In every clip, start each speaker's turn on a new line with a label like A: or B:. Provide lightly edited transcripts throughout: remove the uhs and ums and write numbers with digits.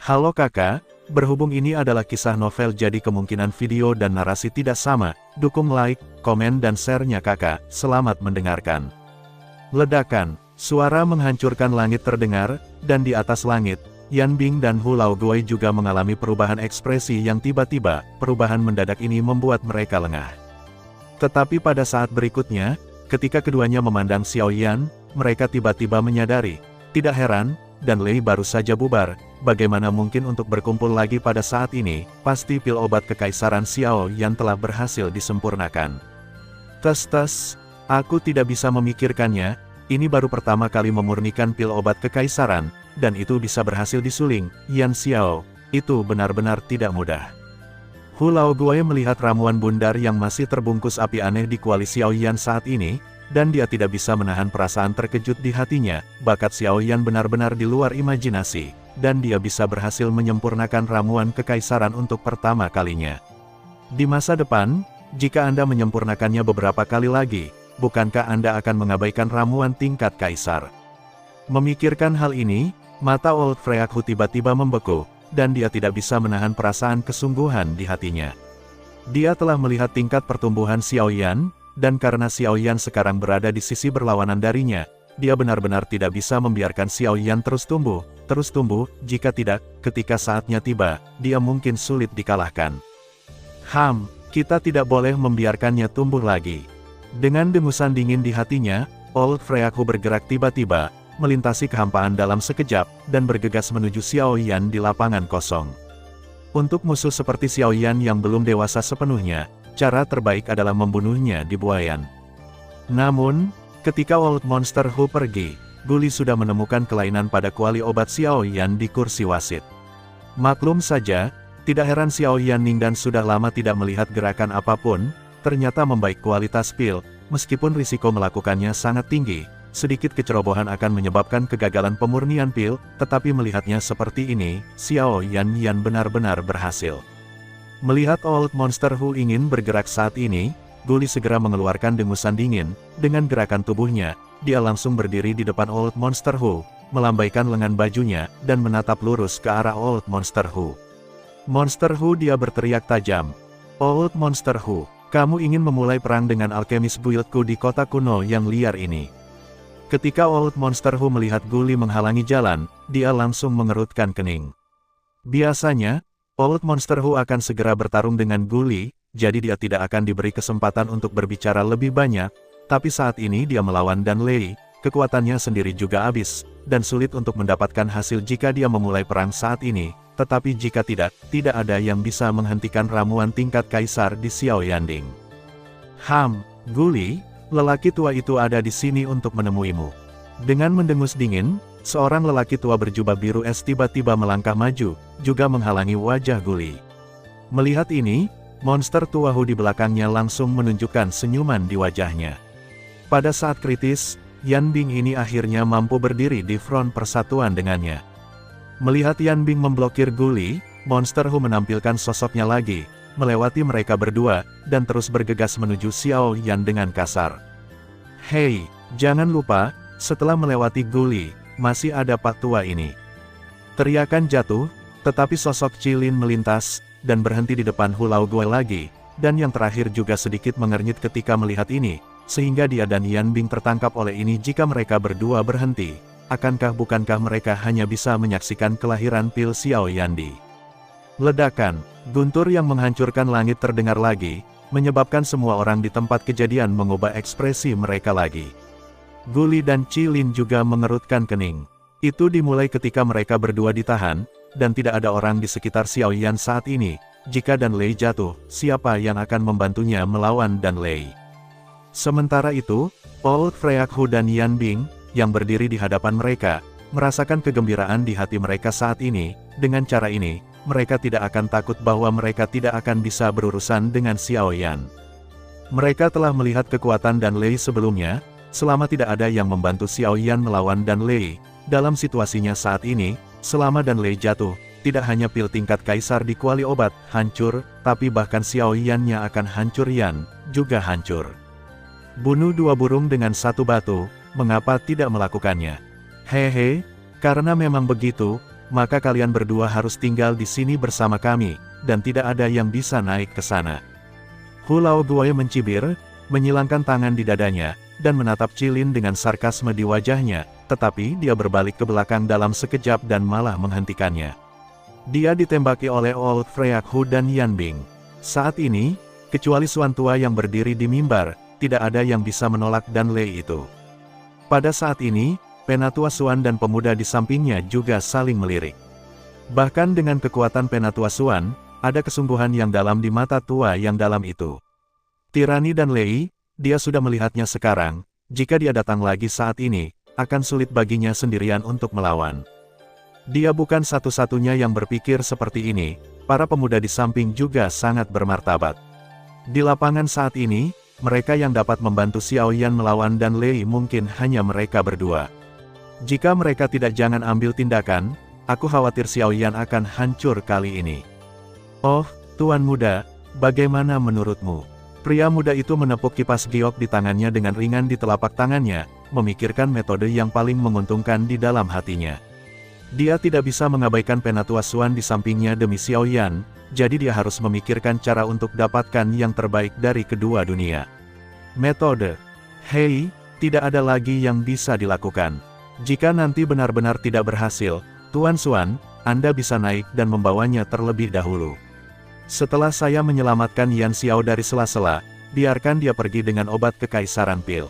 A: Halo kakak, berhubung ini adalah kisah novel jadi kemungkinan video dan narasi tidak sama, dukung like, komen dan share-nya kakak, selamat mendengarkan. Ledakan, suara menghancurkan langit terdengar, dan di atas langit, Yan Bing dan Hu Laoguai juga mengalami perubahan ekspresi yang tiba-tiba, perubahan mendadak ini membuat mereka lengah. Tetapi pada saat berikutnya, ketika keduanya memandang Xiao Yan, mereka tiba-tiba menyadari, tidak heran, dan Lei baru saja bubar, bagaimana mungkin untuk berkumpul lagi pada saat ini, pasti pil obat kekaisaran Xiao Yan telah berhasil disempurnakan. Tes, aku tidak bisa memikirkannya, ini baru pertama kali memurnikan pil obat kekaisaran, dan itu bisa berhasil disuling, Yan Xiao, itu benar-benar tidak mudah. Hu Laoguai melihat ramuan bundar yang masih terbungkus api aneh di kuali Xiao Yan saat ini, dan dia tidak bisa menahan perasaan terkejut di hatinya, bakat Xiao Yan benar-benar di luar imajinasi, dan dia bisa berhasil menyempurnakan ramuan kekaisaran untuk pertama kalinya. Di masa depan, jika Anda menyempurnakannya beberapa kali lagi, bukankah Anda akan mengabaikan ramuan tingkat kaisar? Memikirkan hal ini, mata Old Freakhu tiba-tiba membeku, dan dia tidak bisa menahan perasaan kesungguhan di hatinya. Dia telah melihat tingkat pertumbuhan Xiao Yan, dan karena Xiao Yan sekarang berada di sisi berlawanan darinya, dia benar-benar tidak bisa membiarkan Xiao Yan terus tumbuh, jika tidak, ketika saatnya tiba, dia mungkin sulit dikalahkan. Kita tidak boleh membiarkannya tumbuh lagi. Dengan dengusan dingin di hatinya, Old Freakhu bergerak tiba-tiba, melintasi kehampaan dalam sekejap, dan bergegas menuju Xiao Yan di lapangan kosong. Untuk musuh seperti Xiao Yan yang belum dewasa sepenuhnya, cara terbaik adalah membunuhnya di buayan. Namun, ketika Old Monster Hu pergi, Guli sudah menemukan kelainan pada kuali obat Xiao Yan di kursi wasit. Maklum saja, tidak heran Xiao Yan Ningdan sudah lama tidak melihat gerakan apapun, ternyata membaik kualitas pil, meskipun risiko melakukannya sangat tinggi. Sedikit kecerobohan akan menyebabkan kegagalan pemurnian pil, tetapi melihatnya seperti ini, Xiao Yan benar-benar berhasil. Melihat Old Monster Hu ingin bergerak saat ini, Guli segera mengeluarkan dengusan dingin, dengan gerakan tubuhnya, dia langsung berdiri di depan Old Monster Hu, melambaikan lengan bajunya, dan menatap lurus ke arah Old Monster Hu. Monster Hu, dia berteriak tajam. Old Monster Hu, kamu ingin memulai perang dengan alkemis buildku di kota kuno yang liar ini. Ketika Old Monster Hu melihat Guli menghalangi jalan, dia langsung mengerutkan kening. Biasanya, Old Monster Hu akan segera bertarung dengan Guli, jadi dia tidak akan diberi kesempatan untuk berbicara lebih banyak, tapi saat ini dia melawan Dan Lei, kekuatannya sendiri juga habis, dan sulit untuk mendapatkan hasil jika dia memulai perang saat ini, tetapi jika tidak ada yang bisa menghentikan ramuan tingkat kaisar di Xiao Yanding. Guli, lelaki tua itu ada di sini untuk menemuimu. Dengan mendengus dingin, seorang lelaki tua berjubah biru es tiba-tiba melangkah maju, juga menghalangi wajah Guli. Melihat ini, monster tua Hu di belakangnya langsung menunjukkan senyuman di wajahnya. Pada saat kritis, Yan Bing ini akhirnya mampu berdiri di front persatuan dengannya. Melihat Yan Bing memblokir Guli, monster Hu menampilkan sosoknya lagi, melewati mereka berdua, dan terus bergegas menuju Xiao Yan dengan kasar. Hei, jangan lupa, setelah melewati Guli, masih ada Pak Tua ini. Teriakan jatuh, tetapi sosok Cilin melintas, dan berhenti di depan Hu Laoguai lagi, dan yang terakhir juga sedikit mengernyit ketika melihat ini, sehingga dia dan Yan Bing tertangkap oleh ini jika mereka berdua berhenti. Bukankah mereka hanya bisa menyaksikan kelahiran pil Xiao Yandi? Ledakan, guntur yang menghancurkan langit terdengar lagi, menyebabkan semua orang di tempat kejadian mengubah ekspresi mereka lagi. Guli dan Cilin juga mengerutkan kening. Itu dimulai ketika mereka berdua ditahan, dan tidak ada orang di sekitar Xiao Yan saat ini. Jika Dan Lei jatuh, siapa yang akan membantunya melawan Dan Lei? Sementara itu, Old Freakhu dan Yan Bing, yang berdiri di hadapan mereka, merasakan kegembiraan di hati mereka saat ini. Dengan cara ini, mereka tidak akan takut bahwa mereka tidak akan bisa berurusan dengan Xiao Yan. Mereka telah melihat kekuatan Dan Lei sebelumnya, selama tidak ada yang membantu Xiao Yan melawan Dan Lei. Dalam situasinya saat ini, selama Dan Lei jatuh, tidak hanya pil tingkat kaisar di kuali obat hancur, tapi bahkan Xiao Yan-nya akan hancur. Yan juga hancur. Bunuh dua burung dengan satu batu, mengapa tidak melakukannya? Hehe, karena memang begitu, maka kalian berdua harus tinggal di sini bersama kami, dan tidak ada yang bisa naik ke sana. Hu Laoguo mencibir, menyilangkan tangan di dadanya, dan menatap Qilin dengan sarkasme di wajahnya, tetapi dia berbalik ke belakang dalam sekejap dan malah menghentikannya. Dia ditembaki oleh Old Freak Hu dan Yan Bing. Saat ini, kecuali Suan tua yang berdiri di mimbar, tidak ada yang bisa menolak Dan Lei itu. Pada saat ini, Penatua Suan dan pemuda di sampingnya juga saling melirik. Bahkan dengan kekuatan Penatua Suan, ada kesungguhan yang dalam di mata tua yang dalam itu. Tirani Dan Lei, dia sudah melihatnya sekarang, jika dia datang lagi saat ini, akan sulit baginya sendirian untuk melawan. Dia bukan satu-satunya yang berpikir seperti ini, para pemuda di samping juga sangat bermartabat. Di lapangan saat ini, mereka yang dapat membantu Xiao Yan melawan Dan Lei mungkin hanya mereka berdua. Jika mereka tidak jangan ambil tindakan, aku khawatir Xiao Yan akan hancur kali ini. Oh, Tuan Muda, bagaimana menurutmu? Pria muda itu menepuk kipas giok di tangannya dengan ringan di telapak tangannya, memikirkan metode yang paling menguntungkan di dalam hatinya. Dia tidak bisa mengabaikan Penatua Suan di sampingnya demi Xiao Yan, jadi dia harus memikirkan cara untuk dapatkan yang terbaik dari kedua dunia. Metode. Hei, tidak ada lagi yang bisa dilakukan. Jika nanti benar-benar tidak berhasil, Tuan Suan, Anda bisa naik dan membawanya terlebih dahulu. Setelah saya menyelamatkan Yan Xiao dari sela-sela, biarkan dia pergi dengan obat kekaisaran pil.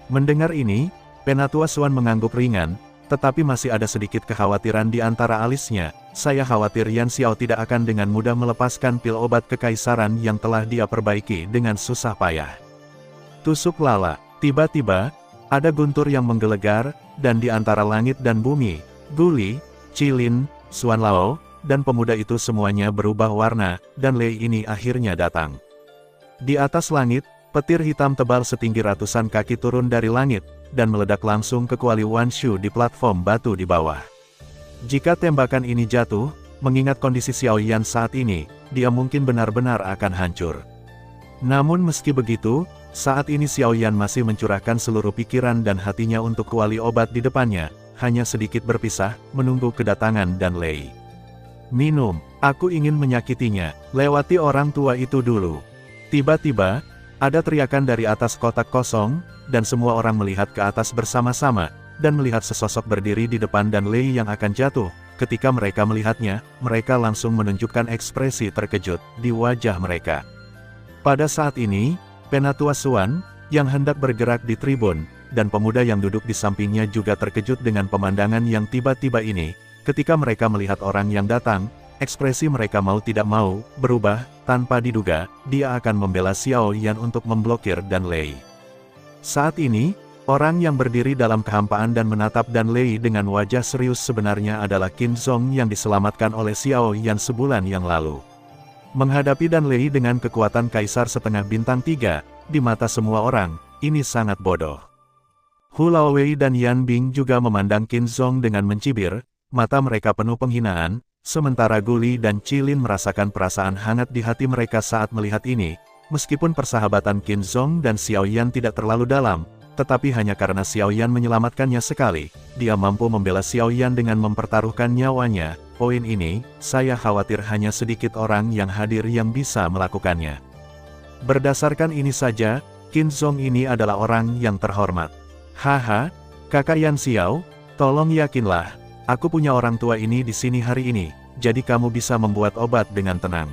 A: Mendengar ini, Penatua Suan mengangguk ringan, tetapi masih ada sedikit kekhawatiran di antara alisnya. Saya khawatir Yan Xiao tidak akan dengan mudah melepaskan pil obat kekaisaran yang telah dia perbaiki dengan susah payah. Tusuk lala, tiba-tiba, ada guntur yang menggelegar, dan di antara langit dan bumi, Guli, Qilin, Suan Lao, dan pemuda itu semuanya berubah warna, dan Lei ini akhirnya datang. Di atas langit, petir hitam tebal setinggi ratusan kaki turun dari langit, dan meledak langsung ke kuali Wanshu di platform batu di bawah. Jika tembakan ini jatuh, mengingat kondisi Xiao Yan saat ini, dia mungkin benar-benar akan hancur. Namun meski begitu, saat ini Xiao Yan masih mencurahkan seluruh pikiran dan hatinya untuk kuali obat di depannya, hanya sedikit berpisah, menunggu kedatangan Dan Lei. Minum, aku ingin menyakitinya, lewati orang tua itu dulu. Tiba-tiba, ada teriakan dari atas kotak kosong, dan semua orang melihat ke atas bersama-sama, dan melihat sesosok berdiri di depan Dan Lei yang akan jatuh. Ketika mereka melihatnya, mereka langsung menunjukkan ekspresi terkejut di wajah mereka. Pada saat ini, Penatua Suan, yang hendak bergerak di tribun, dan pemuda yang duduk di sampingnya juga terkejut dengan pemandangan yang tiba-tiba ini. Ketika mereka melihat orang yang datang, ekspresi mereka mau tidak mau, berubah, tanpa diduga, dia akan membela Xiao Yan untuk memblokir Dan Lei. Saat ini, orang yang berdiri dalam kehampaan dan menatap Dan Lei dengan wajah serius sebenarnya adalah Qin Zong yang diselamatkan oleh Xiao Yan sebulan yang lalu. Menghadapi Dan Lei dengan kekuatan Kaisar setengah bintang 3, di mata semua orang, ini sangat bodoh. Hu Laowei dan Yan Bing juga memandang Qin Zong dengan mencibir, mata mereka penuh penghinaan, sementara Guli dan Qilin merasakan perasaan hangat di hati mereka saat melihat ini. Meskipun persahabatan Qin Zong dan Xiao Yan tidak terlalu dalam, tetapi hanya karena Xiao Yan menyelamatkannya sekali, dia mampu membela Xiao Yan dengan mempertaruhkan nyawanya. Poin ini, saya khawatir hanya sedikit orang yang hadir yang bisa melakukannya. Berdasarkan ini saja, Qin Zong ini adalah orang yang terhormat. Haha, kakak Yan Xiao, tolong yakinlah, aku punya orang tua ini di sini hari ini, jadi kamu bisa membuat obat dengan tenang.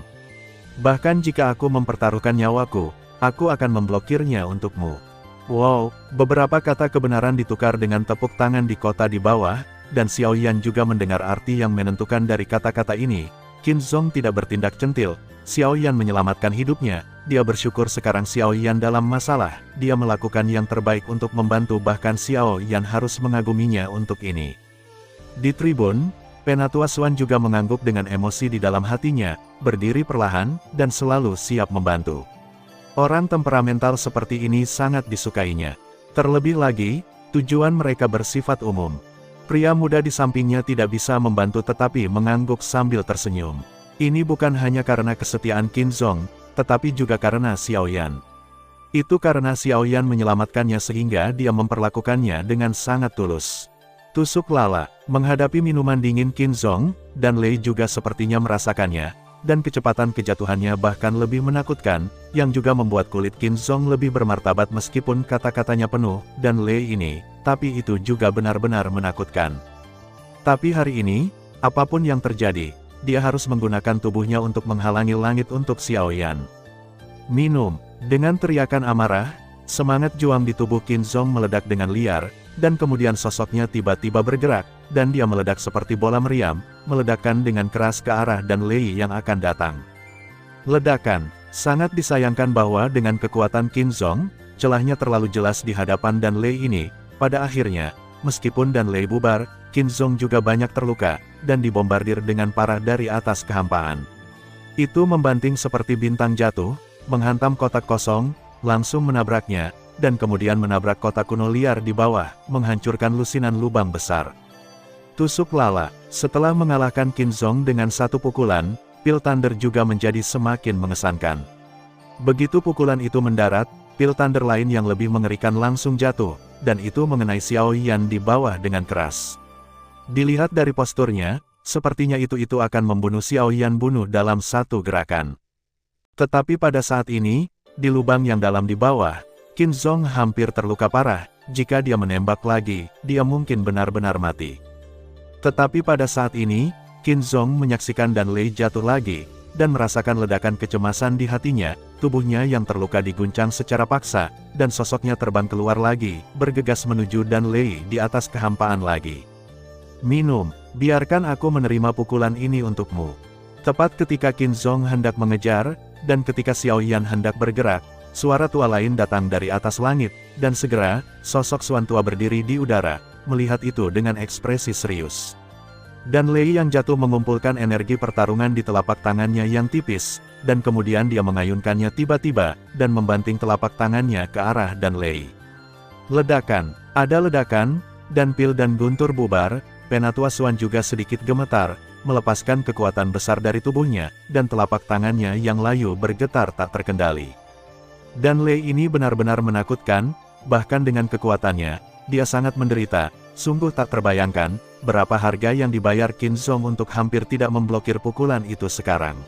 A: Bahkan jika aku mempertaruhkan nyawaku, aku akan memblokirnya untukmu. Wow, beberapa kata kebenaran ditukar dengan tepuk tangan di kota di bawah, dan Xiao Yan juga mendengar arti yang menentukan dari kata-kata ini. Qin Zong tidak bertindak centil, Xiao Yan menyelamatkan hidupnya, dia bersyukur sekarang Xiao Yan dalam masalah, dia melakukan yang terbaik untuk membantu bahkan Xiao Yan harus mengaguminya untuk ini. Di tribun, Penatua Suan juga mengangguk dengan emosi di dalam hatinya, berdiri perlahan, dan selalu siap membantu. Orang temperamental seperti ini sangat disukainya. Terlebih lagi, tujuan mereka bersifat umum. Pria muda di sampingnya tidak bisa membantu tetapi mengangguk sambil tersenyum. Ini bukan hanya karena kesetiaan Qin Zong, tetapi juga karena Xiao Yan. Itu karena Xiao Yan menyelamatkannya sehingga dia memperlakukannya dengan sangat tulus. Tusuk lala, menghadapi minuman dingin Qin Zong, dan Lei juga sepertinya merasakannya, dan kecepatan kejatuhannya bahkan lebih menakutkan, yang juga membuat kulit Qin Zong lebih bermartabat meskipun kata-katanya penuh, dan Lei ini, tapi itu juga benar-benar menakutkan. Tapi hari ini, apapun yang terjadi, dia harus menggunakan tubuhnya untuk menghalangi langit untuk Xiaoyan. Minum. Dengan teriakan amarah, semangat juang di tubuh Qin Zong meledak dengan liar, dan kemudian sosoknya tiba-tiba bergerak, dan dia meledak seperti bola meriam, meledakkan dengan keras ke arah dan Lei yang akan datang. Ledakan. Sangat disayangkan bahwa dengan kekuatan Qin Zong, celahnya terlalu jelas di hadapan dan Lei ini, pada akhirnya, meskipun dan Lei bubar, Qin Zong juga banyak terluka, dan dibombardir dengan parah dari atas kehampaan. Itu membanting seperti bintang jatuh, menghantam kotak kosong, langsung menabraknya, dan kemudian menabrak kotak kuno liar di bawah, menghancurkan lusinan lubang besar. Tusuk lala. Setelah mengalahkan Qin Zong dengan satu pukulan, pil Thunder juga menjadi semakin mengesankan. Begitu pukulan itu mendarat, pil Thunder lain yang lebih mengerikan langsung jatuh, dan itu mengenai Xiaoyan di bawah dengan keras. Dilihat dari posturnya, sepertinya itu akan membunuh Xiaoyan bunuh dalam satu gerakan. Tetapi pada saat ini, di lubang yang dalam di bawah, Qin Zong hampir terluka parah. Jika dia menembak lagi, dia mungkin benar-benar mati. Tetapi pada saat ini, Qin Zong menyaksikan dan Lei jatuh lagi, dan merasakan ledakan kecemasan di hatinya, tubuhnya yang terluka diguncang secara paksa, dan sosoknya terbang keluar lagi, bergegas menuju dan Lei di atas kehampaan lagi. Minum, biarkan aku menerima pukulan ini untukmu. Tepat ketika Qin Zong hendak mengejar, dan ketika Xiaoyan hendak bergerak, suara tua lain datang dari atas langit, dan segera, sosok Suan tua berdiri di udara, melihat itu dengan ekspresi serius. Dan Lei yang jatuh mengumpulkan energi pertarungan di telapak tangannya yang tipis, dan kemudian dia mengayunkannya tiba-tiba, dan membanting telapak tangannya ke arah dan Lei. Ledakan, ada ledakan, dan pil dan guntur bubar. Penatua Suan juga sedikit gemetar, melepaskan kekuatan besar dari tubuhnya, dan telapak tangannya yang layu bergetar tak terkendali. Dan Lei ini benar-benar menakutkan, bahkan dengan kekuatannya, dia sangat menderita, sungguh tak terbayangkan, berapa harga yang dibayar Qin Zong untuk hampir tidak memblokir pukulan itu sekarang.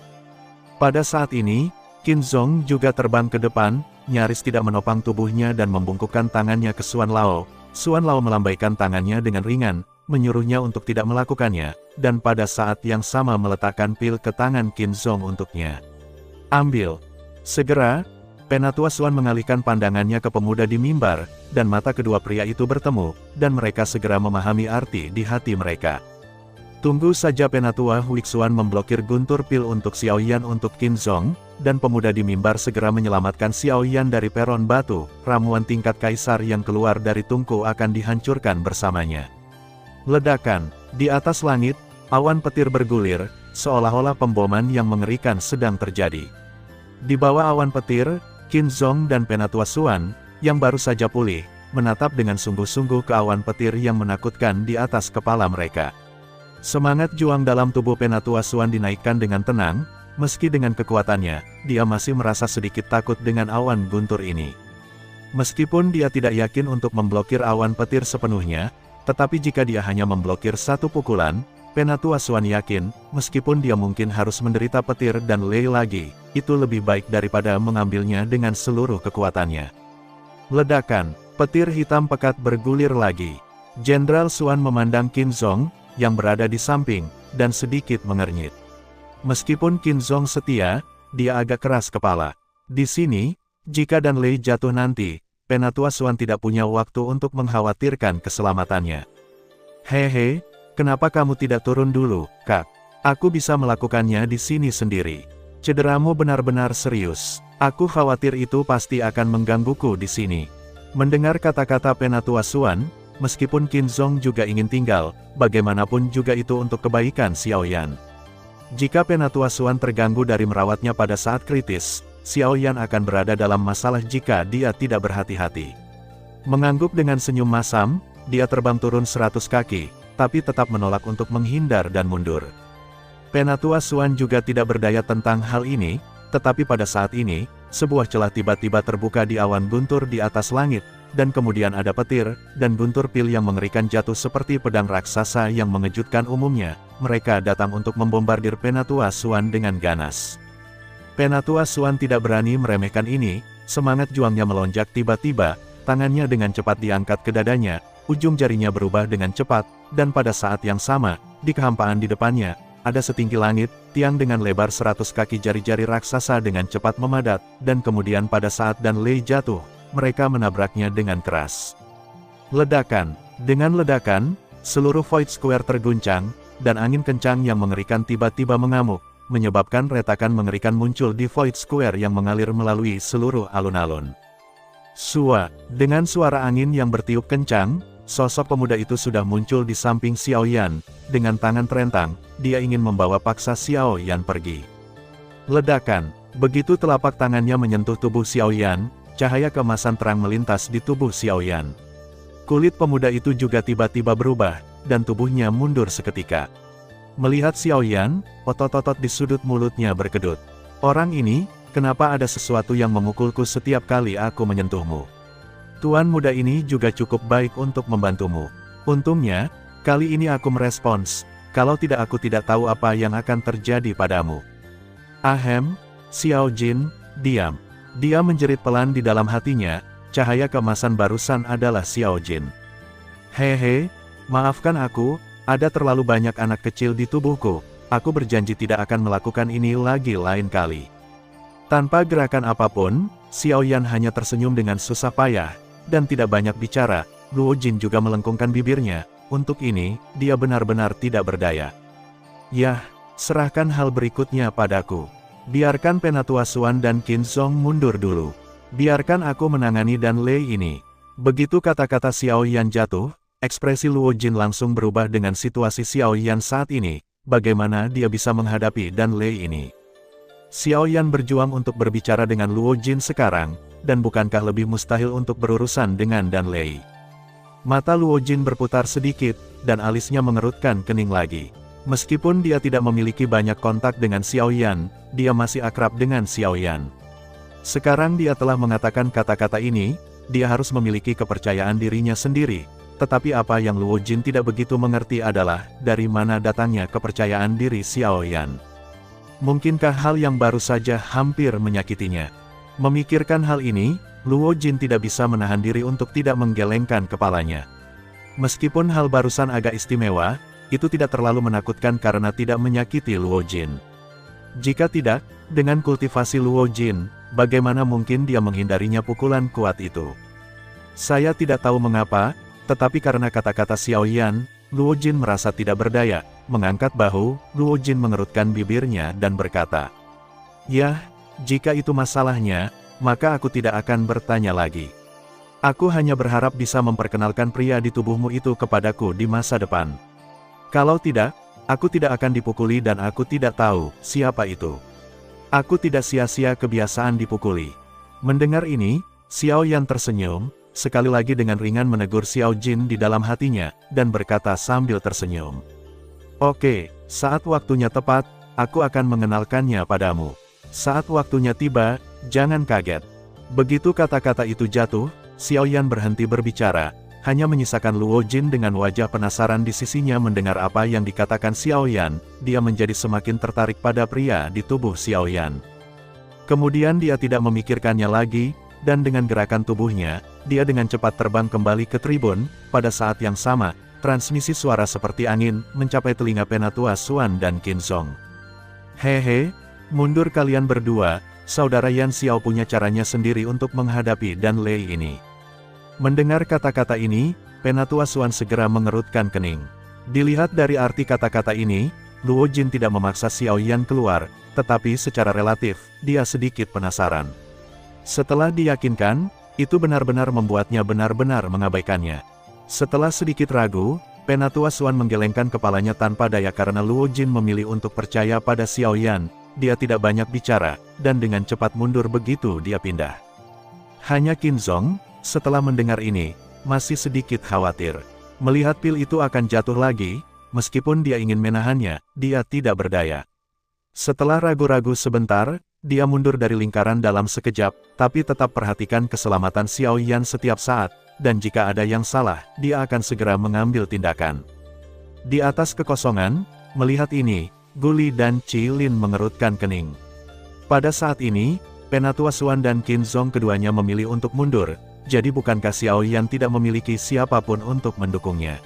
A: Pada saat ini, Qin Zong juga terbang ke depan, nyaris tidak menopang tubuhnya dan membungkukkan tangannya ke Suan Lao. Suan Lao melambaikan tangannya dengan ringan, menyuruhnya untuk tidak melakukannya, dan pada saat yang sama meletakkan pil ke tangan Qin Zong untuknya. Ambil. Segera, Penatua Suan mengalihkan pandangannya ke pemuda di mimbar, dan mata kedua pria itu bertemu, dan mereka segera memahami arti di hati mereka. Tunggu saja. Penatua Huixuan memblokir guntur pil untuk Xiaoyan untuk Qin Zong, dan pemuda di mimbar segera menyelamatkan Xiaoyan dari peron batu. Ramuan tingkat kaisar yang keluar dari tungku akan dihancurkan bersamanya. Ledakan. Di atas langit, awan petir bergulir, seolah-olah pemboman yang mengerikan sedang terjadi. Di bawah awan petir, Qin Zong dan Penatua Suan, yang baru saja pulih, menatap dengan sungguh-sungguh ke awan petir yang menakutkan di atas kepala mereka. Semangat juang dalam tubuh Penatua Suan dinaikkan dengan tenang, meski dengan kekuatannya, dia masih merasa sedikit takut dengan awan guntur ini. Meskipun dia tidak yakin untuk memblokir awan petir sepenuhnya, tetapi jika dia hanya memblokir satu pukulan, Penatua Suan yakin, meskipun dia mungkin harus menderita petir dan Lei lagi, itu lebih baik daripada mengambilnya dengan seluruh kekuatannya. Ledakan, petir hitam pekat bergulir lagi. Jenderal Suan memandang Qin Zong, yang berada di samping, dan sedikit mengernyit. Meskipun Qin Zong setia, dia agak keras kepala. Di sini, jika dan Lei jatuh nanti, Penatua Suan tidak punya waktu untuk mengkhawatirkan keselamatannya. Hehe, kenapa kamu tidak turun dulu, Kak? Aku bisa melakukannya di sini sendiri. Cederamu benar-benar serius. Aku khawatir itu pasti akan menggangguku di sini. Mendengar kata-kata Penatua Suan, meskipun Qin Zong juga ingin tinggal, bagaimanapun juga itu untuk kebaikan Xiaoyan. Jika Penatua Suan terganggu dari merawatnya pada saat kritis, Xiaoyan akan berada dalam masalah jika dia tidak berhati-hati. Mengangguk dengan senyum masam, dia terbang turun 100 kaki, tapi tetap menolak untuk menghindar dan mundur. Penatua Suan juga tidak berdaya tentang hal ini, tetapi pada saat ini, sebuah celah tiba-tiba terbuka di awan guntur di atas langit, dan kemudian ada petir, dan guntur pil yang mengerikan jatuh seperti pedang raksasa yang mengejutkan umumnya. Mereka datang untuk membombardir Penatua Swan dengan ganas. Penatua Swan tidak berani meremehkan ini, semangat juangnya melonjak tiba-tiba, tangannya dengan cepat diangkat ke dadanya, ujung jarinya berubah dengan cepat, dan pada saat yang sama, di kehampaan di depannya, ada setinggi langit, tiang dengan lebar 100 kaki jari-jari raksasa dengan cepat memadat, dan kemudian pada saat Dan Lei jatuh, mereka menabraknya dengan keras. Ledakan. Dengan ledakan, seluruh Void Square terguncang, dan angin kencang yang mengerikan tiba-tiba mengamuk, menyebabkan retakan mengerikan muncul di Void Square yang mengalir melalui seluruh alun-alun. Sua, dengan suara angin yang bertiup kencang, sosok pemuda itu sudah muncul di samping Xiao Yan. Dengan tangan terentang, dia ingin membawa paksa Xiao Yan pergi. Ledakan. Begitu telapak tangannya menyentuh tubuh Xiao Yan, cahaya keemasan terang melintas di tubuh Xiao Yan. Kulit pemuda itu juga tiba-tiba berubah, dan tubuhnya mundur seketika. Melihat Xiao Yan, otot-otot di sudut mulutnya berkedut. Orang ini, kenapa ada sesuatu yang memukulku setiap kali aku menyentuhmu? Tuan muda ini juga cukup baik untuk membantumu. Untungnya, kali ini aku merespons, kalau tidak aku tidak tahu apa yang akan terjadi padamu. Ahem, Xiao Jin, diam. Dia menjerit pelan di dalam hatinya, cahaya keemasan barusan adalah Xiao Jin. Hehe, maafkan aku, ada terlalu banyak anak kecil di tubuhku, aku berjanji tidak akan melakukan ini lagi lain kali. Tanpa gerakan apapun, Xiao Yan hanya tersenyum dengan susah payah, dan tidak banyak bicara. Luo Jin juga melengkungkan bibirnya, untuk ini, dia benar-benar tidak berdaya. Yah, serahkan hal berikutnya padaku. Biarkan Penatua Swan dan Qin Zhong mundur dulu. Biarkan aku menangani Dan Lei ini. Begitu kata-kata Xiao Yan jatuh, ekspresi Luo Jin langsung berubah dengan situasi Xiao Yan saat ini, bagaimana dia bisa menghadapi Dan Lei ini. Xiao Yan berjuang untuk berbicara dengan Luo Jin sekarang, dan bukankah lebih mustahil untuk berurusan dengan Dan Lei? Mata Luo Jin berputar sedikit, dan alisnya mengerutkan kening lagi. Meskipun dia tidak memiliki banyak kontak dengan Xiao Yan, dia masih akrab dengan Xiao Yan. Sekarang dia telah mengatakan kata-kata ini, dia harus memiliki kepercayaan dirinya sendiri. Tetapi apa yang Luo Jin tidak begitu mengerti adalah, dari mana datangnya kepercayaan diri Xiao Yan. Mungkinkah hal yang baru saja hampir menyakitinya? Memikirkan hal ini, Luo Jin tidak bisa menahan diri untuk tidak menggelengkan kepalanya. Meskipun hal barusan agak istimewa, itu tidak terlalu menakutkan karena tidak menyakiti Luo Jin. Jika tidak, dengan kultivasi Luo Jin, bagaimana mungkin dia menghindarinya pukulan kuat itu? Saya tidak tahu mengapa, tetapi karena kata-kata Xiao Yan, Luo Jin merasa tidak berdaya. Mengangkat bahu, Luo Jin mengerutkan bibirnya dan berkata, "Yah, jika itu masalahnya, maka aku tidak akan bertanya lagi. Aku hanya berharap bisa memperkenalkan pria di tubuhmu itu kepadaku di masa depan. Kalau tidak, aku tidak akan dipukuli dan aku tidak tahu siapa itu. Aku tidak sia-sia kebiasaan dipukuli." Mendengar ini, Xiao Yan tersenyum, sekali lagi dengan ringan menegur Xiao Jin di dalam hatinya, dan berkata sambil tersenyum, "Oke, saat waktunya tepat, aku akan mengenalkannya padamu. Saat waktunya tiba, jangan kaget." Begitu kata-kata itu jatuh, Xiao Yan berhenti berbicara, hanya menyisakan Luo Jin dengan wajah penasaran di sisinya mendengar apa yang dikatakan Xiao Yan. Dia menjadi semakin tertarik pada pria di tubuh Xiao Yan. Kemudian dia tidak memikirkannya lagi, dan dengan gerakan tubuhnya, dia dengan cepat terbang kembali ke tribun. Pada saat yang sama, transmisi suara seperti angin mencapai telinga Penatua Swan dan Qin Zhong. "Hehe, mundur kalian berdua, saudara Yan Xiao punya caranya sendiri untuk menghadapi Dan Lei ini." Mendengar kata-kata ini, Penatua Swan segera mengerutkan kening. Dilihat dari arti kata-kata ini, Luo Jin tidak memaksa Xiao Yan keluar, tetapi secara relatif, dia sedikit penasaran. Setelah diyakinkan, itu benar-benar membuatnya benar-benar mengabaikannya. Setelah sedikit ragu, Penatua Swan menggelengkan kepalanya tanpa daya karena Luo Jin memilih untuk percaya pada Xiao Yan. Dia tidak banyak bicara, dan dengan cepat mundur begitu dia pindah. Hanya Qin Zhong, setelah mendengar ini, masih sedikit khawatir. Melihat pil itu akan jatuh lagi, meskipun dia ingin menahannya, dia tidak berdaya. Setelah ragu-ragu sebentar, dia mundur dari lingkaran dalam sekejap, tapi tetap perhatikan keselamatan Xiao Yan setiap saat, dan jika ada yang salah, dia akan segera mengambil tindakan. Di atas kekosongan, melihat ini, Guli dan Qi Lin mengerutkan kening. Pada saat ini, Penatua Xuan dan Qin Zong keduanya memilih untuk mundur, jadi bukankah Xiao Yan tidak memiliki siapapun untuk mendukungnya?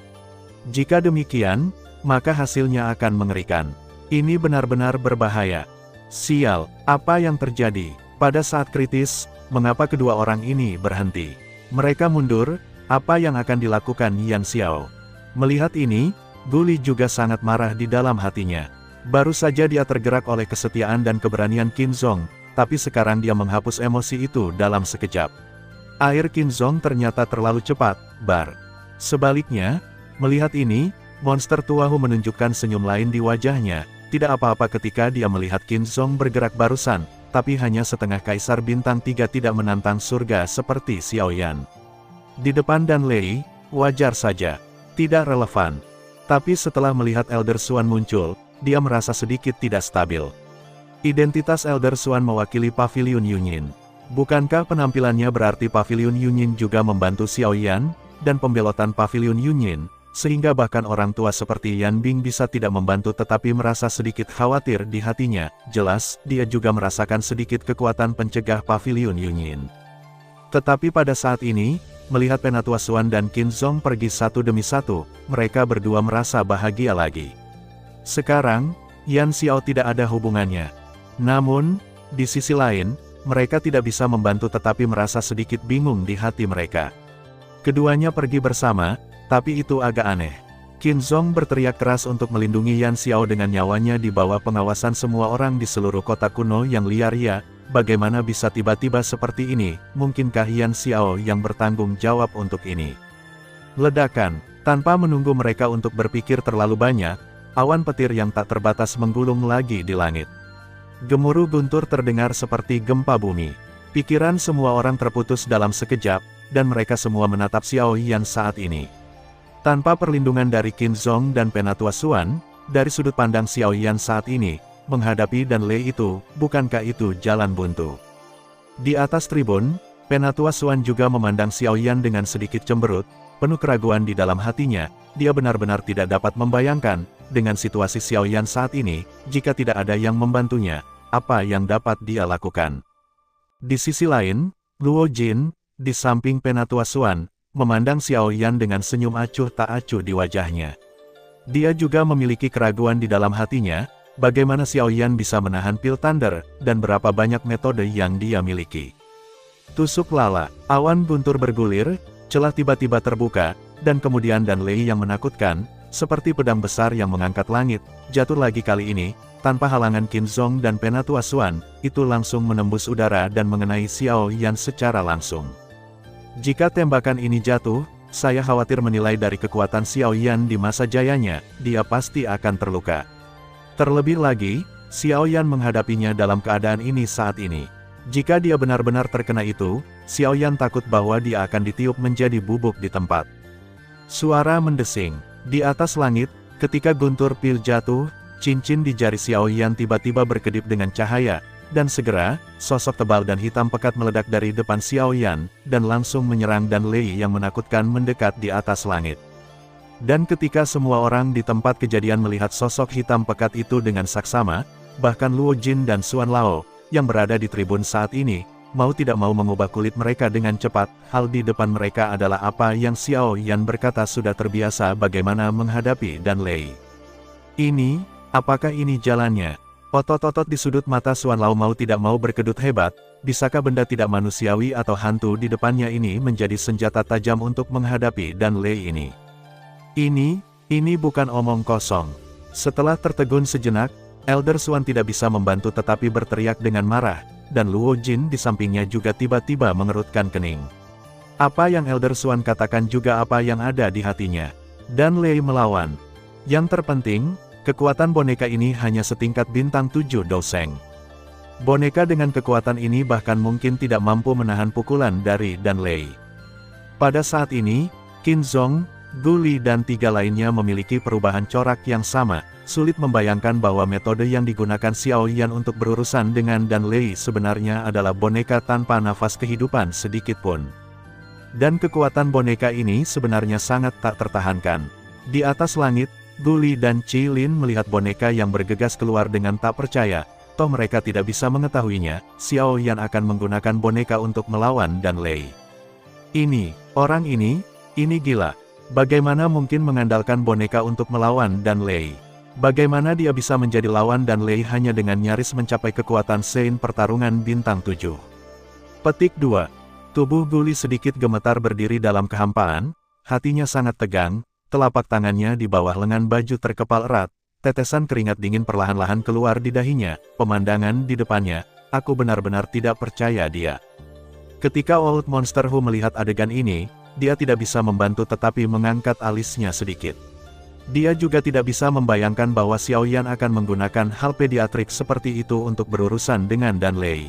A: Jika demikian, maka hasilnya akan mengerikan. Ini benar-benar berbahaya. Sial, apa yang terjadi? Pada saat kritis, mengapa kedua orang ini berhenti? Mereka mundur, apa yang akan dilakukan Yan Xiao? Melihat ini, Guli juga sangat marah di dalam hatinya. Baru saja dia tergerak oleh kesetiaan dan keberanian Qin Zong, tapi sekarang dia menghapus emosi itu dalam sekejap. Air Qin Zong ternyata terlalu cepat, Sebaliknya, melihat ini, monster Tuahu menunjukkan senyum lain di wajahnya, tidak apa-apa ketika dia melihat Qin Zong bergerak barusan, tapi hanya setengah kaisar bintang 3 tidak menantang surga seperti Xiao Yan. Di depan Dan Lei, wajar saja, tidak relevan. Tapi setelah melihat Elder Xuan muncul, dia merasa sedikit tidak stabil. Identitas Elder Xuan mewakili Pavilion Yunyin. Bukankah penampilannya berarti Pavilion Yunyin juga membantu Xiao Yan, dan pembelotan Pavilion Yunyin, sehingga bahkan orang tua seperti Yan Bing bisa tidak membantu tetapi merasa sedikit khawatir di hatinya, jelas, dia juga merasakan sedikit kekuatan pencegah Pavilion Yunyin. Tetapi pada saat ini, melihat Penatua Xuan dan Qin Zong pergi satu demi satu, mereka berdua merasa bahagia lagi. Sekarang, Yan Xiao tidak ada hubungannya. Namun, di sisi lain, mereka tidak bisa membantu tetapi merasa sedikit bingung di hati mereka. Keduanya pergi bersama, tapi itu agak aneh. Qin Zong berteriak keras untuk melindungi Yan Xiao dengan nyawanya di bawah pengawasan semua orang di seluruh kota kuno yang liar ya. Bagaimana bisa tiba-tiba seperti ini? Mungkinkah Yan Xiao yang bertanggung jawab untuk ini? Ledakan, tanpa menunggu mereka untuk berpikir terlalu banyak, awan petir yang tak terbatas menggulung lagi di langit. Gemuruh guntur terdengar seperti gempa bumi. Pikiran semua orang terputus dalam sekejap, dan mereka semua menatap Xiao Yan saat ini. Tanpa perlindungan dari Qin Zong dan Penatua Xuan, dari sudut pandang Xiao Yan saat ini, menghadapi Dan Lei itu, bukankah itu jalan buntu? Di atas tribun, Penatua Xuan juga memandang Xiao Yan dengan sedikit cemberut, penuh keraguan di dalam hatinya, dia benar-benar tidak dapat membayangkan, dengan situasi Xiao Yan saat ini, jika tidak ada yang membantunya, apa yang dapat dia lakukan? Di sisi lain, Luo Jin, di samping Penatua Xuan, memandang Xiao Yan dengan senyum acuh tak acuh di wajahnya. Dia juga memiliki keraguan di dalam hatinya, bagaimana Xiao Yan bisa menahan pil Thunder, dan berapa banyak metode yang dia miliki. Tusuk lala, awan guntur bergulir, celah tiba-tiba terbuka, dan kemudian Dan Lei yang menakutkan, seperti pedang besar yang mengangkat langit, jatuh lagi kali ini, tanpa halangan Qin Zong dan Penatua Xuan, itu langsung menembus udara dan mengenai Xiao Yan secara langsung. Jika tembakan ini jatuh, saya khawatir menilai dari kekuatan Xiao Yan di masa jayanya, dia pasti akan terluka. Terlebih lagi, Xiao Yan menghadapinya dalam keadaan ini saat ini. Jika dia benar-benar terkena itu, Xiao Yan takut bahwa dia akan ditiup menjadi bubuk di tempat. Suara mendesing. Di atas langit, ketika guntur pil jatuh, cincin di jari Xiao Yan tiba-tiba berkedip dengan cahaya, dan segera, sosok tebal dan hitam pekat meledak dari depan Xiao Yan, dan langsung menyerang Dan Lei yang menakutkan mendekat di atas langit. Dan ketika semua orang di tempat kejadian melihat sosok hitam pekat itu dengan saksama, bahkan Luo Jin dan Xuan Lao, yang berada di tribun saat ini, mau tidak mau mengubah kulit mereka dengan cepat. Hal di depan mereka adalah apa yang Xiao Yan berkata sudah terbiasa bagaimana menghadapi Dan Lei. Ini, apakah ini jalannya? Otot-otot di sudut mata Xuan Lao mau tidak mau berkedut hebat, bisakah benda tidak manusiawi atau hantu di depannya ini menjadi senjata tajam untuk menghadapi Dan Lei ini? Ini bukan omong kosong. Setelah tertegun sejenak, Elder Xuan tidak bisa membantu tetapi berteriak dengan marah, dan Luo Jin di sampingnya juga tiba-tiba mengerutkan kening. Apa yang Elder Xuan katakan juga apa yang ada di hatinya. Dan Lei melawan. Yang terpenting, kekuatan boneka ini hanya setingkat bintang 7 Doseng. Boneka dengan kekuatan ini bahkan mungkin tidak mampu menahan pukulan dari Dan Lei. Pada saat ini, Qin Zong, Guli dan tiga lainnya memiliki perubahan corak yang sama. Sulit membayangkan bahwa metode yang digunakan Xiao Yan untuk berurusan dengan Dan Lei sebenarnya adalah boneka tanpa nafas kehidupan sedikit pun. Dan kekuatan boneka ini sebenarnya sangat tak tertahankan. Di atas langit, Guli dan Qilin melihat boneka yang bergegas keluar dengan tak percaya. Toh mereka tidak bisa mengetahuinya, Xiao Yan akan menggunakan boneka untuk melawan Dan Lei. Orang ini gila. Bagaimana mungkin mengandalkan boneka untuk melawan Dan Lei? Bagaimana dia bisa menjadi lawan Dan Lei hanya dengan nyaris mencapai kekuatan Sein pertarungan bintang 7? Petik 2. Tubuh Guli sedikit gemetar berdiri dalam kehampaan, hatinya sangat tegang, telapak tangannya di bawah lengan baju terkepal erat. Tetesan keringat dingin perlahan-lahan keluar di dahinya, pemandangan di depannya, aku benar-benar tidak percaya dia. Ketika Old Monster Who melihat adegan ini, dia tidak bisa membantu tetapi mengangkat alisnya sedikit. Dia juga tidak bisa membayangkan bahwa Xiao Yan akan menggunakan hal pediatrik seperti itu untuk berurusan dengan Dan Lei.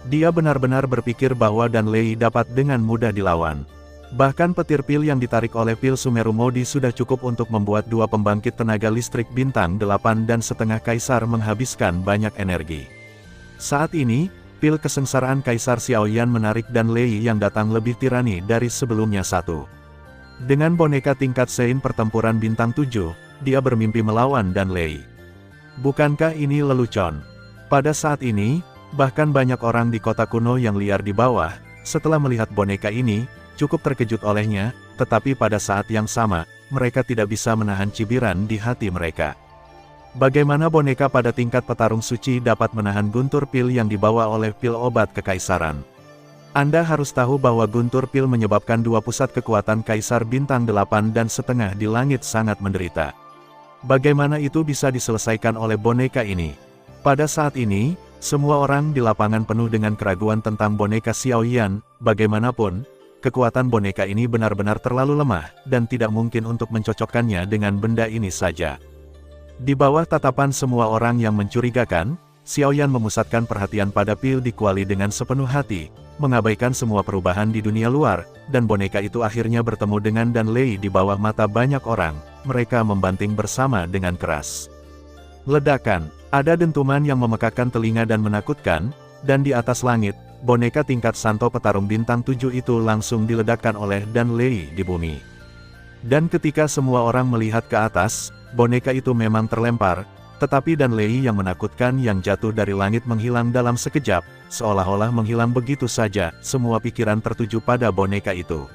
A: Dia benar-benar berpikir bahwa Dan Lei dapat dengan mudah dilawan. Bahkan petir pil yang ditarik oleh pil Sumeru Modi sudah cukup untuk membuat dua pembangkit tenaga listrik bintang 8 dan setengah Kaisar menghabiskan banyak energi. Saat ini, pil kesengsaraan Kaisar Xiao Yan menarik Dan Lei yang datang lebih tirani dari sebelumnya satu. Dengan boneka tingkat Sein pertempuran bintang 7, dia bermimpi melawan Dan Lei. Bukankah ini lelucon? Pada saat ini, bahkan banyak orang di kota kuno yang liar di bawah, setelah melihat boneka ini, cukup terkejut olehnya, tetapi pada saat yang sama, mereka tidak bisa menahan cibiran di hati mereka. Bagaimana boneka pada tingkat petarung suci dapat menahan guntur pil yang dibawa oleh pil obat kekaisaran? Anda harus tahu bahwa guntur pil menyebabkan dua pusat kekuatan Kaisar bintang 8 dan setengah di langit sangat menderita. Bagaimana itu bisa diselesaikan oleh boneka ini? Pada saat ini, semua orang di lapangan penuh dengan keraguan tentang boneka Xiao Yan. Bagaimanapun, kekuatan boneka ini benar-benar terlalu lemah, dan tidak mungkin untuk mencocokkannya dengan benda ini saja. Di bawah tatapan semua orang yang mencurigakan, Xiao Yan memusatkan perhatian pada pil di kuali dengan sepenuh hati, mengabaikan semua perubahan di dunia luar, dan boneka itu akhirnya bertemu dengan Dan Lei di bawah mata banyak orang. Mereka membanting bersama dengan keras. Ledakan, ada dentuman yang memekakkan telinga dan menakutkan, dan di atas langit, boneka tingkat Santo petarung bintang 7 itu langsung diledakkan oleh Dan Lei di bumi. Dan ketika semua orang melihat ke atas, boneka itu memang terlempar, tetapi Dan Lei yang menakutkan yang jatuh dari langit menghilang dalam sekejap, seolah-olah menghilang begitu saja. Semua pikiran tertuju pada boneka itu.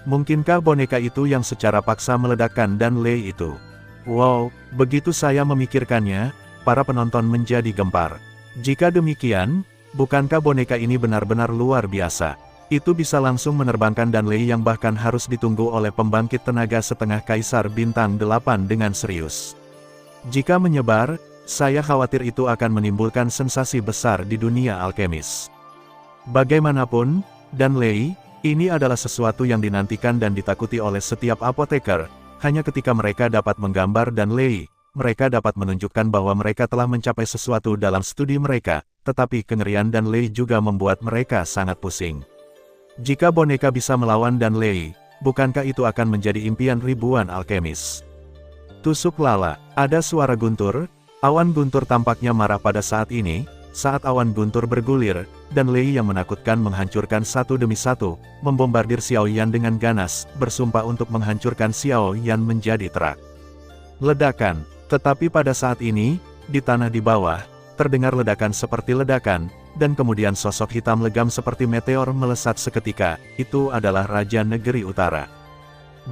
A: Mungkinkah boneka itu yang secara paksa meledakkan Dan Lei itu? Wow, begitu saya memikirkannya, para penonton menjadi gempar. Jika demikian, bukankah boneka ini benar-benar luar biasa? Itu bisa langsung menerbangkan Dan Lei yang bahkan harus ditunggu oleh pembangkit tenaga setengah Kaisar bintang 8 dengan serius. Jika menyebar, saya khawatir itu akan menimbulkan sensasi besar di dunia alkemis. Bagaimanapun, Dan Lei, ini adalah sesuatu yang dinantikan dan ditakuti oleh setiap apoteker. Hanya ketika mereka dapat menggambar Dan Lei, mereka dapat menunjukkan bahwa mereka telah mencapai sesuatu dalam studi mereka, tetapi kengerian Dan Lei juga membuat mereka sangat pusing. Jika boneka bisa melawan Dan Lei, bukankah itu akan menjadi impian ribuan alkemis? Tusuk lala, ada suara guntur. Awan guntur tampaknya marah pada saat ini. Saat awan guntur bergulir, Dan Lei yang menakutkan menghancurkan satu demi satu, membombardir Xiao Yan dengan ganas, bersumpah untuk menghancurkan Xiao Yan menjadi terak. Ledakan, tetapi pada saat ini, di tanah di bawah, terdengar ledakan seperti ledakan, dan kemudian sosok hitam legam seperti meteor melesat seketika. Itu adalah Raja Negeri Utara.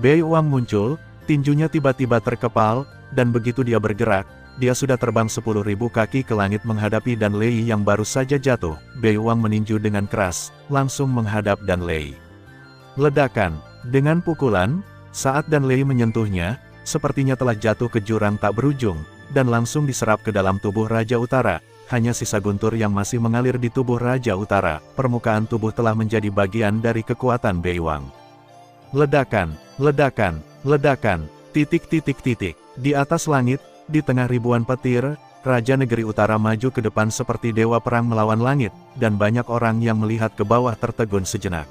A: Bei Wang muncul, tinjunya tiba-tiba terkepal, dan begitu dia bergerak, dia sudah terbang 10.000 kaki ke langit menghadapi Dan Lei yang baru saja jatuh. Bei Wang meninju dengan keras, langsung menghadap Dan Lei. Ledakan, dengan pukulan, saat Dan Lei menyentuhnya, sepertinya telah jatuh ke jurang tak berujung, dan langsung diserap ke dalam tubuh Raja Utara. Hanya sisa guntur yang masih mengalir di tubuh Raja Utara. Permukaan tubuh telah menjadi bagian dari kekuatan Bei Wang. Ledakan, ledakan, ledakan, titik. Di atas langit, di tengah ribuan petir, Raja Negeri Utara maju ke depan seperti dewa perang melawan langit, dan banyak orang yang melihat ke bawah tertegun sejenak.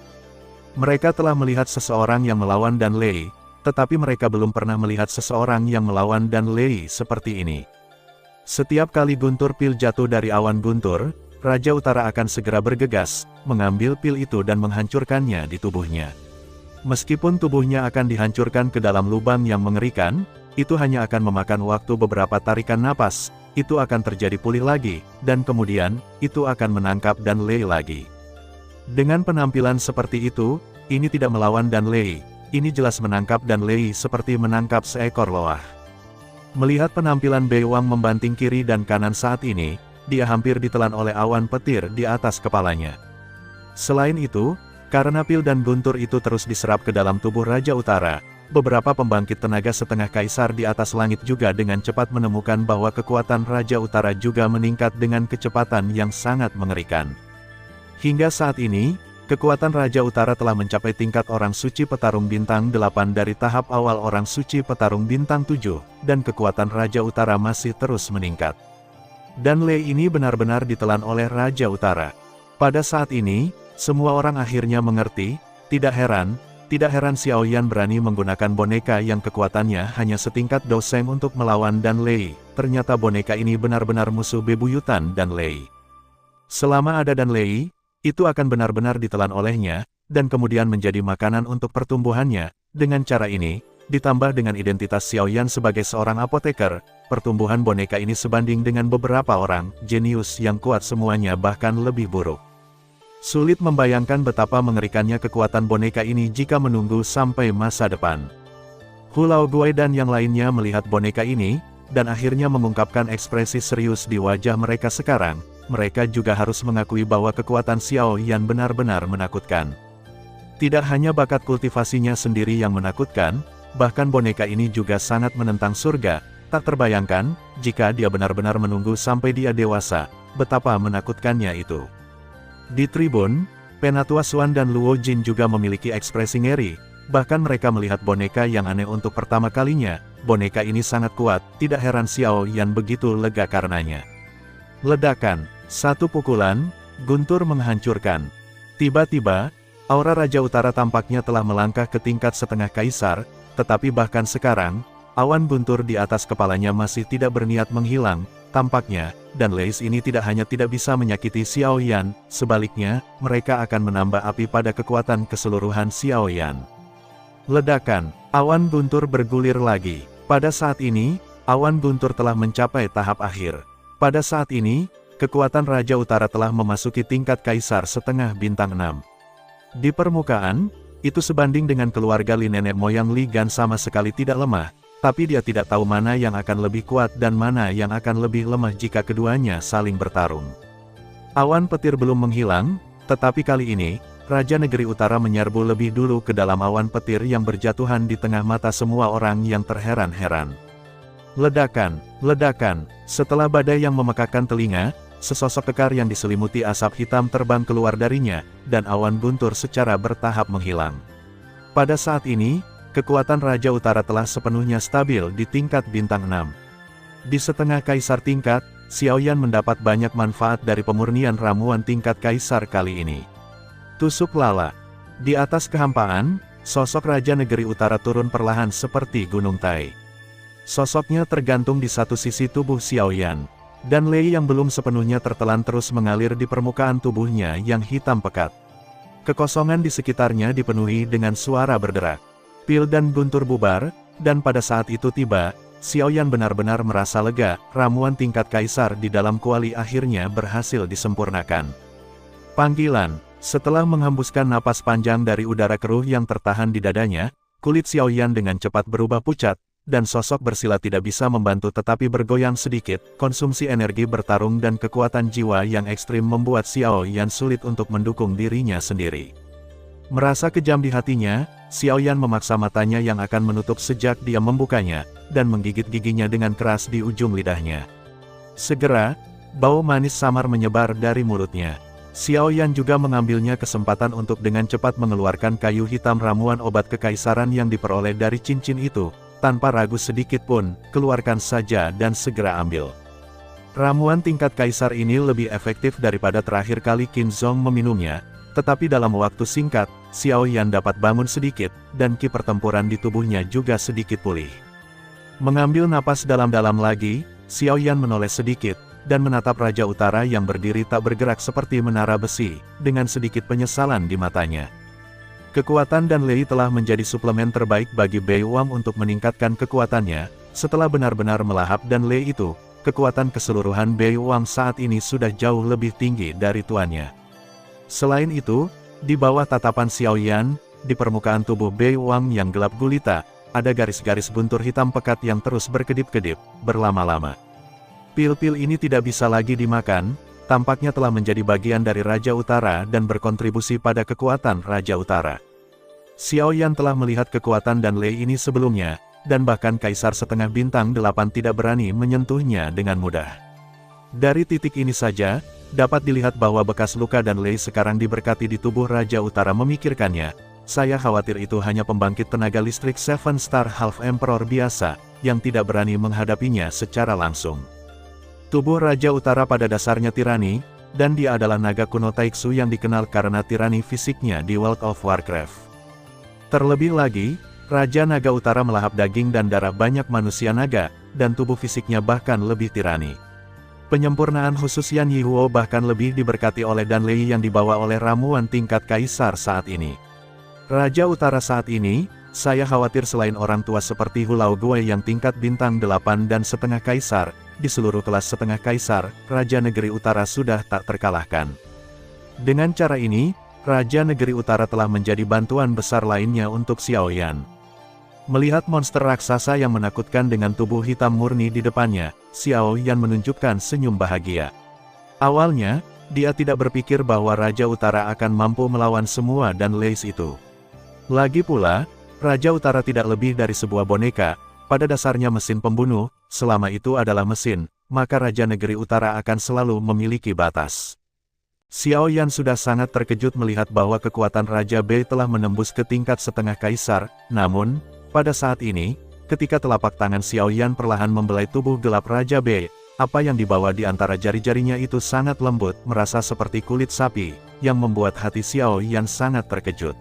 A: Mereka telah melihat seseorang yang melawan Dan Lei, tetapi mereka belum pernah melihat seseorang yang melawan Dan Lei seperti ini. Setiap kali guntur pil jatuh dari awan guntur, Raja Utara akan segera bergegas, mengambil pil itu dan menghancurkannya di tubuhnya. Meskipun tubuhnya akan dihancurkan ke dalam lubang yang mengerikan, itu hanya akan memakan waktu beberapa tarikan napas, itu akan terjadi pulih lagi, dan kemudian, itu akan menangkap Dan Lei lagi. Dengan penampilan seperti itu, ini tidak melawan Dan Lei, ini jelas menangkap Dan Lei seperti menangkap seekor loah. Melihat penampilan Beiwang membanting kiri dan kanan saat ini, dia hampir ditelan oleh awan petir di atas kepalanya. Selain itu, karena pil dan guntur itu terus diserap ke dalam tubuh Raja Utara, beberapa pembangkit tenaga setengah kaisar di atas langit juga dengan cepat menemukan bahwa kekuatan Raja Utara juga meningkat dengan kecepatan yang sangat mengerikan. Hingga saat ini, kekuatan Raja Utara telah mencapai tingkat orang suci petarung bintang 8 dari tahap awal orang suci petarung bintang 7, dan kekuatan Raja Utara masih terus meningkat. Dan Lei ini benar-benar ditelan oleh Raja Utara. Pada saat ini, semua orang akhirnya mengerti, tidak heran Xiao Yan berani menggunakan boneka yang kekuatannya hanya setingkat doseng untuk melawan Dan Lei. Ternyata boneka ini benar-benar musuh bebuyutan Dan Lei. Selama ada Dan Lei, itu akan benar-benar ditelan olehnya, dan kemudian menjadi makanan untuk pertumbuhannya. Dengan cara ini, ditambah dengan identitas Xiao Yan sebagai seorang apoteker, pertumbuhan boneka ini sebanding dengan beberapa orang jenius yang kuat semuanya bahkan lebih buruk. Sulit membayangkan betapa mengerikannya kekuatan boneka ini jika menunggu sampai masa depan. Hu Laoguai dan yang lainnya melihat boneka ini, dan akhirnya mengungkapkan ekspresi serius di wajah mereka sekarang. Mereka juga harus mengakui bahwa kekuatan Xiao Yan benar-benar menakutkan. Tidak hanya bakat kultivasinya sendiri yang menakutkan, bahkan boneka ini juga sangat menentang surga. Tak terbayangkan, jika dia benar-benar menunggu sampai dia dewasa, betapa menakutkannya itu. Di tribun, Penatua Xuan dan Luo Jin juga memiliki ekspresi ngeri, bahkan mereka melihat boneka yang aneh untuk pertama kalinya. Boneka ini sangat kuat, tidak heran Xiao Yan begitu lega karenanya. Ledakan, satu pukulan, guntur menghancurkan. Tiba-tiba, aura Raja Utara tampaknya telah melangkah ke tingkat setengah kaisar, tetapi bahkan sekarang, awan guntur di atas kepalanya masih tidak berniat menghilang. Tampaknya, Dan Lei ini tidak hanya tidak bisa menyakiti Xiao Yan, sebaliknya, mereka akan menambah api pada kekuatan keseluruhan Xiao Yan. Ledakan, awan guntur bergulir lagi. Pada saat ini, awan guntur telah mencapai tahap akhir. Pada saat ini, kekuatan Raja Utara telah memasuki tingkat kaisar setengah bintang 6. Di permukaan, itu sebanding dengan keluarga Li nenek moyang Li Gan sama sekali tidak lemah, tapi dia tidak tahu mana yang akan lebih kuat dan mana yang akan lebih lemah jika keduanya saling bertarung. Awan petir belum menghilang, tetapi kali ini, Raja Negeri Utara menyerbu lebih dulu ke dalam awan petir yang berjatuhan di tengah mata semua orang yang terheran-heran. Ledakan, ledakan, setelah badai yang memekakkan telinga, sesosok kekar yang diselimuti asap hitam terbang keluar darinya, dan awan guntur secara bertahap menghilang. Pada saat ini, kekuatan Raja Utara telah sepenuhnya stabil di tingkat bintang 6. Di setengah kaisar tingkat, Xiao Yan mendapat banyak manfaat dari pemurnian ramuan tingkat kaisar kali ini. Tusuk lala. Di atas kehampaan, sosok Raja Negeri Utara turun perlahan seperti gunung Tai. Sosoknya tergantung di satu sisi tubuh Xiao Yan. Dan Lei yang belum sepenuhnya tertelan terus mengalir di permukaan tubuhnya yang hitam pekat. Kekosongan di sekitarnya dipenuhi dengan suara berderak. Pil dan guntur bubar, dan pada saat itu tiba, Xiao Yan benar-benar merasa lega. Ramuan tingkat kaisar di dalam kuali akhirnya berhasil disempurnakan. Panggilan. Setelah menghembuskan napas panjang dari udara keruh yang tertahan di dadanya, kulit Xiao Yan dengan cepat berubah pucat, dan sosok bersilat tidak bisa membantu tetapi bergoyang sedikit. Konsumsi energi bertarung dan kekuatan jiwa yang ekstrim membuat Xiao Yan sulit untuk mendukung dirinya sendiri. Merasa kejam di hatinya, Xiao Yan memaksa matanya yang akan menutup sejak dia membukanya, dan menggigit giginya dengan keras di ujung lidahnya. Segera, bau manis samar menyebar dari mulutnya. Xiao Yan juga mengambilnya kesempatan untuk dengan cepat mengeluarkan kayu hitam ramuan obat kekaisaran yang diperoleh dari cincin itu. Tanpa ragu sedikit pun, keluarkan saja dan segera ambil. Ramuan tingkat kaisar ini lebih efektif daripada terakhir kali Qin Zong meminumnya, Tetapi dalam waktu singkat, Xiao Yan dapat bangun sedikit, dan ki pertempuran di tubuhnya juga sedikit pulih. Mengambil napas dalam-dalam lagi, Xiao Yan menoleh sedikit, dan menatap Raja Utara yang berdiri tak bergerak seperti menara besi, dengan sedikit penyesalan di matanya. Kekuatan Dan Lei telah menjadi suplemen terbaik bagi Bei Wang untuk meningkatkan kekuatannya. Setelah benar-benar melahap Dan Lei itu, kekuatan keseluruhan Bei Wang saat ini sudah jauh lebih tinggi dari tuannya. Selain itu, di bawah tatapan Xiao Yan, di permukaan tubuh Bei Wang yang gelap gulita, ada garis-garis buntur hitam pekat yang terus berkedip-kedip, berlama-lama. Pil-pil ini tidak bisa lagi dimakan, tampaknya telah menjadi bagian dari Raja Utara dan berkontribusi pada kekuatan Raja Utara. Xiao Yan telah melihat kekuatan Dan Lei ini sebelumnya, dan bahkan Kaisar Setengah Bintang 8 tidak berani menyentuhnya dengan mudah. Dari titik ini saja, dapat dilihat bahwa bekas luka Dan Lei sekarang diberkati di tubuh Raja Utara. Memikirkannya, saya khawatir itu hanya pembangkit tenaga listrik Seven Star Half Emperor biasa, yang tidak berani menghadapinya secara langsung. Tubuh Raja Utara pada dasarnya tirani, dan dia adalah naga kuno Taixu yang dikenal karena tirani fisiknya di World of Warcraft. Terlebih lagi, Raja Naga Utara melahap daging dan darah banyak manusia naga, dan tubuh fisiknya bahkan lebih tirani. Penyempurnaan khusus Yan Yihuo bahkan lebih diberkati oleh Dan Lei yang dibawa oleh ramuan tingkat Kaisar saat ini. Raja Utara saat ini, saya khawatir selain orang tua seperti Hulao Gue yang tingkat bintang 8 dan setengah Kaisar, di seluruh kelas setengah Kaisar, Raja Negeri Utara sudah tak terkalahkan. Dengan cara ini, Raja Negeri Utara telah menjadi bantuan besar lainnya untuk Xiao Yan. Melihat monster raksasa yang menakutkan dengan tubuh hitam murni di depannya, Xiao Yan menunjukkan senyum bahagia. Awalnya, dia tidak berpikir bahwa Raja Utara akan mampu melawan semua Dan Leis itu. Lagi pula, Raja Utara tidak lebih dari sebuah boneka, pada dasarnya mesin pembunuh. Selama itu adalah mesin, maka Raja Negeri Utara akan selalu memiliki batas. Xiao Yan sudah sangat terkejut melihat bahwa kekuatan Raja Bei telah menembus ke tingkat setengah Kaisar, namun, pada saat ini, ketika telapak tangan Xiao Yan perlahan membelai tubuh gelap Raja Bei, apa yang dibawa di antara jari-jarinya itu sangat lembut, merasa seperti kulit sapi, yang membuat hati Xiao Yan sangat terkejut.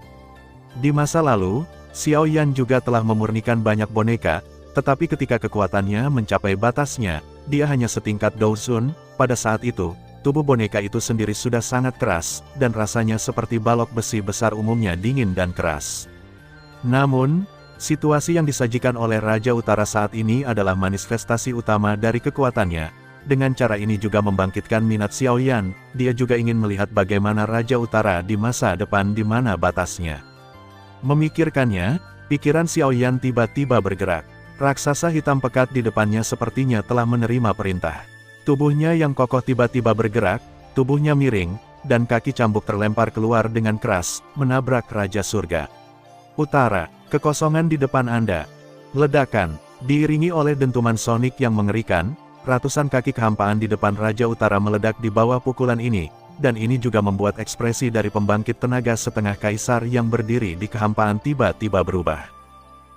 A: Di masa lalu, Xiao Yan juga telah memurnikan banyak boneka, tetapi ketika kekuatannya mencapai batasnya, dia hanya setingkat Douzun. Pada saat itu, tubuh boneka itu sendiri sudah sangat keras, dan rasanya seperti balok besi besar umumnya dingin dan keras. Namun, situasi yang disajikan oleh Raja Utara saat ini adalah manifestasi utama dari kekuatannya. Dengan cara ini juga membangkitkan minat Xiao Yan, dia juga ingin melihat bagaimana Raja Utara di masa depan di mana batasnya. Memikirkannya, pikiran Xiao Yan tiba-tiba bergerak. Raksasa hitam pekat di depannya sepertinya telah menerima perintah. Tubuhnya yang kokoh tiba-tiba bergerak, tubuhnya miring, dan kaki cambuk terlempar keluar dengan keras, menabrak Raja Surga. Utara, kekosongan di depan Anda. Ledakan, diiringi oleh dentuman sonik yang mengerikan, ratusan kaki kehampaan di depan Raja Utara meledak di bawah pukulan ini, dan ini juga membuat ekspresi dari pembangkit tenaga setengah Kaisar yang berdiri di kehampaan tiba-tiba berubah.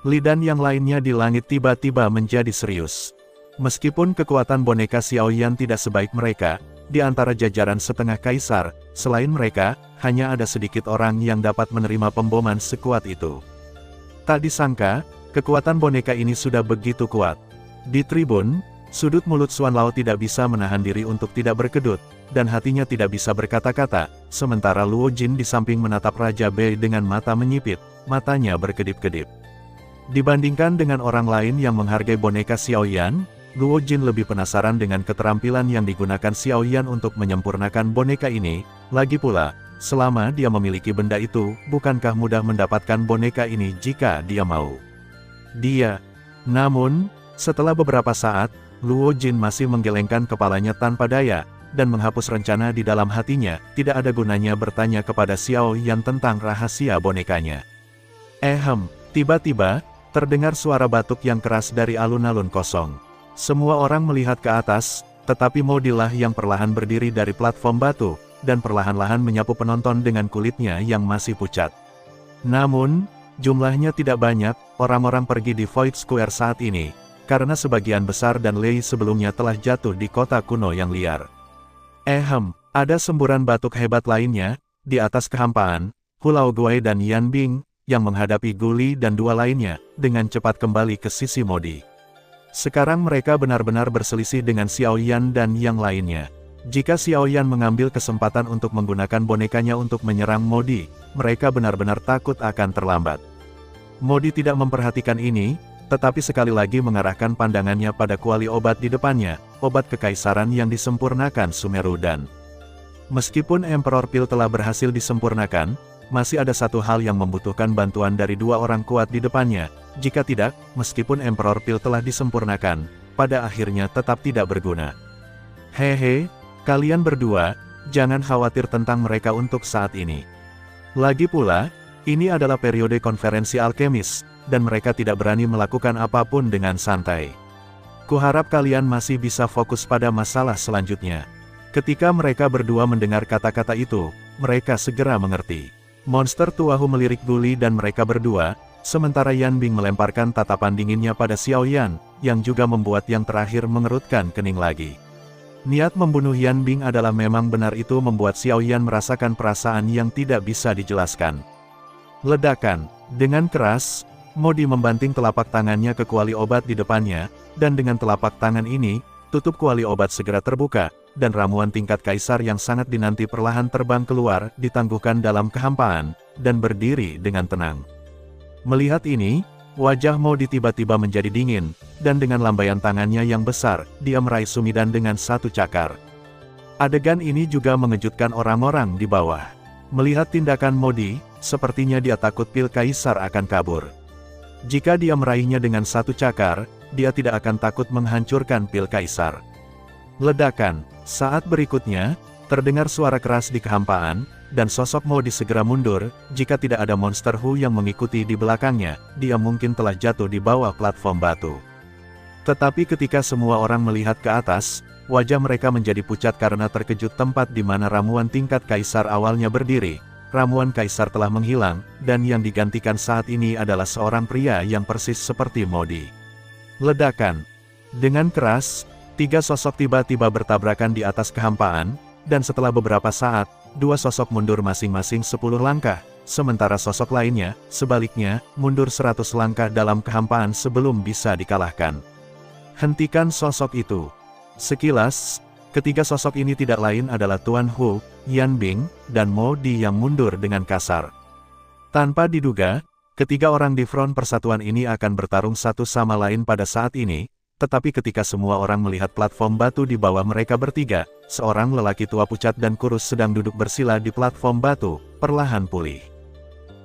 A: Lidan yang lainnya di langit tiba-tiba menjadi serius. Meskipun kekuatan boneka Xiao Yan tidak sebaik mereka, di antara jajaran setengah Kaisar, selain mereka, hanya ada sedikit orang yang dapat menerima pemboman sekuat itu. Tak disangka, kekuatan boneka ini sudah begitu kuat. Di tribun, sudut mulut Xuan Lao tidak bisa menahan diri untuk tidak berkedut, dan hatinya tidak bisa berkata-kata, sementara Luo Jin di samping menatap Raja Bei dengan mata menyipit, matanya berkedip-kedip. Dibandingkan dengan orang lain yang menghargai boneka Xiao Yan, Luo Jin lebih penasaran dengan keterampilan yang digunakan Xiao Yan untuk menyempurnakan boneka ini. Lagi pula, selama dia memiliki benda itu, bukankah mudah mendapatkan boneka ini jika dia mau? Namun, setelah beberapa saat, Luo Jin masih menggelengkan kepalanya tanpa daya, dan menghapus rencana di dalam hatinya. Tidak ada gunanya bertanya kepada Xiao Yan tentang rahasia bonekanya. Tiba-tiba, terdengar suara batuk yang keras dari alun-alun kosong. Semua orang melihat ke atas, tetapi Modilah yang perlahan berdiri dari platform batu, dan perlahan-lahan menyapu penonton dengan kulitnya yang masih pucat. Namun, jumlahnya tidak banyak, orang-orang pergi di Void Square saat ini, karena sebagian besar Dan Lei sebelumnya telah jatuh di kota kuno yang liar. Ada semburan batuk hebat lainnya, di atas kehampaan, Hu Laoguai dan Yan Bing, yang menghadapi Guli dan dua lainnya, dengan cepat kembali ke sisi Modi. Sekarang mereka benar-benar berselisih dengan Xiao Yan dan yang lainnya. Jika Xiao Yan mengambil kesempatan untuk menggunakan bonekanya untuk menyerang Modi, mereka benar-benar takut akan terlambat. Modi tidak memperhatikan ini, tetapi sekali lagi mengarahkan pandangannya pada kuali obat di depannya, obat kekaisaran yang disempurnakan Sumeru dan. Meskipun Emperor Pil telah berhasil disempurnakan, masih ada satu hal yang membutuhkan bantuan dari dua orang kuat di depannya. Jika tidak, meskipun Emperor Pil telah disempurnakan, pada akhirnya tetap tidak berguna. Hehe, kalian berdua, jangan khawatir tentang mereka untuk saat ini. Lagi pula, ini adalah periode konferensi alkemis, dan mereka tidak berani melakukan apapun dengan santai. Kuharap kalian masih bisa fokus pada masalah selanjutnya. Ketika mereka berdua mendengar kata-kata itu, mereka segera mengerti. Monster Tuahu melirik Guli dan mereka berdua, sementara Yan Bing melemparkan tatapan dinginnya pada Xiao Yan, yang juga membuat yang terakhir mengerutkan kening lagi. Niat membunuh Yan Bing adalah memang benar, itu membuat Xiao Yan merasakan perasaan yang tidak bisa dijelaskan. Ledakan. Dengan keras, Modi membanting telapak tangannya ke kuali obat di depannya, dan dengan telapak tangan ini, tutup kuali obat segera terbuka, dan ramuan tingkat kaisar yang sangat dinanti perlahan terbang keluar, ditangguhkan dalam kehampaan, dan berdiri dengan tenang. Melihat ini, wajah Modi tiba-tiba menjadi dingin, dan dengan lambaian tangannya yang besar, dia meraih Sumidan dengan satu cakar. Adegan ini juga mengejutkan orang-orang di bawah. Melihat tindakan Modi, sepertinya dia takut Pil Kaisar akan kabur. Jika dia meraihnya dengan satu cakar, dia tidak akan takut menghancurkan Pil Kaisar. Ledakan. Saat berikutnya, terdengar suara keras di kehampaan, dan sosok Modi segera mundur. Jika tidak ada monster Hu yang mengikuti di belakangnya, dia mungkin telah jatuh di bawah platform batu. Tetapi ketika semua orang melihat ke atas, wajah mereka menjadi pucat karena terkejut. Tempat di mana ramuan tingkat kaisar awalnya berdiri, ramuan kaisar telah menghilang, dan yang digantikan saat ini adalah seorang pria yang persis seperti Modi. Ledakan. Dengan keras, tiga sosok tiba-tiba bertabrakan di atas kehampaan, dan setelah beberapa saat, dua sosok mundur masing-masing 10 langkah, sementara sosok lainnya, sebaliknya, mundur 100 langkah dalam kehampaan sebelum bisa dikalahkan. Hentikan sosok itu. Sekilas, ketiga sosok ini tidak lain adalah Tuan Hu, Yan Bing, dan Modi yang mundur dengan kasar. Tanpa diduga, ketiga orang di front persatuan ini akan bertarung satu sama lain pada saat ini, tetapi ketika semua orang melihat platform batu di bawah mereka bertiga, seorang lelaki tua pucat dan kurus sedang duduk bersila di platform batu, perlahan pulih.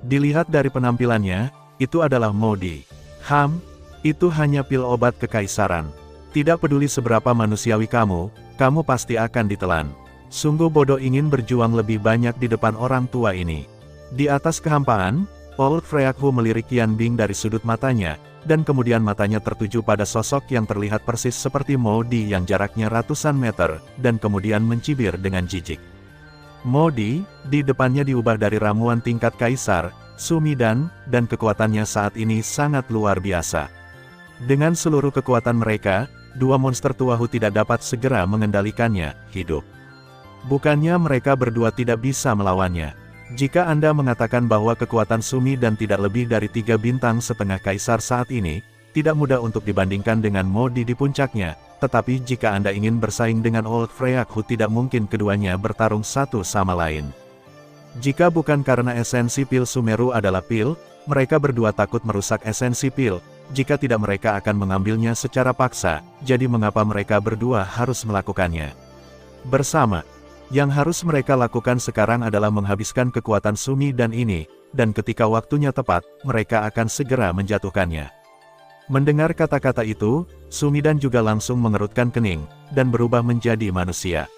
A: Dilihat dari penampilannya, itu adalah Modi. Itu hanya pil obat kekaisaran. Tidak peduli seberapa manusiawi kamu pasti akan ditelan. Sungguh bodoh ingin berjuang lebih banyak di depan orang tua ini. Di atas kehampaan, Old Freak Hu melirik Yan Bing dari sudut matanya, dan kemudian matanya tertuju pada sosok yang terlihat persis seperti Modi yang jaraknya ratusan meter, dan kemudian mencibir dengan jijik. Modi, di depannya diubah dari ramuan tingkat kaisar, Sumidan, dan kekuatannya saat ini sangat luar biasa. Dengan seluruh kekuatan mereka, dua monster Tuahu tidak dapat segera mengendalikannya hidup. Bukannya mereka berdua tidak bisa melawannya. Jika Anda mengatakan bahwa kekuatan Sumidan tidak lebih dari 3 bintang setengah kaisar saat ini, tidak mudah untuk dibandingkan dengan Modi di puncaknya, tetapi jika Anda ingin bersaing dengan Old Freak Hu, tidak mungkin keduanya bertarung satu sama lain. Jika bukan karena esensi pil Sumeru adalah pil, mereka berdua takut merusak esensi pil. Jika tidak, mereka akan mengambilnya secara paksa, jadi mengapa mereka berdua harus melakukannya bersama? Yang harus mereka lakukan sekarang adalah menghabiskan kekuatan Sumidan ini, dan ketika waktunya tepat, mereka akan segera menjatuhkannya. Mendengar kata-kata itu, Sumidan juga langsung mengerutkan kening, dan berubah menjadi manusia.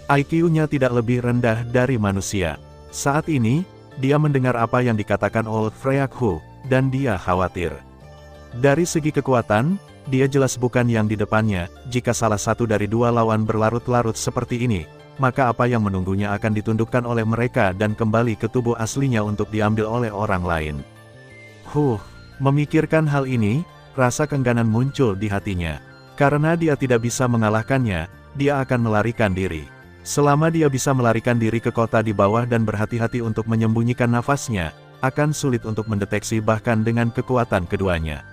A: IQ-nya tidak lebih rendah dari manusia. Saat ini, dia mendengar apa yang dikatakan Old Freak Hu, dan dia khawatir. Dari segi kekuatan, dia jelas bukan yang di depannya. Jika salah satu dari dua lawan berlarut-larut seperti ini, maka apa yang menunggunya akan ditundukkan oleh mereka dan kembali ke tubuh aslinya untuk diambil oleh orang lain. Memikirkan hal ini, rasa keengganan muncul di hatinya. Karena dia tidak bisa mengalahkannya, dia akan melarikan diri. Selama dia bisa melarikan diri ke kota di bawah dan berhati-hati untuk menyembunyikan nafasnya, akan sulit untuk mendeteksi bahkan dengan kekuatan keduanya.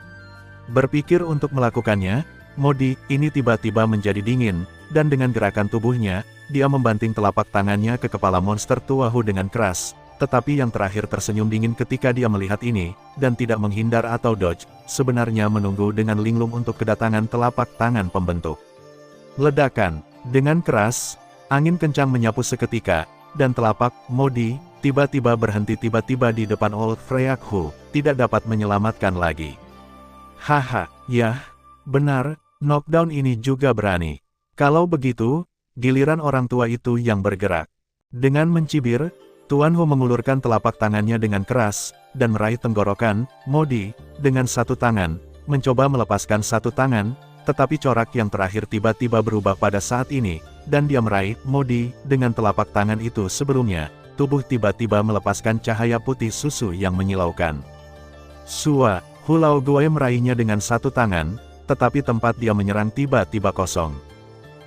A: Berpikir untuk melakukannya, Modi ini tiba-tiba menjadi dingin, dan dengan gerakan tubuhnya, dia membanting telapak tangannya ke kepala monster Tuahu dengan keras, tetapi yang terakhir tersenyum dingin ketika dia melihat ini, dan tidak menghindar atau dodge, sebenarnya menunggu dengan linglung untuk kedatangan telapak tangan pembentuk. Ledakan, dengan keras, angin kencang menyapu seketika, dan telapak Modi tiba-tiba berhenti tiba-tiba di depan Old Freakhu, tidak dapat menyelamatkan lagi. Haha, ya, benar, knockdown ini juga berani. Kalau begitu, giliran orang tua itu yang bergerak. Dengan mencibir, Tuan Hu mengulurkan telapak tangannya dengan keras, dan meraih tenggorokan Modi dengan satu tangan, mencoba melepaskan satu tangan, tetapi corak yang terakhir tiba-tiba berubah pada saat ini, dan dia meraih Modi dengan telapak tangan itu sebelumnya, tubuh tiba-tiba melepaskan cahaya putih susu yang menyilaukan. Sua, Hu Laoguai meraihnya dengan satu tangan, tetapi tempat dia menyerang tiba-tiba kosong.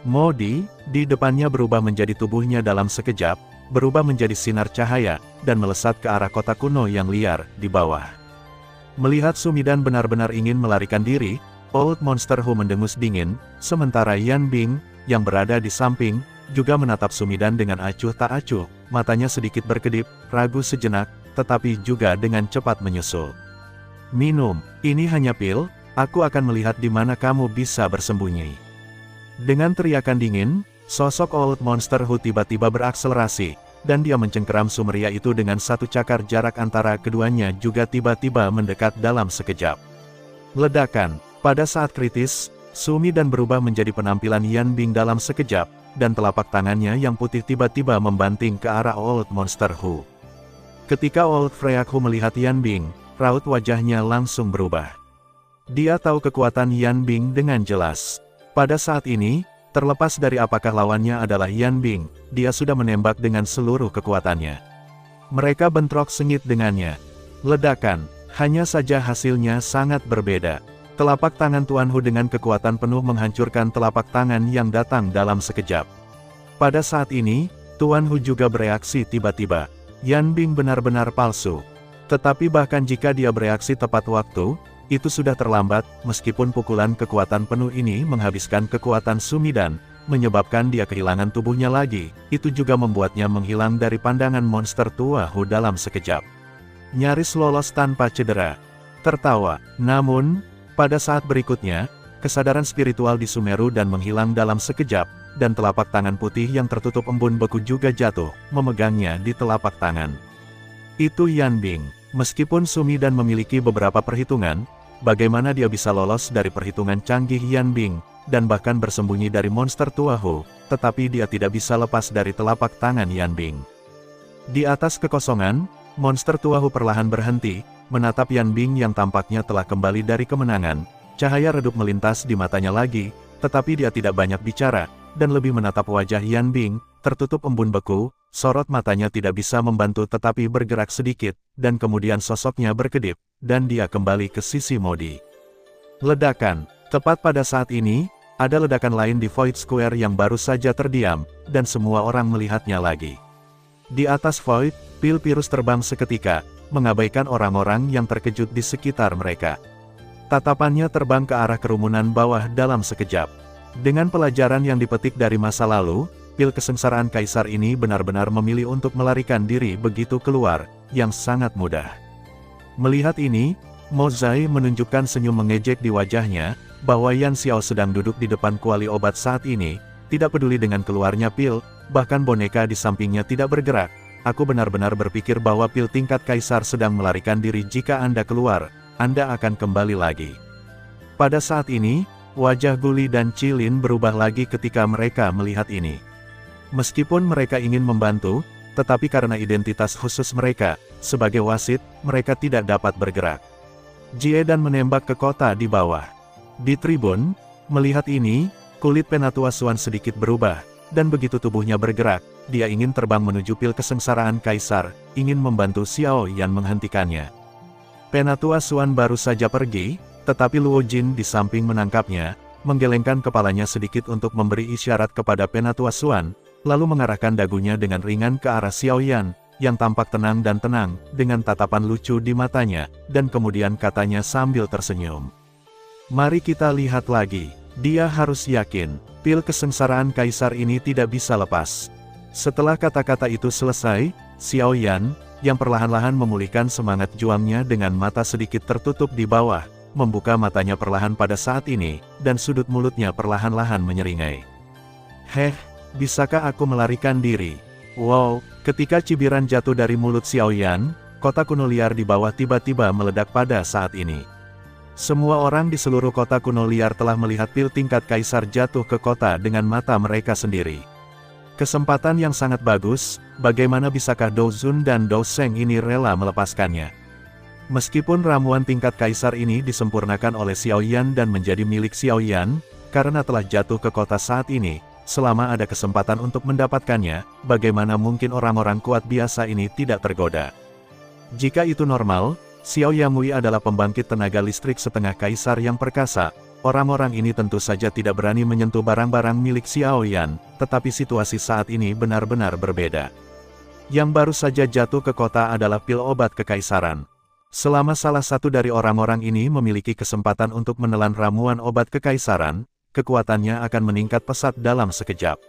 A: Modi, di depannya berubah menjadi tubuhnya dalam sekejap, berubah menjadi sinar cahaya, dan melesat ke arah kota kuno yang liar, di bawah. Melihat Sumidan benar-benar ingin melarikan diri, Old Monster Hu mendengus dingin, sementara Yan Bing, yang berada di samping, juga menatap Sumidan dengan acuh tak acuh, matanya sedikit berkedip, ragu sejenak, tetapi juga dengan cepat menyusul. Minum, ini hanya pil, aku akan melihat di mana kamu bisa bersembunyi. Dengan teriakan dingin, sosok Old Monster Hu tiba-tiba berakselerasi, dan dia mencengkeram Sumeria itu dengan satu cakar. Jarak antara keduanya juga tiba-tiba mendekat dalam sekejap. Ledakan, pada saat kritis, Sumidan berubah menjadi penampilan Yan Bing dalam sekejap, dan telapak tangannya yang putih tiba-tiba membanting ke arah Old Monster Hu. Ketika Old Freakhu melihat Yan Bing, raut wajahnya langsung berubah. Dia tahu kekuatan Yan Bing dengan jelas. Pada saat ini, terlepas dari apakah lawannya adalah Yan Bing, dia sudah menembak dengan seluruh kekuatannya. Mereka bentrok sengit dengannya. Ledakan, hanya saja hasilnya sangat berbeda. Telapak tangan Tuan Hu dengan kekuatan penuh menghancurkan telapak tangan yang datang dalam sekejap. Pada saat ini, Tuan Hu juga bereaksi tiba-tiba. Yan Bing benar-benar palsu. Tetapi bahkan jika dia bereaksi tepat waktu, itu sudah terlambat, meskipun pukulan kekuatan penuh ini menghabiskan kekuatan Sumidan, menyebabkan dia kehilangan tubuhnya lagi, itu juga membuatnya menghilang dari pandangan monster Tuahu dalam sekejap. Nyaris lolos tanpa cedera. Tertawa, namun, pada saat berikutnya, kesadaran spiritual di Sumeru dan menghilang dalam sekejap, dan telapak tangan putih yang tertutup embun beku juga jatuh, memegangnya di telapak tangan. Itu Yan Bing. Meskipun Sumidan memiliki beberapa perhitungan, bagaimana dia bisa lolos dari perhitungan canggih Yan Bing, dan bahkan bersembunyi dari monster Tuahu, tetapi dia tidak bisa lepas dari telapak tangan Yan Bing. Di atas kekosongan, monster Tuahu perlahan berhenti, menatap Yan Bing yang tampaknya telah kembali dari kemenangan. Cahaya redup melintas di matanya lagi, tetapi dia tidak banyak bicara, dan lebih menatap wajah Yan Bing, tertutup embun beku. Sorot matanya tidak bisa membantu tetapi bergerak sedikit, dan kemudian sosoknya berkedip, dan dia kembali ke sisi Modi. Ledakan, tepat pada saat ini, ada ledakan lain di Void Square yang baru saja terdiam, dan semua orang melihatnya lagi. Di atas Void, pil-virus terbang seketika, mengabaikan orang-orang yang terkejut di sekitar mereka. Tatapannya terbang ke arah kerumunan bawah dalam sekejap. Dengan pelajaran yang dipetik dari masa lalu, pil kesengsaraan kaisar ini benar-benar memilih untuk melarikan diri begitu keluar, yang sangat mudah. Melihat ini, Mo Zai menunjukkan senyum mengejek di wajahnya, bahwa Yan Xiao sedang duduk di depan kuali obat saat ini, tidak peduli dengan keluarnya pil, bahkan boneka di sampingnya tidak bergerak. Aku benar-benar berpikir bahwa pil tingkat kaisar sedang melarikan diri. Jika Anda keluar, Anda akan kembali lagi. Pada saat ini, wajah Guli dan Cilin berubah lagi ketika mereka melihat ini. Meskipun mereka ingin membantu, tetapi karena identitas khusus mereka, sebagai wasit, mereka tidak dapat bergerak. Jie dan menembak ke kota di bawah. Di tribun, melihat ini, kulit Penatua Suan sedikit berubah, dan begitu tubuhnya bergerak, dia ingin terbang menuju pil kesengsaraan kaisar, ingin membantu Xiao Yan menghentikannya. Penatua Suan baru saja pergi, tetapi Luo Jin di samping menangkapnya, menggelengkan kepalanya sedikit untuk memberi isyarat kepada Penatua Suan, lalu mengarahkan dagunya dengan ringan ke arah Xiao Yan, yang tampak tenang dan tenang, dengan tatapan lucu di matanya, dan kemudian katanya sambil tersenyum. Mari kita lihat lagi. Dia harus yakin, pil kesengsaraan kaisar ini tidak bisa lepas. Setelah kata-kata itu selesai, Xiao Yan, yang perlahan-lahan memulihkan semangat juangnya dengan mata sedikit tertutup di bawah, membuka matanya perlahan pada saat ini, dan sudut mulutnya perlahan-lahan menyeringai. Heh, bisakah aku melarikan diri? Wow, ketika cibiran jatuh dari mulut Xiao Yan, kota kuno liar di bawah tiba-tiba meledak pada saat ini. Semua orang di seluruh kota kuno liar telah melihat pil tingkat kaisar jatuh ke kota dengan mata mereka sendiri. Kesempatan yang sangat bagus, bagaimana bisakah Dou Zun dan Dou Sheng ini rela melepaskannya? Meskipun ramuan tingkat kaisar ini disempurnakan oleh Xiao Yan dan menjadi milik Xiao Yan, karena telah jatuh ke kota saat ini, selama ada kesempatan untuk mendapatkannya, bagaimana mungkin orang-orang kuat biasa ini tidak tergoda? Jika itu normal, Xiao Yangui adalah pembangkit tenaga listrik setengah kaisar yang perkasa. Orang-orang ini tentu saja tidak berani menyentuh barang-barang milik Xiao Yan, tetapi situasi saat ini benar-benar berbeda. Yang baru saja jatuh ke kota adalah pil obat kekaisaran. Selama salah satu dari orang-orang ini memiliki kesempatan untuk menelan ramuan obat kekaisaran, kekuatannya akan meningkat pesat dalam sekejap.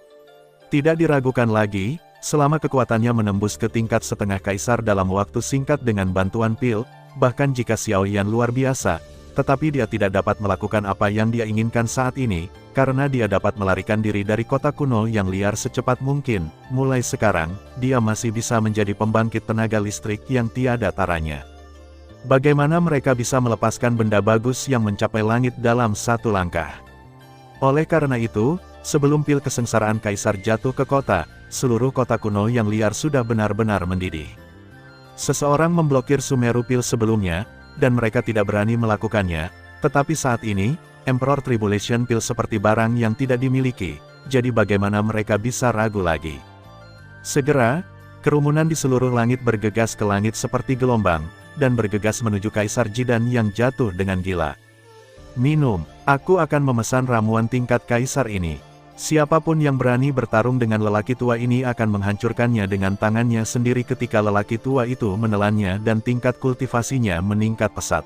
A: Tidak diragukan lagi, selama kekuatannya menembus ke tingkat setengah kaisar dalam waktu singkat dengan bantuan pil, bahkan jika Xiao Yan luar biasa, tetapi dia tidak dapat melakukan apa yang dia inginkan saat ini, karena dia dapat melarikan diri dari kota kuno yang liar secepat mungkin. Mulai sekarang, dia masih bisa menjadi pembangkit tenaga listrik yang tiada taranya. Bagaimana mereka bisa melepaskan benda bagus yang mencapai langit dalam satu langkah? Oleh karena itu, sebelum pil kesengsaraan kaisar jatuh ke kota, seluruh kota kuno yang liar sudah benar-benar mendidih. Seseorang memblokir Sumeru Pil sebelumnya, dan mereka tidak berani melakukannya, tetapi saat ini, Emperor Tribulation Pil seperti barang yang tidak dimiliki, jadi bagaimana mereka bisa ragu lagi? Segera, kerumunan di seluruh langit bergegas ke langit seperti gelombang, dan bergegas menuju Kaisar Jidan yang jatuh dengan gila. Minum, aku akan memesan ramuan tingkat kaisar ini. Siapapun yang berani bertarung dengan lelaki tua ini akan menghancurkannya dengan tangannya sendiri ketika lelaki tua itu menelannya dan tingkat kultivasinya meningkat pesat.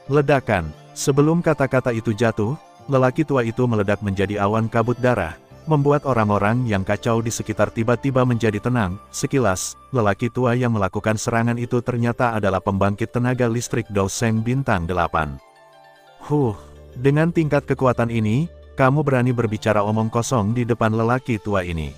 A: Ledakan. Sebelum kata-kata itu jatuh, lelaki tua itu meledak menjadi awan kabut darah, membuat orang-orang yang kacau di sekitar tiba-tiba menjadi tenang. Sekilas, lelaki tua yang melakukan serangan itu ternyata adalah pembangkit tenaga listrik Dou Sheng Bintang 8. Dengan tingkat kekuatan ini, kamu berani berbicara omong kosong di depan lelaki tua ini.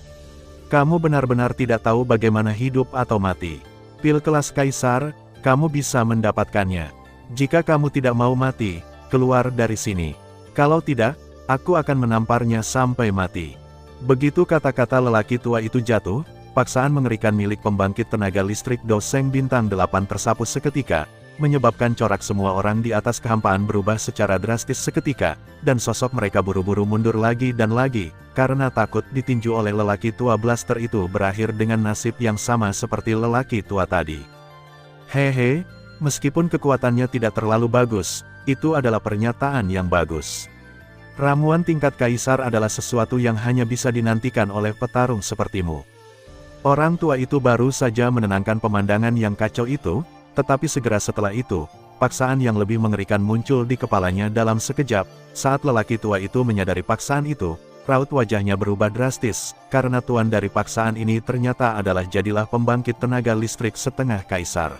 A: Kamu benar-benar tidak tahu bagaimana hidup atau mati. Pil kelas kaisar, kamu bisa mendapatkannya. Jika kamu tidak mau mati, keluar dari sini. Kalau tidak, aku akan menamparnya sampai mati. Begitu kata-kata lelaki tua itu jatuh, paksaan mengerikan milik pembangkit tenaga listrik Dou Sheng Bintang 8 tersapu seketika, menyebabkan corak semua orang di atas kehampaan berubah secara drastis seketika, dan sosok mereka buru-buru mundur lagi dan lagi, karena takut ditinju oleh lelaki tua blaster itu berakhir dengan nasib yang sama seperti lelaki tua tadi. Hehe, meskipun kekuatannya tidak terlalu bagus, itu adalah pernyataan yang bagus. Ramuan tingkat kaisar adalah sesuatu yang hanya bisa dinantikan oleh petarung sepertimu. Orang tua itu baru saja menenangkan pemandangan yang kacau itu, tetapi segera setelah itu, paksaan yang lebih mengerikan muncul di kepalanya dalam sekejap. Saat lelaki tua itu menyadari paksaan itu, raut wajahnya berubah drastis, karena tuan dari paksaan ini ternyata adalah jadilah pembangkit tenaga listrik setengah kaisar.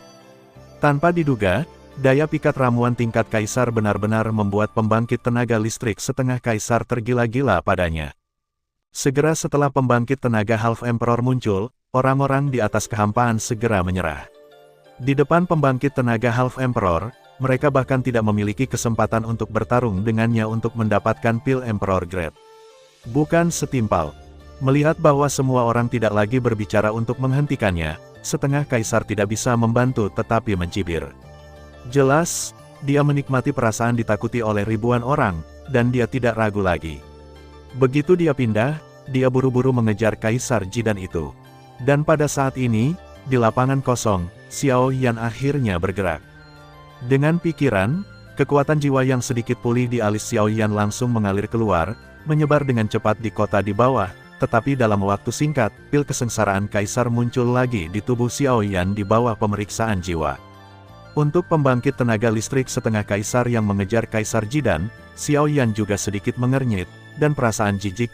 A: Tanpa diduga, daya pikat ramuan tingkat kaisar benar-benar membuat pembangkit tenaga listrik setengah kaisar tergila-gila padanya. Segera setelah pembangkit tenaga Half Emperor muncul, orang-orang di atas kehampaan segera menyerah. Di depan pembangkit tenaga Half Emperor, mereka bahkan tidak memiliki kesempatan untuk bertarung dengannya untuk mendapatkan pil Emperor Grade. Bukan setimpal. Melihat bahwa semua orang tidak lagi berbicara untuk menghentikannya, setengah kaisar tidak bisa membantu tetapi mencibir. Jelas, dia menikmati perasaan ditakuti oleh ribuan orang, dan dia tidak ragu lagi. Begitu dia pindah, dia buru-buru mengejar Kaisar Jidan itu. Dan pada saat ini, di lapangan kosong, Xiao Yan akhirnya bergerak. Dengan pikiran, kekuatan jiwa yang sedikit pulih di alis Xiao Yan langsung mengalir keluar, menyebar dengan cepat di kota di bawah, tetapi dalam waktu singkat, pil kesengsaraan kaisar muncul lagi di tubuh Xiaoyan di bawah pemeriksaan jiwa. Untuk pembangkit tenaga listrik setengah kaisar yang mengejar Kaisar Jidan, Xiaoyan juga sedikit mengernyit, dan perasaan jijik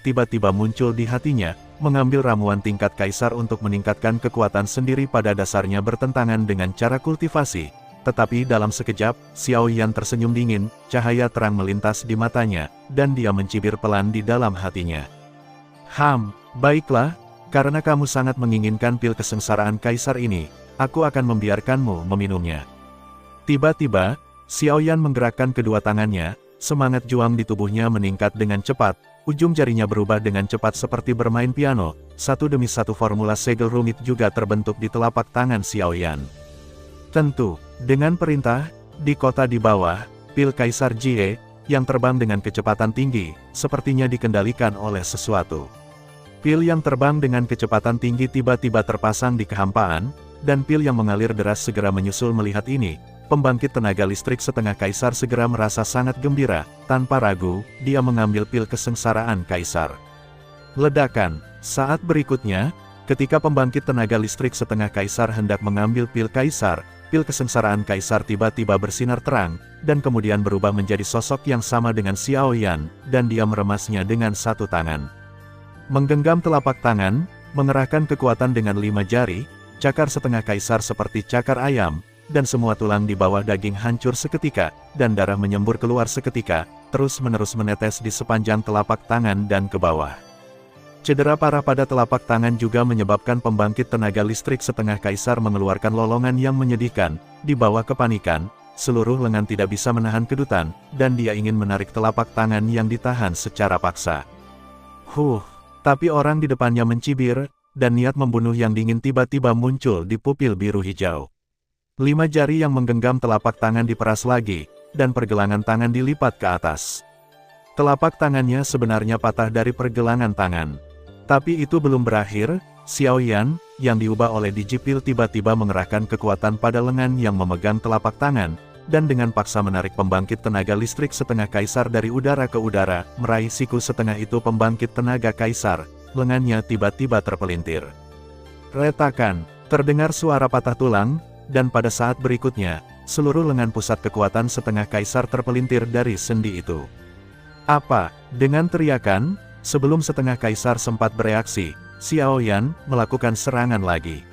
A: tiba-tiba muncul di hatinya, mengambil ramuan tingkat kaisar untuk meningkatkan kekuatan sendiri pada dasarnya bertentangan dengan cara kultivasi. Tetapi dalam sekejap, Xiaoyan tersenyum dingin, cahaya terang melintas di matanya, dan dia mencibir pelan di dalam hatinya. Baiklah, karena kamu sangat menginginkan pil kesengsaraan kaisar ini, aku akan membiarkanmu meminumnya. Tiba-tiba, Xiaoyan menggerakkan kedua tangannya, semangat juang di tubuhnya meningkat dengan cepat, ujung jarinya berubah dengan cepat seperti bermain piano, satu demi satu formula segel rumit juga terbentuk di telapak tangan Xiaoyan. Tentu, dengan perintah, di kota di bawah, pil Kaisar Jie, yang terbang dengan kecepatan tinggi, sepertinya dikendalikan oleh sesuatu. Pil yang terbang dengan kecepatan tinggi tiba-tiba terpasang di kehampaan, dan pil yang mengalir deras segera menyusul melihat ini. Pembangkit tenaga listrik setengah kaisar segera merasa sangat gembira, tanpa ragu, dia mengambil pil kesengsaraan kaisar. Ledakan. Saat berikutnya, ketika pembangkit tenaga listrik setengah kaisar hendak mengambil pil kaisar, pil kesengsaraan kaisar tiba-tiba bersinar terang, dan kemudian berubah menjadi sosok yang sama dengan Xiaoyan, dan dia meremasnya dengan satu tangan. Menggenggam telapak tangan, mengerahkan kekuatan dengan 5 jari, cakar setengah kaisar seperti cakar ayam, dan semua tulang di bawah daging hancur seketika, dan darah menyembur keluar seketika, terus-menerus menetes di sepanjang telapak tangan dan ke bawah. Cedera parah pada telapak tangan juga menyebabkan pembangkit tenaga listrik setengah kaisar mengeluarkan lolongan yang menyedihkan, di bawah kepanikan, seluruh lengan tidak bisa menahan kedutan, dan dia ingin menarik telapak tangan yang ditahan secara paksa. Tapi orang di depannya mencibir, dan niat membunuh yang dingin tiba-tiba muncul di pupil biru hijau. 5 jari yang menggenggam telapak tangan diperas lagi, dan pergelangan tangan dilipat ke atas. Telapak tangannya sebenarnya patah dari pergelangan tangan. Tapi itu belum berakhir, Xiaoyan, yang diubah oleh Digipil tiba-tiba mengerahkan kekuatan pada lengan yang memegang telapak tangan, dan dengan paksa menarik pembangkit tenaga listrik setengah kaisar dari udara ke udara, meraih siku setengah itu pembangkit tenaga kaisar, lengannya tiba-tiba terpelintir. Retakan, terdengar suara patah tulang, dan pada saat berikutnya, seluruh lengan pusat kekuatan setengah kaisar terpelintir dari sendi itu. Dengan teriakan, sebelum setengah kaisar sempat bereaksi, Xiaoyan melakukan serangan lagi.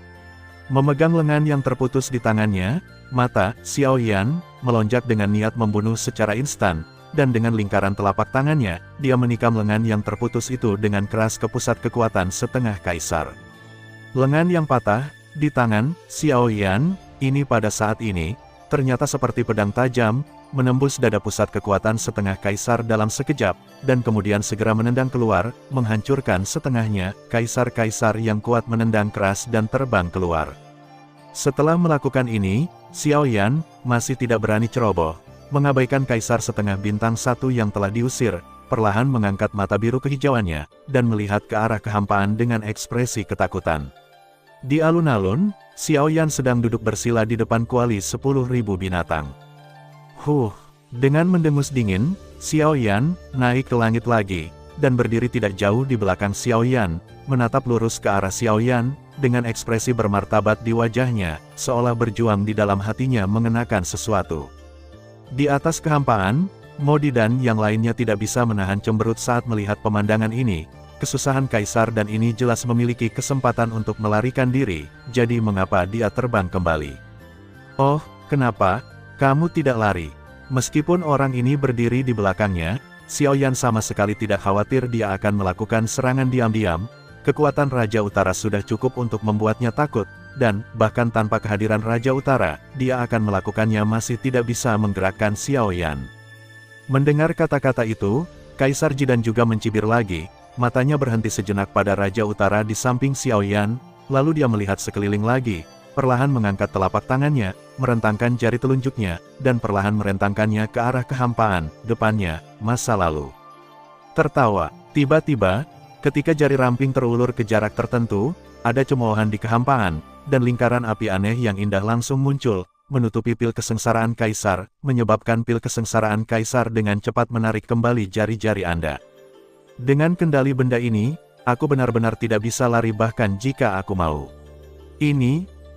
A: Memegang lengan yang terputus di tangannya, mata Xiaoyan melonjak dengan niat membunuh secara instan, dan dengan lingkaran telapak tangannya, dia menikam lengan yang terputus itu dengan keras ke pusat kekuatan setengah kaisar. Lengan yang patah di tangan Xiaoyan ini pada saat ini ternyata seperti pedang tajam, menembus dada pusat kekuatan setengah kaisar dalam sekejap, dan kemudian segera menendang keluar, menghancurkan setengahnya. Kaisar-kaisar yang kuat menendang keras dan terbang keluar. Setelah melakukan ini, Xiaoyan masih tidak berani ceroboh, mengabaikan kaisar setengah bintang 1 yang telah diusir, perlahan mengangkat mata biru kehijauannya, dan melihat ke arah kehampaan dengan ekspresi ketakutan. Di alun-alun, Xiaoyan sedang duduk bersila di depan kuali 10.000 binatang. Dengan mendengus dingin, Xiaoyan naik ke langit lagi, dan berdiri tidak jauh di belakang Xiaoyan, menatap lurus ke arah Xiaoyan, dengan ekspresi bermartabat di wajahnya, seolah berjuang di dalam hatinya mengenakan sesuatu. Di atas kehampaan, Modi dan yang lainnya tidak bisa menahan cemberut saat melihat pemandangan ini. Kesusahan kaisar dan ini jelas memiliki kesempatan untuk melarikan diri, jadi mengapa dia terbang kembali? Kenapa kamu tidak lari? Meskipun orang ini berdiri di belakangnya, Xiaoyan sama sekali tidak khawatir dia akan melakukan serangan diam-diam. Kekuatan Raja Utara sudah cukup untuk membuatnya takut, dan bahkan tanpa kehadiran Raja Utara, dia akan melakukannya masih tidak bisa menggerakkan Xiaoyan. Mendengar kata-kata itu, Kaisar Jidan juga mencibir lagi, matanya berhenti sejenak pada Raja Utara di samping Xiaoyan, lalu dia melihat sekeliling lagi, perlahan mengangkat telapak tangannya, merentangkan jari telunjuknya, dan perlahan merentangkannya ke arah kehampaan, depannya, masa lalu. Tertawa, tiba-tiba, ketika jari ramping terulur ke jarak tertentu, ada cemoohan di kehampaan, dan lingkaran api aneh yang indah langsung muncul, menutupi pil kesengsaraan kaisar, menyebabkan pil kesengsaraan kaisar dengan cepat menarik kembali jari-jari Anda. Dengan kendali benda ini, aku benar-benar tidak bisa lari bahkan jika aku mau.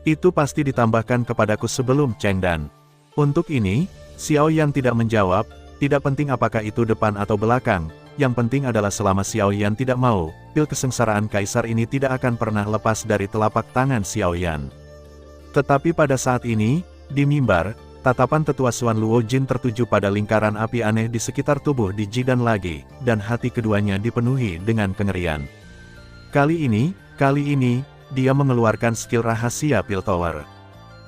A: Itu pasti ditambahkan kepadaku sebelum Chengdan. Untuk ini, Xiao Yan tidak menjawab, tidak penting apakah itu depan atau belakang, yang penting adalah selama Xiao Yan tidak mau, pil kesengsaraan kaisar ini tidak akan pernah lepas dari telapak tangan Xiao Yan. Tetapi pada saat ini, di mimbar, tatapan tetua Xuan Luojin tertuju pada lingkaran api aneh di sekitar tubuh di Jidan lagi, dan hati keduanya dipenuhi dengan kengerian. Kali ini, dia mengeluarkan skill rahasia Pil Tower.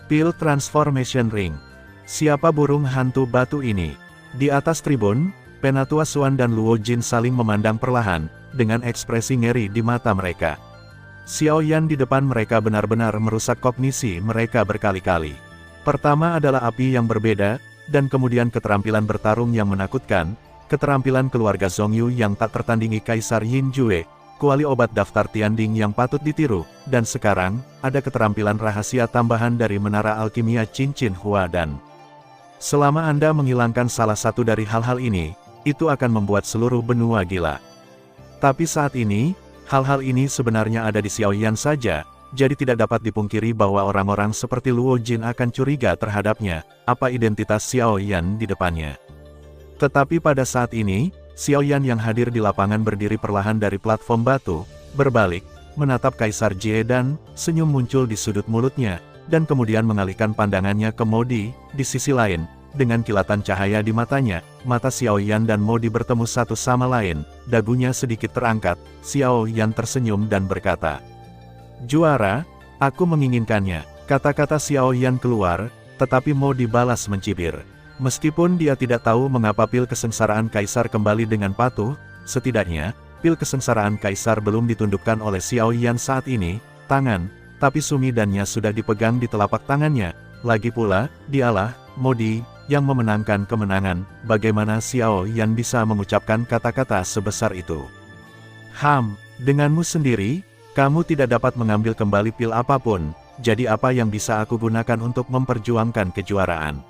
A: Pil Transformation Ring. Siapa burung hantu batu ini? Di atas tribun, Penatua Xuan dan Luojin saling memandang perlahan, dengan ekspresi ngeri di mata mereka. Xiao Yan di depan mereka benar-benar merusak kognisi mereka berkali-kali. Pertama adalah api yang berbeda, dan kemudian keterampilan bertarung yang menakutkan, keterampilan keluarga Zhongyu yang tak tertandingi Kaisar Yin Jue, kuali obat daftar Tianding yang patut ditiru, dan sekarang, ada keterampilan rahasia tambahan dari menara alkimia cincin Hua dan. Selama Anda menghilangkan salah satu dari hal-hal ini, itu akan membuat seluruh benua gila. Tapi saat ini, hal-hal ini sebenarnya ada di Xiao Yan saja, jadi tidak dapat dipungkiri bahwa orang-orang seperti Luojin akan curiga terhadapnya, apa identitas Xiao Yan di depannya. Tetapi pada saat ini, Xiao Yan yang hadir di lapangan berdiri perlahan dari platform batu, berbalik, menatap Kaisar Jie dan, senyum muncul di sudut mulutnya, dan kemudian mengalihkan pandangannya ke Modi, di sisi lain, dengan kilatan cahaya di matanya, mata Xiao Yan dan Modi bertemu satu sama lain, dagunya sedikit terangkat, Xiao Yan tersenyum dan berkata, "Juara, aku menginginkannya." Kata-kata Xiao Yan keluar, tetapi Modi balas mencibir. Meskipun dia tidak tahu mengapa pil kesengsaraan Kaisar kembali dengan patuh, setidaknya, pil kesengsaraan Kaisar belum ditundukkan oleh Xiao Yan saat ini, tapi sumidannya sudah dipegang di telapak tangannya. Lagi pula, dialah, Modi, yang memenangkan kemenangan. Bagaimana Xiao Yan bisa mengucapkan kata-kata sebesar itu? Denganmu sendiri, kamu tidak dapat mengambil kembali pil apapun, jadi apa yang bisa aku gunakan untuk memperjuangkan kejuaraan?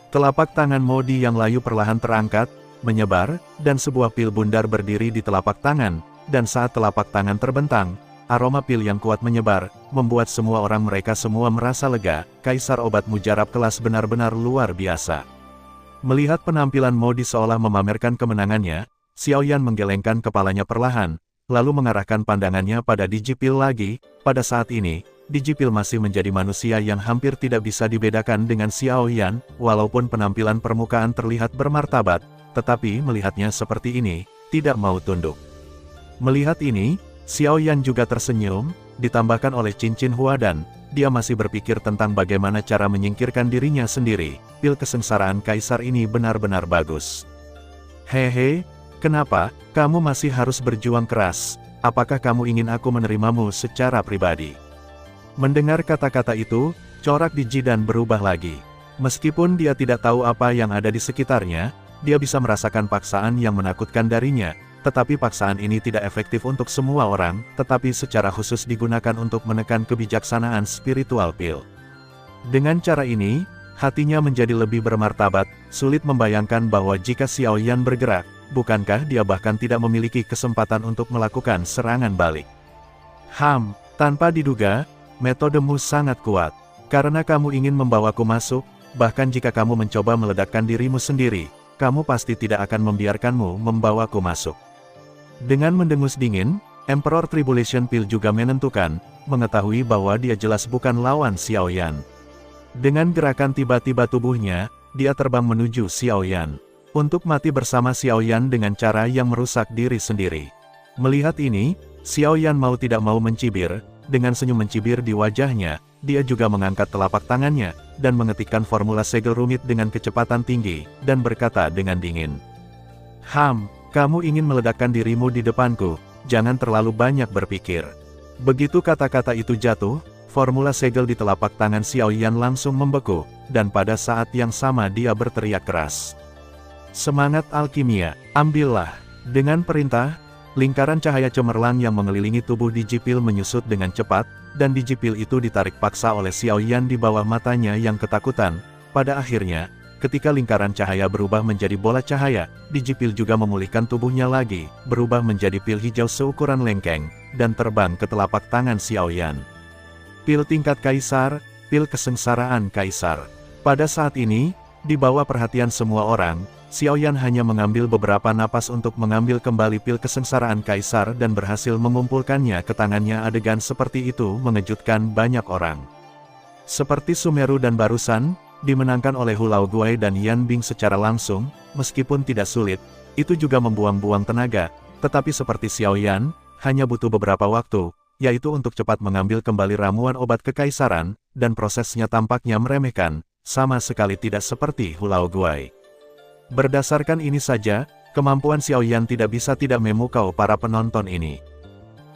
A: Telapak tangan Modi yang layu perlahan terangkat, menyebar, dan sebuah pil bundar berdiri di telapak tangan, dan saat telapak tangan terbentang, aroma pil yang kuat menyebar, membuat semua orang mereka semua merasa lega. Kaisar obat mujarab kelas benar-benar luar biasa. Melihat penampilan Modi seolah memamerkan kemenangannya, Xiao Yan menggelengkan kepalanya perlahan, lalu mengarahkan pandangannya pada Digipil lagi. Pada saat ini, Digipil masih menjadi manusia yang hampir tidak bisa dibedakan dengan Xiao Yan, walaupun penampilan permukaan terlihat bermartabat, tetapi melihatnya seperti ini, tidak mau tunduk. Melihat ini, Xiao Yan juga tersenyum, ditambahkan oleh cincin Hua dan, dia masih berpikir tentang bagaimana cara menyingkirkan dirinya sendiri. Pil kesengsaraan Kaisar ini benar-benar bagus. Hehe. Kenapa, kamu masih harus berjuang keras? Apakah kamu ingin aku menerimamu secara pribadi? Mendengar kata-kata itu, corak di Jidan berubah lagi. Meskipun dia tidak tahu apa yang ada di sekitarnya, dia bisa merasakan paksaan yang menakutkan darinya, tetapi paksaan ini tidak efektif untuk semua orang, tetapi secara khusus digunakan untuk menekan kebijaksanaan spiritual pil. Dengan cara ini, hatinya menjadi lebih bermartabat. Sulit membayangkan bahwa jika Xiao Yan bergerak, bukankah dia bahkan tidak memiliki kesempatan untuk melakukan serangan balik? Tanpa diduga, metodemu sangat kuat. Karena kamu ingin membawaku masuk, bahkan jika kamu mencoba meledakkan dirimu sendiri, kamu pasti tidak akan membiarkanmu membawaku masuk. Dengan mendengus dingin, Emperor Tribulation Pill juga menentukan, mengetahui bahwa dia jelas bukan lawan Xiao Yan. Dengan gerakan tiba-tiba tubuhnya, dia terbang menuju Xiao Yan. Untuk mati bersama Xiao Yan dengan cara yang merusak diri sendiri. Melihat ini, Xiao Yan mau tidak mau mencibir, dengan senyum mencibir di wajahnya, dia juga mengangkat telapak tangannya, dan mengetikkan formula segel rumit dengan kecepatan tinggi, dan berkata dengan dingin. Kamu ingin meledakkan dirimu di depanku, jangan terlalu banyak berpikir. Begitu kata-kata itu jatuh, formula segel di telapak tangan Xiao Yan langsung membeku, dan pada saat yang sama dia berteriak keras. Semangat alkimia, ambillah. Dengan perintah, lingkaran cahaya cemerlang yang mengelilingi tubuh Digipil menyusut dengan cepat, dan Digipil itu ditarik paksa oleh Xiao Yan di bawah matanya yang ketakutan. Pada akhirnya, ketika lingkaran cahaya berubah menjadi bola cahaya, biji pil juga memulihkan tubuhnya lagi, berubah menjadi pil hijau seukuran lengkeng, dan terbang ke telapak tangan Xiaoyan. Pil tingkat kaisar, pil kesengsaraan kaisar. Pada saat ini, di bawah perhatian semua orang, Xiaoyan hanya mengambil beberapa napas untuk mengambil kembali pil kesengsaraan kaisar dan berhasil mengumpulkannya ke tangannya. Adegan seperti itu mengejutkan banyak orang. Seperti Sumeru dan barusan, dimenangkan oleh Hu Laoguai dan Yan Bing secara langsung, meskipun tidak sulit, itu juga membuang-buang tenaga, tetapi seperti Xiaoyan, hanya butuh beberapa waktu, yaitu untuk cepat mengambil kembali ramuan obat kekaisaran, dan prosesnya tampaknya meremehkan, sama sekali tidak seperti Hu Laoguai. Berdasarkan ini saja, kemampuan Xiaoyan tidak bisa tidak memukau para penonton ini.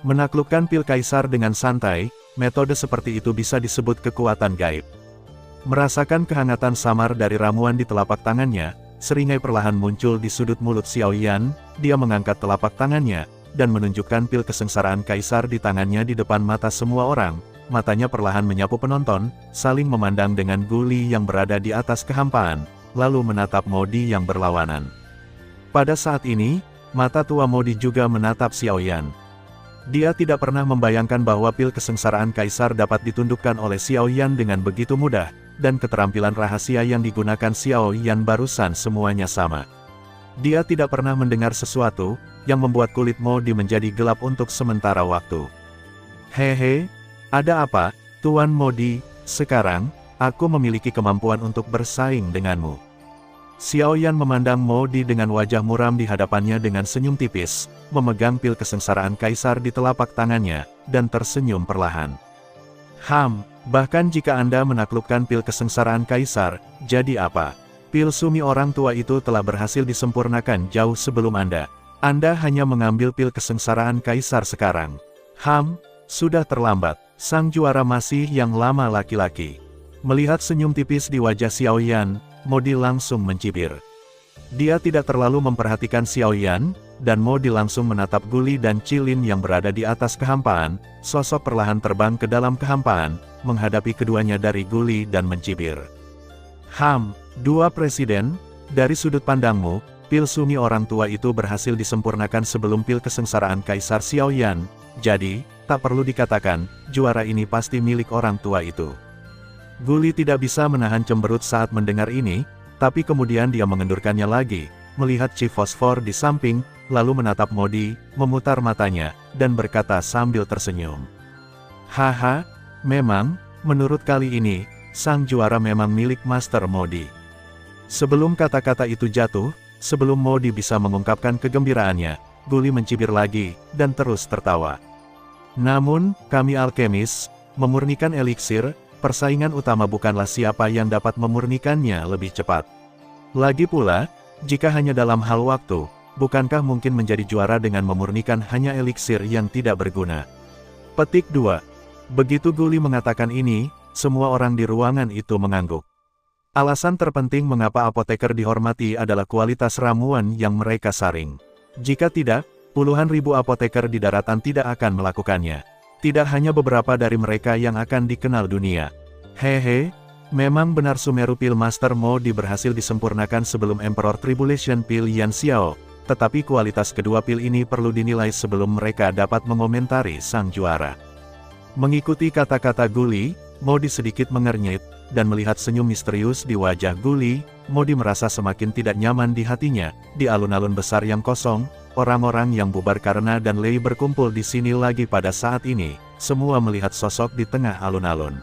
A: Menaklukkan pil kaisar dengan santai, metode seperti itu bisa disebut kekuatan gaib. Merasakan kehangatan samar dari ramuan di telapak tangannya, seringai perlahan muncul di sudut mulut Xiaoyan. Dia mengangkat telapak tangannya, dan menunjukkan pil kesengsaraan kaisar di tangannya di depan mata semua orang. Matanya perlahan menyapu penonton, saling memandang dengan guli yang berada di atas kehampaan, lalu menatap Modi yang berlawanan. Pada saat ini, mata tua Modi juga menatap Xiaoyan. Dia tidak pernah membayangkan bahwa pil kesengsaraan kaisar dapat ditundukkan oleh Xiaoyan dengan begitu mudah, dan keterampilan rahasia yang digunakan Xiaoyan barusan semuanya sama. Dia tidak pernah mendengar sesuatu yang membuat kulit Modi menjadi gelap untuk sementara waktu. Hehe, ada apa, Tuan Modi? Sekarang, aku memiliki kemampuan untuk bersaing denganmu. Xiaoyan memandang Modi dengan wajah muram di hadapannya dengan senyum tipis, memegang pil kesengsaraan kaisar di telapak tangannya, dan tersenyum perlahan. Bahkan jika Anda menaklukkan pil kesengsaraan kaisar, jadi apa? Pil sumi orang tua itu telah berhasil disempurnakan jauh sebelum Anda. Anda hanya mengambil pil kesengsaraan kaisar sekarang. Sudah terlambat. Sang juara masih yang lama laki-laki. Melihat senyum tipis di wajah Xiaoyan, Modi langsung mencibir. Dia tidak terlalu memperhatikan Xiaoyan, dan Modi langsung menatap Guli dan Cilin yang berada di atas kehampaan. Sosok perlahan terbang ke dalam kehampaan, menghadapi keduanya dari Guli dan mencibir. Dua presiden, dari sudut pandangmu, pil sumi orang tua itu berhasil disempurnakan sebelum pil kesengsaraan kaisar Xiaoyan, jadi, tak perlu dikatakan, juara ini pasti milik orang tua itu. Guli tidak bisa menahan cemberut saat mendengar ini, tapi kemudian dia mengendurkannya lagi, melihat Chief Fosfor di samping, lalu menatap Modi, memutar matanya, dan berkata sambil tersenyum. Haha, memang, menurut kali ini, sang juara memang milik Master Modi. Sebelum kata-kata itu jatuh, sebelum Modi bisa mengungkapkan kegembiraannya, Guli mencibir lagi, dan terus tertawa. Namun, kami alkemis, memurnikan eliksir, persaingan utama bukanlah siapa yang dapat memurnikannya lebih cepat. Lagi pula, jika hanya dalam hal waktu, bukankah mungkin menjadi juara dengan memurnikan hanya eliksir yang tidak berguna? Petik 2. Begitu Guli mengatakan ini, semua orang di ruangan itu mengangguk. Alasan terpenting mengapa apoteker dihormati adalah kualitas ramuan yang mereka saring. Jika tidak, puluhan ribu apoteker di daratan tidak akan melakukannya. Tidak hanya beberapa dari mereka yang akan dikenal dunia. Hehe, memang benar Sumeru Pil Master Modi berhasil disempurnakan sebelum Emperor Tribulation Pil Yan Xiao, tetapi kualitas kedua pil ini perlu dinilai sebelum mereka dapat mengomentari sang juara. Mengikuti kata-kata Guli, Modi sedikit mengernyit, dan melihat senyum misterius di wajah Guli, Modi merasa semakin tidak nyaman di hatinya. Di alun-alun besar yang kosong, orang-orang yang bubar karena dan Lei berkumpul di sini lagi pada saat ini, semua melihat sosok di tengah alun-alun.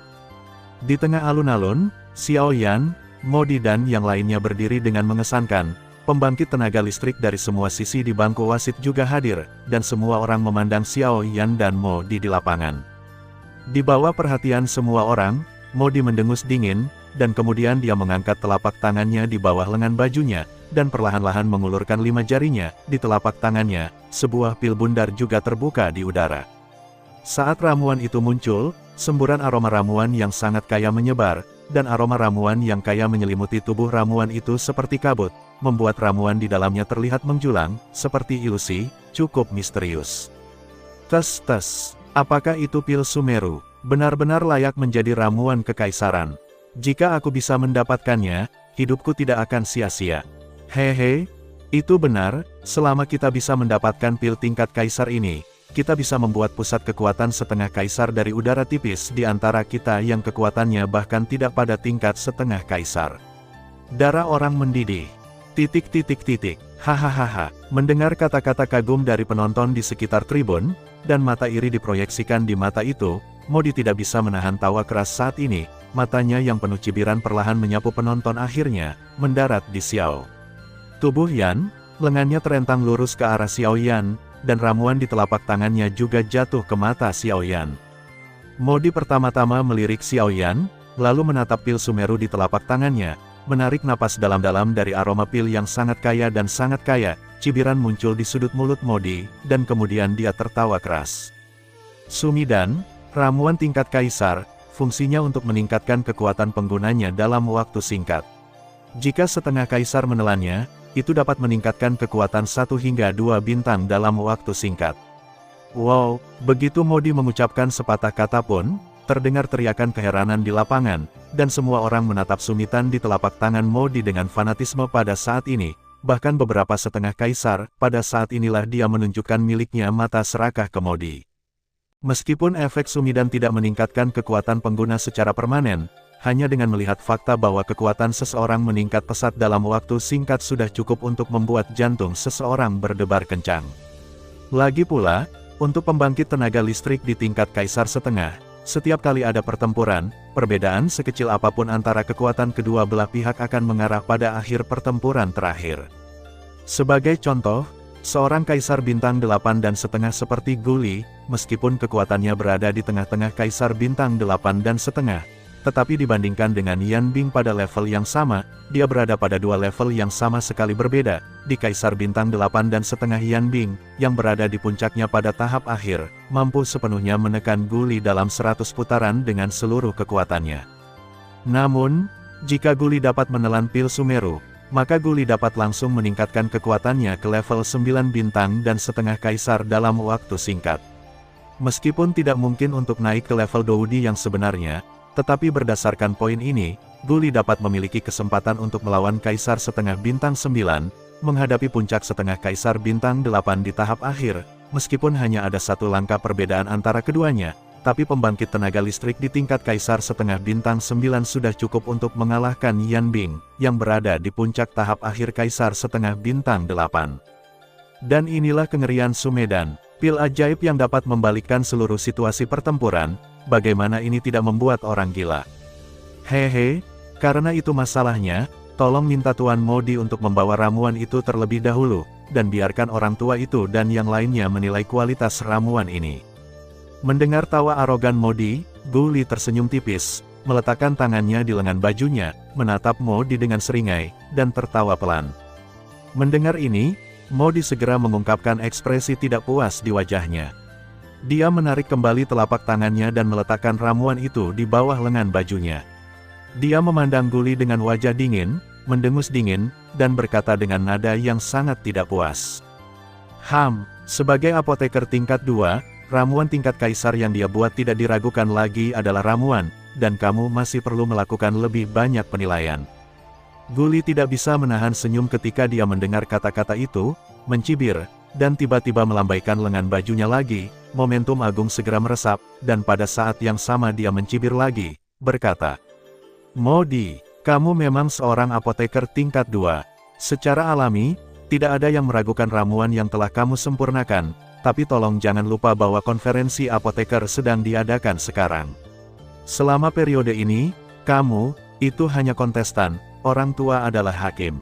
A: Di tengah alun-alun, Xiaoyan, Modi dan yang lainnya berdiri dengan mengesankan. Pembangkit tenaga listrik dari semua sisi di bangku wasit juga hadir, dan semua orang memandang Xiaoyan dan Modi di lapangan. Di bawah perhatian semua orang, Modi mendengus dingin, dan kemudian dia mengangkat telapak tangannya di bawah lengan bajunya, dan perlahan-lahan mengulurkan 5 jarinya. Di telapak tangannya, sebuah pil bundar juga terbuka di udara. Saat ramuan itu muncul, semburan aroma ramuan yang sangat kaya menyebar, dan aroma ramuan yang kaya menyelimuti tubuh ramuan itu seperti kabut, membuat ramuan di dalamnya terlihat menjulang, seperti ilusi, cukup misterius. Tes, apakah itu pil Sumeru? Benar-benar layak menjadi ramuan kekaisaran. Jika aku bisa mendapatkannya, hidupku tidak akan sia-sia. Hehe, itu benar, selama kita bisa mendapatkan pil tingkat kaisar ini, kita bisa membuat pusat kekuatan setengah kaisar dari udara tipis di antara kita yang kekuatannya bahkan tidak pada tingkat setengah kaisar. Darah orang mendidih. Hahaha. Mendengar kata-kata kagum dari penonton di sekitar tribun, dan mata iri diproyeksikan di mata itu, Modi tidak bisa menahan tawa keras saat ini. Matanya yang penuh cibiran perlahan menyapu penonton akhirnya mendarat di Xiao. Tubuh Yan, lengannya terentang lurus ke arah Xiao Yan, dan ramuan di telapak tangannya juga jatuh ke mata Xiao Yan. Modi pertama-tama melirik Xiao Yan, lalu menatap pil Sumeru di telapak tangannya, menarik napas dalam-dalam dari aroma pil yang sangat kaya dan sangat kaya. Cibiran muncul di sudut mulut Modi, dan kemudian dia tertawa keras. Sumidan, ramuan tingkat kaisar, fungsinya untuk meningkatkan kekuatan penggunanya dalam waktu singkat. Jika setengah kaisar menelannya, itu dapat meningkatkan kekuatan 1 hingga 2 bintang dalam waktu singkat. Wow, begitu Modi mengucapkan sepatah kata pun, terdengar teriakan keheranan di lapangan, dan semua orang menatap sumitan di telapak tangan Modi dengan fanatisme pada saat ini. Bahkan beberapa setengah kaisar, pada saat inilah dia menunjukkan miliknya mata serakah ke Modi. Meskipun efek sumidan tidak meningkatkan kekuatan pengguna secara permanen, hanya dengan melihat fakta bahwa kekuatan seseorang meningkat pesat dalam waktu singkat sudah cukup untuk membuat jantung seseorang berdebar kencang. Lagi pula, untuk pembangkit tenaga listrik di tingkat kaisar setengah, setiap kali ada pertempuran, perbedaan sekecil apapun antara kekuatan kedua belah pihak akan mengarah pada akhir pertempuran terakhir. Sebagai contoh, seorang kaisar bintang 8 dan setengah seperti Guli, meskipun kekuatannya berada di tengah-tengah kaisar bintang 8 dan setengah, tetapi dibandingkan dengan Yan Bing pada level yang sama, dia berada pada 2 level yang sama sekali berbeda. Di kaisar bintang 8 dan setengah Yan Bing, yang berada di puncaknya pada tahap akhir, mampu sepenuhnya menekan Guli dalam 100 putaran dengan seluruh kekuatannya. Namun, jika Guli dapat menelan pil Sumeru, maka Guli dapat langsung meningkatkan kekuatannya ke level 9 bintang dan setengah kaisar dalam waktu singkat. Meskipun tidak mungkin untuk naik ke level Doudi yang sebenarnya, tetapi berdasarkan poin ini, Guli dapat memiliki kesempatan untuk melawan kaisar setengah bintang 9, menghadapi puncak setengah kaisar bintang 8 di tahap akhir, meskipun hanya ada 1 langkah perbedaan antara keduanya, tapi pembangkit tenaga listrik di tingkat kaisar setengah bintang 9 sudah cukup untuk mengalahkan Yan Bing, yang berada di puncak tahap akhir kaisar setengah bintang 8. Dan inilah kengerian Sumedan, pil ajaib yang dapat membalikkan seluruh situasi pertempuran. Bagaimana ini tidak membuat orang gila? Hehe, karena itu masalahnya, tolong minta Tuan Modi untuk membawa ramuan itu terlebih dahulu, dan biarkan orang tua itu dan yang lainnya menilai kualitas ramuan ini. Mendengar tawa arogan Modi, Guli tersenyum tipis, meletakkan tangannya di lengan bajunya, menatap Modi dengan seringai, dan tertawa pelan. Mendengar ini, Modi segera mengungkapkan ekspresi tidak puas di wajahnya. Dia menarik kembali telapak tangannya dan meletakkan ramuan itu di bawah lengan bajunya. Dia memandang Guli dengan wajah dingin, mendengus dingin, dan berkata dengan nada yang sangat tidak puas. Sebagai apoteker tingkat 2, ramuan tingkat kaisar yang dia buat tidak diragukan lagi adalah ramuan, dan kamu masih perlu melakukan lebih banyak penilaian. Guli tidak bisa menahan senyum ketika dia mendengar kata-kata itu, mencibir, dan tiba-tiba melambaikan lengan bajunya lagi. Momentum agung segera meresap, dan pada saat yang sama dia mencibir lagi, berkata, Modi, kamu memang seorang apoteker tingkat 2. Secara alami, tidak ada yang meragukan ramuan yang telah kamu sempurnakan, tapi tolong jangan lupa bahwa konferensi apoteker sedang diadakan sekarang. Selama periode ini, kamu, itu hanya kontestan, orang tua adalah hakim.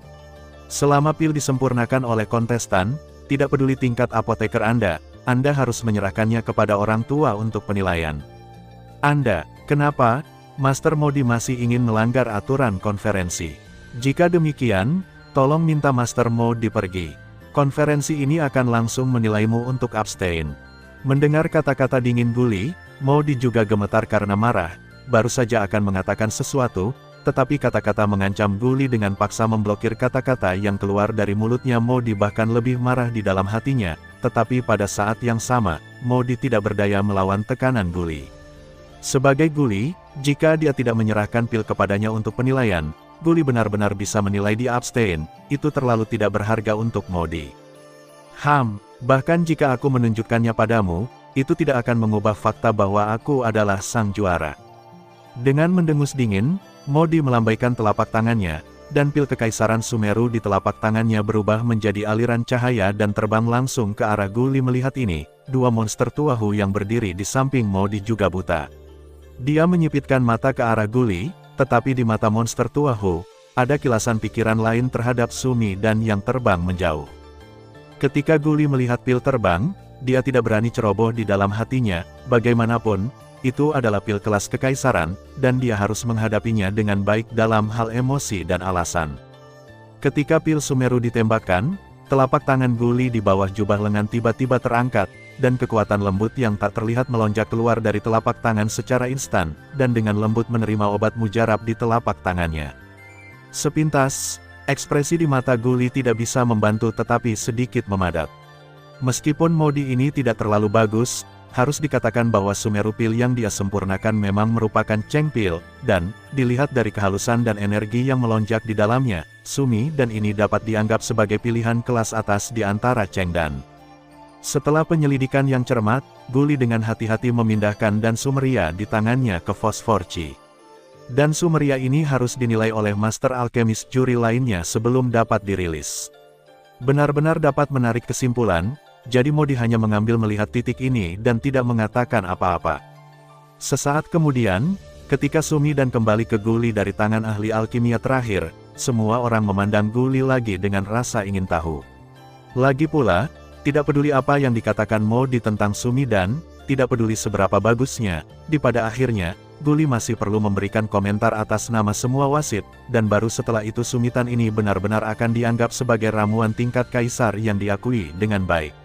A: Selama pil disempurnakan oleh kontestan, tidak peduli tingkat apoteker Anda harus menyerahkannya kepada orang tua untuk penilaian. Kenapa, Master Modi masih ingin melanggar aturan konferensi? Jika demikian, tolong minta Master Modi pergi. Konferensi ini akan langsung menilaimu untuk abstain. Mendengar kata-kata dingin Guli, Modi juga gemetar karena marah, baru saja akan mengatakan sesuatu, tetapi kata-kata mengancam Guli dengan paksa memblokir kata-kata yang keluar dari mulutnya. Modi bahkan lebih marah di dalam hatinya. Tetapi pada saat yang sama, Modi tidak berdaya melawan tekanan Guli. Sebagai Guli, jika dia tidak menyerahkan pil kepadanya untuk penilaian, Guli benar-benar bisa menilai dia abstain, itu terlalu tidak berharga untuk Modi. Bahkan jika aku menunjukkannya padamu, itu tidak akan mengubah fakta bahwa aku adalah sang juara. Dengan mendengus dingin, Modi melambaikan telapak tangannya, dan pil kekaisaran Sumeru di telapak tangannya berubah menjadi aliran cahaya dan terbang langsung ke arah Guli. Melihat ini, dua monster tuahu yang berdiri di samping Modi juga buta. Dia menyipitkan mata ke arah Guli, tetapi di mata monster tuahu, ada kilasan pikiran lain terhadap Sumi dan yang terbang menjauh. Ketika Guli melihat pil terbang, dia tidak berani ceroboh di dalam hatinya, bagaimanapun, itu adalah pil kelas kekaisaran, dan dia harus menghadapinya dengan baik dalam hal emosi dan alasan. Ketika pil Sumeru ditembakkan, telapak tangan Guli di bawah jubah lengan tiba-tiba terangkat, dan kekuatan lembut yang tak terlihat melonjak keluar dari telapak tangan secara instan, dan dengan lembut menerima obat mujarab di telapak tangannya. Sepintas, ekspresi di mata Guli tidak bisa membantu tetapi sedikit memadat. Meskipun Modi ini tidak terlalu bagus, harus dikatakan bahwa Sumeru Pil yang dia sempurnakan memang merupakan Cheng Pil, dan, dilihat dari kehalusan dan energi yang melonjak di dalamnya, Sumi dan ini dapat dianggap sebagai pilihan kelas atas di antara Cheng dan. Setelah penyelidikan yang cermat, Guli dengan hati-hati memindahkan dan Sumeria di tangannya ke Fosforci. Dan Sumeria ini harus dinilai oleh Master Alchemist juri lainnya sebelum dapat dirilis. Benar-benar dapat menarik kesimpulan, jadi Modi hanya mengambil melihat titik ini dan tidak mengatakan apa-apa. Sesaat kemudian, ketika Sumi dan kembali ke Guli dari tangan ahli alkimia terakhir, semua orang memandang Guli lagi dengan rasa ingin tahu. Lagi pula, tidak peduli apa yang dikatakan Modi tentang Sumi dan, tidak peduli seberapa bagusnya, pada akhirnya, Guli masih perlu memberikan komentar atas nama semua wasit, dan baru setelah itu sumitan ini benar-benar akan dianggap sebagai ramuan tingkat kaisar yang diakui dengan baik.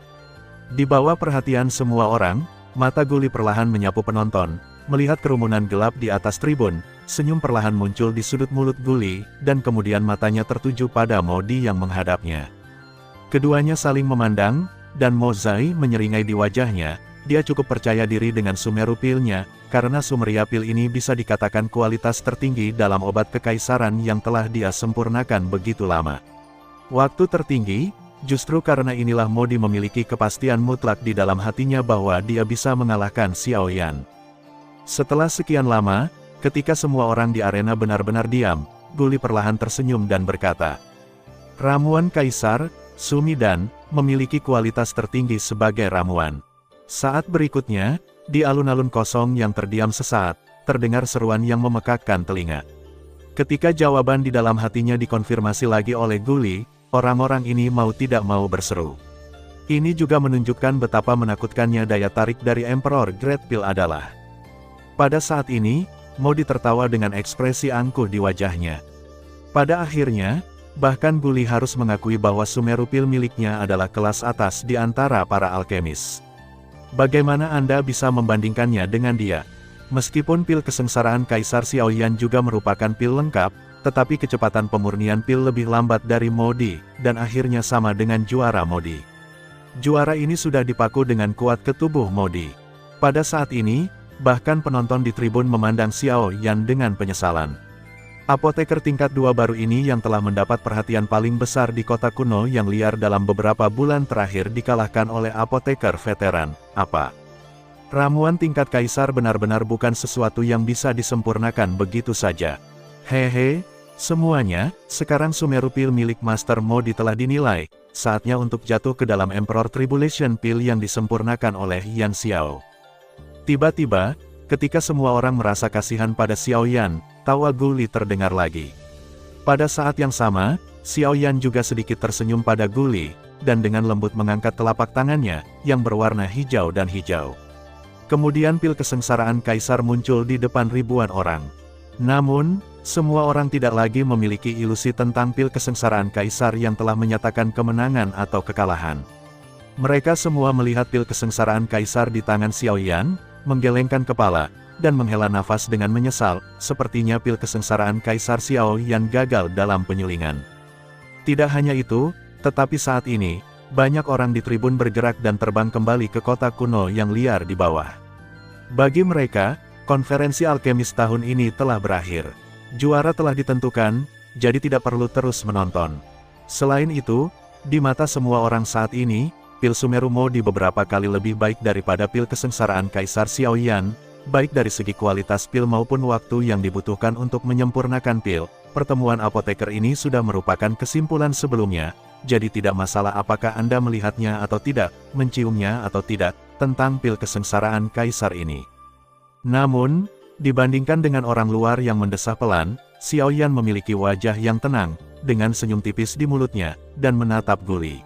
A: Di bawah perhatian semua orang, mata Guli perlahan menyapu penonton, melihat kerumunan gelap di atas tribun, senyum perlahan muncul di sudut mulut Guli, dan kemudian matanya tertuju pada Modi yang menghadapnya. Keduanya saling memandang, dan Mozai menyeringai di wajahnya. Dia cukup percaya diri dengan Sumeru Pilnya, karena Sumeria Pil ini bisa dikatakan kualitas tertinggi dalam obat kekaisaran yang telah dia sempurnakan begitu lama. Waktu tertinggi, justru karena inilah Modi memiliki kepastian mutlak di dalam hatinya bahwa dia bisa mengalahkan Xiao Yan. Setelah sekian lama, ketika semua orang di arena benar-benar diam, Guli perlahan tersenyum dan berkata, "Ramuan Kaisar, Sumi dan, memiliki kualitas tertinggi sebagai ramuan." Saat berikutnya, di alun-alun kosong yang terdiam sesaat, terdengar seruan yang memekakkan telinga. Ketika jawaban di dalam hatinya dikonfirmasi lagi oleh Guli, orang-orang ini mau tidak mau berseru. Ini juga menunjukkan betapa menakutkannya daya tarik dari Emperor Great Pil adalah. Pada saat ini, Modi tertawa dengan ekspresi angkuh di wajahnya. Pada akhirnya, bahkan Guli harus mengakui bahwa Sumeru Pil miliknya adalah kelas atas di antara para alkemis. Bagaimana Anda bisa membandingkannya dengan dia? Meskipun pil kesengsaraan Kaisar Xiao Yan juga merupakan pil lengkap, tetapi kecepatan pemurnian pil lebih lambat dari Modi, dan akhirnya sama dengan juara Modi. Juara ini sudah dipaku dengan kuat ke tubuh Modi. Pada saat ini, bahkan penonton di tribun memandang Xiao Yan dengan penyesalan. Apoteker tingkat 2 baru ini yang telah mendapat perhatian paling besar di kota kuno yang liar dalam beberapa bulan terakhir dikalahkan oleh apoteker veteran. Apa? Ramuan tingkat kaisar benar-benar bukan sesuatu yang bisa disempurnakan begitu saja. Hehe, semuanya, sekarang Sumeru Pil milik Master Modi telah dinilai, saatnya untuk jatuh ke dalam Emperor Tribulation Pil yang disempurnakan oleh Yan Xiao. Tiba-tiba, ketika semua orang merasa kasihan pada Xiao Yan, tawa Guli terdengar lagi. Pada saat yang sama, Xiao Yan juga sedikit tersenyum pada Guli, dan dengan lembut mengangkat telapak tangannya, yang berwarna hijau dan hijau. Kemudian pil kesengsaraan Kaisar muncul di depan ribuan orang. Namun, semua orang tidak lagi memiliki ilusi tentang pil kesengsaraan Kaisar yang telah menyatakan kemenangan atau kekalahan. Mereka semua melihat pil kesengsaraan Kaisar di tangan Xiao Yan, menggelengkan kepala, dan menghela nafas dengan menyesal, sepertinya pil kesengsaraan Kaisar Xiao Yan gagal dalam penyulingan. Tidak hanya itu, tetapi saat ini, banyak orang di tribun bergerak dan terbang kembali ke kota kuno yang liar di bawah. Bagi mereka, konferensi alkemis tahun ini telah berakhir. Juara telah ditentukan, jadi tidak perlu terus menonton. Selain itu, di mata semua orang saat ini, pil Sumerumo di beberapa kali lebih baik daripada pil kesengsaraan Kaisar Xiaoyan, baik dari segi kualitas pil maupun waktu yang dibutuhkan untuk menyempurnakan pil. Pertemuan apoteker ini sudah merupakan kesimpulan sebelumnya, jadi tidak masalah apakah Anda melihatnya atau tidak, menciumnya atau tidak, tentang pil kesengsaraan Kaisar ini. Namun, dibandingkan dengan orang luar yang mendesah pelan, Xiaoyan memiliki wajah yang tenang, dengan senyum tipis di mulutnya, dan menatap Guli.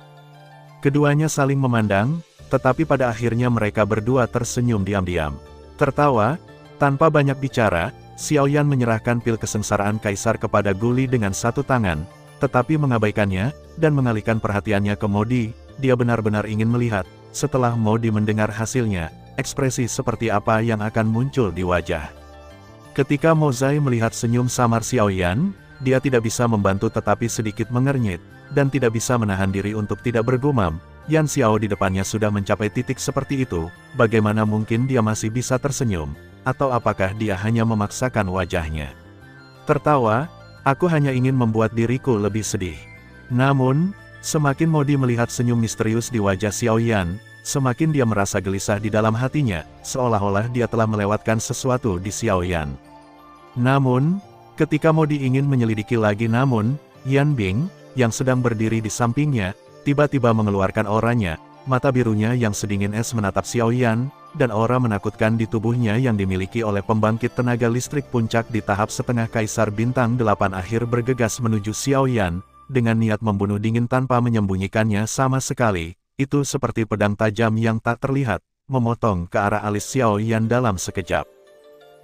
A: Keduanya saling memandang, tetapi pada akhirnya mereka berdua tersenyum diam-diam. Tertawa, tanpa banyak bicara, Xiaoyan menyerahkan pil kesengsaraan Kaisar kepada Guli dengan satu tangan, tetapi mengabaikannya, dan mengalihkan perhatiannya ke Modi. Dia benar-benar ingin melihat, setelah Modi mendengar hasilnya, ekspresi seperti apa yang akan muncul di wajah. Ketika Mozai melihat senyum samar Xiaoyan, dia tidak bisa membantu tetapi sedikit mengernyit, dan tidak bisa menahan diri untuk tidak bergumam. Yan Xiao di depannya sudah mencapai titik seperti itu, bagaimana mungkin dia masih bisa tersenyum, atau apakah dia hanya memaksakan wajahnya? Tertawa, aku hanya ingin membuat diriku lebih sedih. Namun, semakin Modi melihat senyum misterius di wajah Xiaoyan, semakin dia merasa gelisah di dalam hatinya, seolah-olah dia telah melewatkan sesuatu di Xiaoyan. Namun, ketika Modi ingin menyelidiki lagi Yan Bing, yang sedang berdiri di sampingnya, tiba-tiba mengeluarkan auranya, mata birunya yang sedingin es menatap Xiaoyan, dan aura menakutkan di tubuhnya yang dimiliki oleh pembangkit tenaga listrik puncak di tahap setengah Kaisar Bintang 8 akhir bergegas menuju Xiaoyan, dengan niat membunuh dingin tanpa menyembunyikannya sama sekali, itu seperti pedang tajam yang tak terlihat, memotong ke arah alis Xiaoyan dalam sekejap.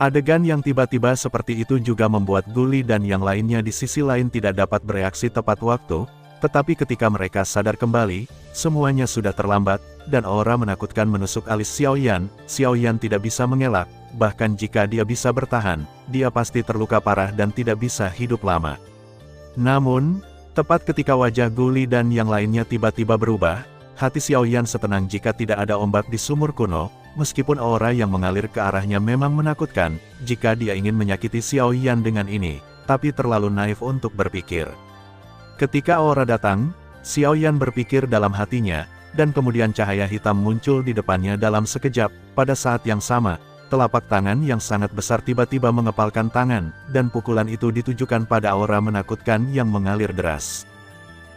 A: Adegan yang tiba-tiba seperti itu juga membuat Guli dan yang lainnya di sisi lain tidak dapat bereaksi tepat waktu, tetapi ketika mereka sadar kembali, semuanya sudah terlambat, dan aura menakutkan menusuk alis Xiaoyan. Xiaoyan tidak bisa mengelak, bahkan jika dia bisa bertahan, dia pasti terluka parah dan tidak bisa hidup lama. Namun, tepat ketika wajah Guli dan yang lainnya tiba-tiba berubah, hati Xiaoyan setenang jika tidak ada ombak di sumur kuno. Meskipun aura yang mengalir ke arahnya memang menakutkan, jika dia ingin menyakiti Xiaoyan dengan ini, tapi terlalu naif untuk berpikir. Ketika aura datang, Xiaoyan berpikir dalam hatinya, dan kemudian cahaya hitam muncul di depannya dalam sekejap. Pada saat yang sama, telapak tangan yang sangat besar tiba-tiba mengepalkan tangan, dan pukulan itu ditujukan pada aura menakutkan yang mengalir deras.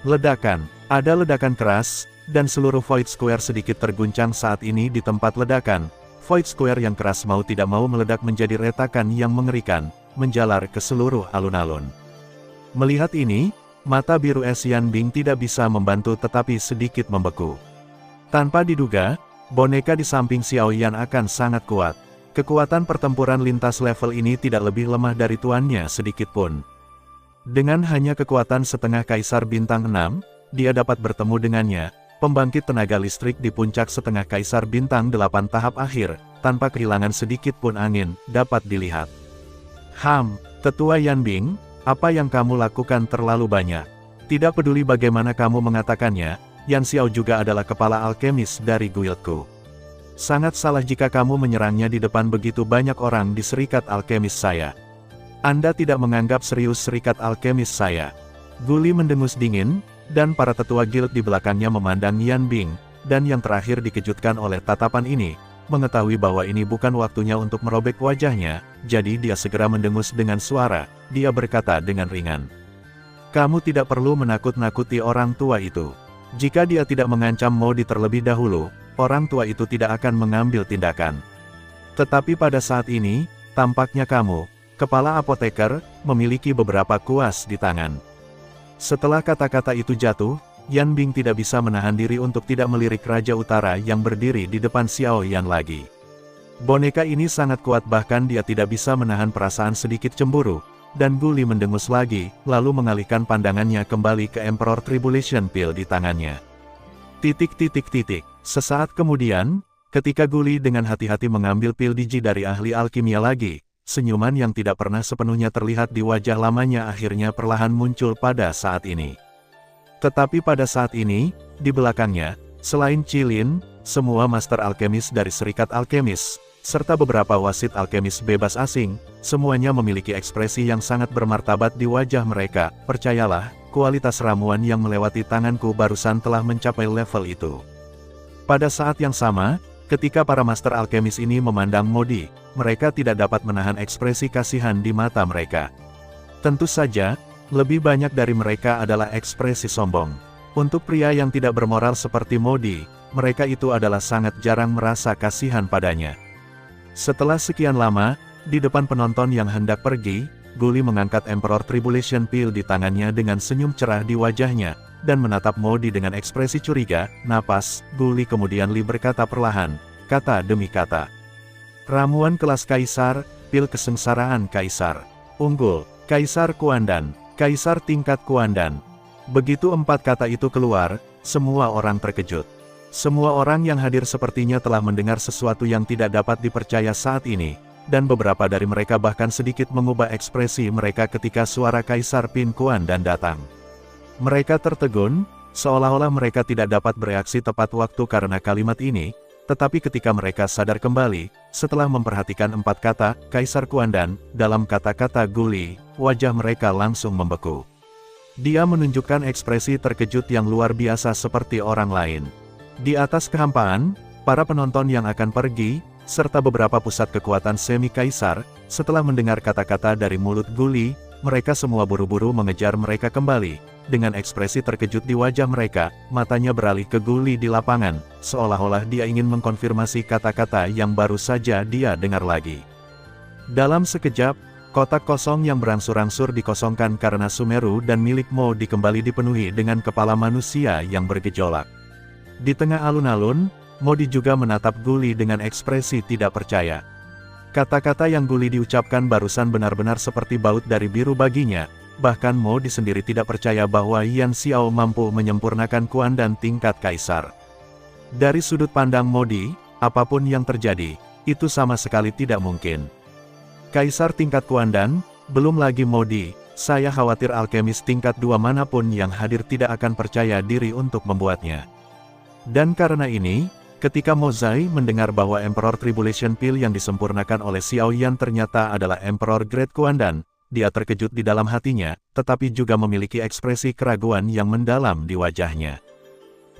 A: Ledakan. Ada ledakan keras, dan seluruh Void Square sedikit terguncang saat ini di tempat ledakan. Void Square yang keras mau tidak mau meledak menjadi retakan yang mengerikan, menjalar ke seluruh alun-alun. Melihat ini, mata biru Yan Bing tidak bisa membantu tetapi sedikit membeku. Tanpa diduga, boneka di samping Xiaoyan akan sangat kuat. Kekuatan pertempuran lintas level ini tidak lebih lemah dari tuannya sedikitpun. Dengan hanya kekuatan setengah Kaisar Bintang 6, dia dapat bertemu dengannya. Pembangkit tenaga listrik di puncak setengah Kaisar Bintang 8 tahap akhir, tanpa kehilangan sedikit pun angin, dapat dilihat. Tetua Yan Bing, apa yang kamu lakukan terlalu banyak. Tidak peduli bagaimana kamu mengatakannya, Yan Xiao juga adalah kepala alkemis dari guildku. Sangat salah jika kamu menyerangnya di depan begitu banyak orang di serikat alkemis saya. Anda tidak menganggap serius serikat alkemis saya. Guli mendengus dingin, dan para tetua guild di belakangnya memandang Yan Bing, dan yang terakhir dikejutkan oleh tatapan ini, mengetahui bahwa ini bukan waktunya untuk merobek wajahnya, jadi dia segera mendengus dengan suara. Dia berkata dengan ringan, "Kamu tidak perlu menakut-nakuti orang tua itu. Jika dia tidak mengancam Modi terlebih dahulu, orang tua itu tidak akan mengambil tindakan. Tetapi pada saat ini, tampaknya kamu, kepala apoteker, memiliki beberapa kuas di tangan." Setelah kata-kata itu jatuh, Yan Bing tidak bisa menahan diri untuk tidak melirik Raja Utara yang berdiri di depan Xiaoyan lagi. Boneka ini sangat kuat bahkan dia tidak bisa menahan perasaan sedikit cemburu, dan Guli mendengus lagi, lalu mengalihkan pandangannya kembali ke Emperor Tribulation Pill di tangannya. Sesaat kemudian, ketika Guli dengan hati-hati mengambil pil biji dari ahli alkimia lagi, senyuman yang tidak pernah sepenuhnya terlihat di wajah lamanya akhirnya perlahan muncul pada saat ini. Tetapi pada saat ini, di belakangnya, selain Qilin, semua master alkemis dari serikat alkemis, serta beberapa wasit alkemis bebas asing, semuanya memiliki ekspresi yang sangat bermartabat di wajah mereka. Percayalah, kualitas ramuan yang melewati tanganku barusan telah mencapai level itu. Pada saat yang sama, ketika para master alkemis ini memandang Modi, mereka tidak dapat menahan ekspresi kasihan di mata mereka. Tentu saja, lebih banyak dari mereka adalah ekspresi sombong. Untuk pria yang tidak bermoral seperti Modi, mereka itu adalah sangat jarang merasa kasihan padanya. Setelah sekian lama, di depan penonton yang hendak pergi, Guli mengangkat Emperor Tribulation Pill di tangannya dengan senyum cerah di wajahnya, dan menatap Modi dengan ekspresi curiga. Napas, Guli kemudian berkata perlahan, kata demi kata. Ramuan kelas Kaisar, Pil kesengsaraan Kaisar. Unggul, Kaisar Kuandan, Kaisar tingkat Kuandan. Begitu 4 kata itu keluar, semua orang terkejut. Semua orang yang hadir sepertinya telah mendengar sesuatu yang tidak dapat dipercaya saat ini, dan beberapa dari mereka bahkan sedikit mengubah ekspresi mereka ketika suara Kaisar Pin Kuandan datang. Mereka tertegun, seolah-olah mereka tidak dapat bereaksi tepat waktu karena kalimat ini, tetapi ketika mereka sadar kembali, setelah memperhatikan 4 kata, Kaisar Kuandan, dalam kata-kata Guli, wajah mereka langsung membeku. Dia menunjukkan ekspresi terkejut yang luar biasa seperti orang lain. Di atas kehampaan, para penonton yang akan pergi, serta beberapa pusat kekuatan semi-kaisar, setelah mendengar kata-kata dari mulut Guli, mereka semua buru-buru mengejar mereka kembali. Dengan ekspresi terkejut di wajah mereka, matanya beralih ke Guli di lapangan, seolah-olah dia ingin mengkonfirmasi kata-kata yang baru saja dia dengar lagi. Dalam sekejap, kotak kosong yang berangsur-angsur dikosongkan karena Sumeru dan milik Modi kembali dipenuhi dengan kepala manusia yang bergejolak. Di tengah alun-alun, Modi juga menatap Guli dengan ekspresi tidak percaya. Kata-kata yang Guli diucapkan barusan benar-benar seperti baut dari biru baginya, bahkan Modi sendiri tidak percaya bahwa Yan Xiao mampu menyempurnakan Kuandan tingkat Kaisar. Dari sudut pandang Modi, apapun yang terjadi, itu sama sekali tidak mungkin. Kaisar tingkat Kuandan, belum lagi Modi, saya khawatir alkemis tingkat 2 manapun yang hadir tidak akan percaya diri untuk membuatnya. Dan karena ini, ketika Mozai mendengar bahwa Emperor Tribulation Pill yang disempurnakan oleh Xiao Yan ternyata adalah Emperor Great Kuandan, dia terkejut di dalam hatinya, tetapi juga memiliki ekspresi keraguan yang mendalam di wajahnya.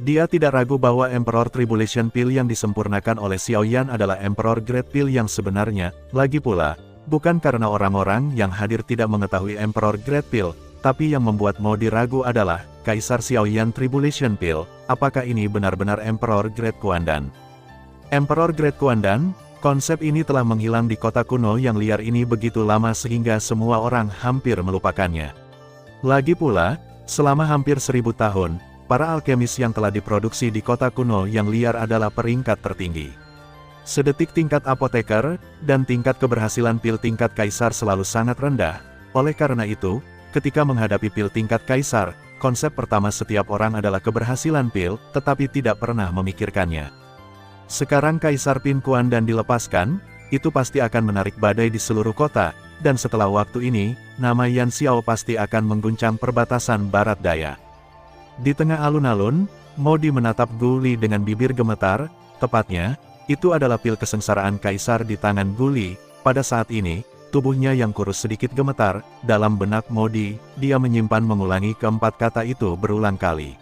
A: Dia tidak ragu bahwa Emperor Tribulation Pill yang disempurnakan oleh Xiao Yan adalah Emperor Great Pill yang sebenarnya, lagi pula, bukan karena orang-orang yang hadir tidak mengetahui Emperor Great Pill, tapi yang membuat Modi ragu adalah, Kaisar Xiao Yan Tribulation Pill, apakah ini benar-benar Emperor Great Kuandan? Emperor Great Kuandan, konsep ini telah menghilang di kota kuno yang liar ini begitu lama sehingga semua orang hampir melupakannya. Lagi pula, selama hampir 1000 tahun, para alkemis yang telah diproduksi di kota kuno yang liar adalah peringkat tertinggi. Sedetik tingkat apoteker, dan tingkat keberhasilan pil tingkat Kaisar selalu sangat rendah. Oleh karena itu, ketika menghadapi pil tingkat Kaisar, konsep pertama setiap orang adalah keberhasilan pil, tetapi tidak pernah memikirkannya. Sekarang Kaisar Pin Kuandan dilepaskan, itu pasti akan menarik badai di seluruh kota, dan setelah waktu ini, nama Yan Xiao pasti akan mengguncang perbatasan barat daya. Di tengah alun-alun, Modi menatap Guli dengan bibir gemetar, tepatnya, itu adalah pil kesengsaraan Kaisar di tangan Guli. Pada saat ini, tubuhnya yang kurus sedikit gemetar, dalam benak Modi, dia menyimpan mengulangi keempat kata itu berulang kali.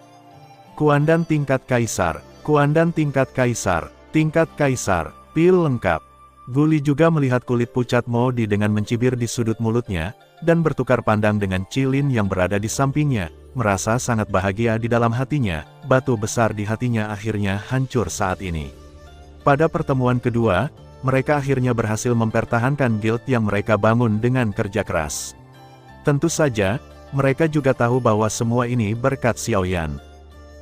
A: Kuandan tingkat Kaisar, Kuandan tingkat Kaisar, tingkat Kaisar, pil lengkap. Guli juga melihat kulit pucat Modi dengan mencibir di sudut mulutnya, dan bertukar pandang dengan Cilin yang berada di sampingnya, merasa sangat bahagia di dalam hatinya, batu besar di hatinya akhirnya hancur saat ini. Pada pertemuan kedua, mereka akhirnya berhasil mempertahankan guild yang mereka bangun dengan kerja keras. Tentu saja, mereka juga tahu bahwa semua ini berkat Xiao Yan.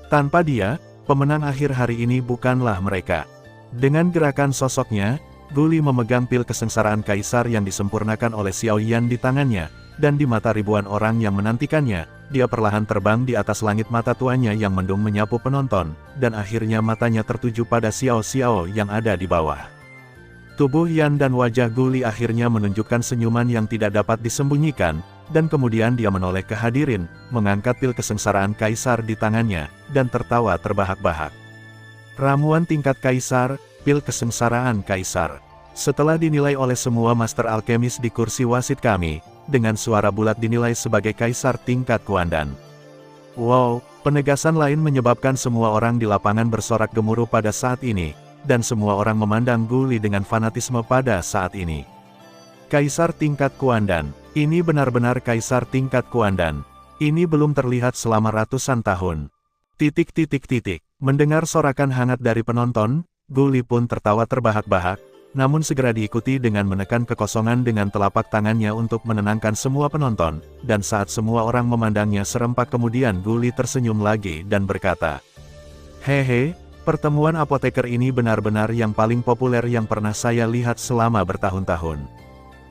A: Tanpa dia, pemenang akhir hari ini bukanlah mereka. Dengan gerakan sosoknya, Guli memegang pil kesengsaraan Kaisar yang disempurnakan oleh Xiao Yan di tangannya, dan di mata ribuan orang yang menantikannya, dia perlahan terbang di atas langit mata tuanya yang mendung menyapu penonton, dan akhirnya matanya tertuju pada Xiao Xiao yang ada di bawah. Tubuh Yan dan wajah Guli akhirnya menunjukkan senyuman yang tidak dapat disembunyikan, dan kemudian dia menoleh ke hadirin, mengangkat pil kesengsaraan Kaisar di tangannya, dan tertawa terbahak-bahak. Ramuan tingkat Kaisar, pil kesengsaraan Kaisar. Setelah dinilai oleh semua master alkemis di kursi wasit kami, dengan suara bulat dinilai sebagai kaisar tingkat kuandan. Wow, penegasan lain menyebabkan semua orang di lapangan bersorak gemuruh pada saat ini, dan semua orang memandang Gu Li dengan fanatisme pada saat ini. Kaisar tingkat kuandan, ini benar-benar kaisar tingkat kuandan. Ini belum terlihat selama ratusan tahun. Mendengar sorakan hangat dari penonton, Gu Li pun tertawa terbahak-bahak, namun segera diikuti dengan menekan kekosongan dengan telapak tangannya untuk menenangkan semua penonton, dan saat semua orang memandangnya serempak kemudian Gu Li tersenyum lagi dan berkata, "Hehe, pertemuan apoteker ini benar-benar yang paling populer yang pernah saya lihat selama bertahun-tahun.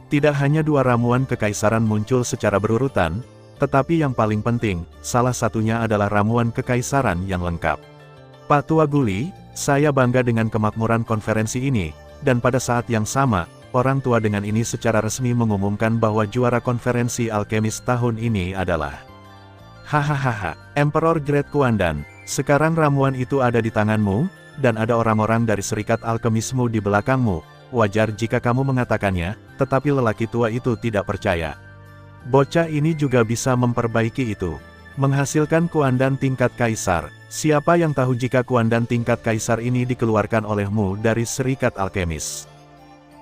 A: Tidak hanya 2 ramuan kekaisaran muncul secara berurutan, tetapi yang paling penting, salah satunya adalah ramuan kekaisaran yang lengkap. Pak Tua Gu Li, saya bangga dengan kemakmuran konferensi ini, dan pada saat yang sama, orang tua dengan ini secara resmi mengumumkan bahwa juara konferensi alkemis tahun ini adalah..." Hahaha, Emperor Great Kuandan, sekarang ramuan itu ada di tanganmu, dan ada orang-orang dari serikat alkemismu di belakangmu. Wajar jika kamu mengatakannya, tetapi lelaki tua itu tidak percaya. Bocah ini juga bisa memperbaiki itu. Menghasilkan kuandan tingkat kaisar. Siapa yang tahu jika kuandan tingkat kaisar ini dikeluarkan olehmu dari serikat alkemis?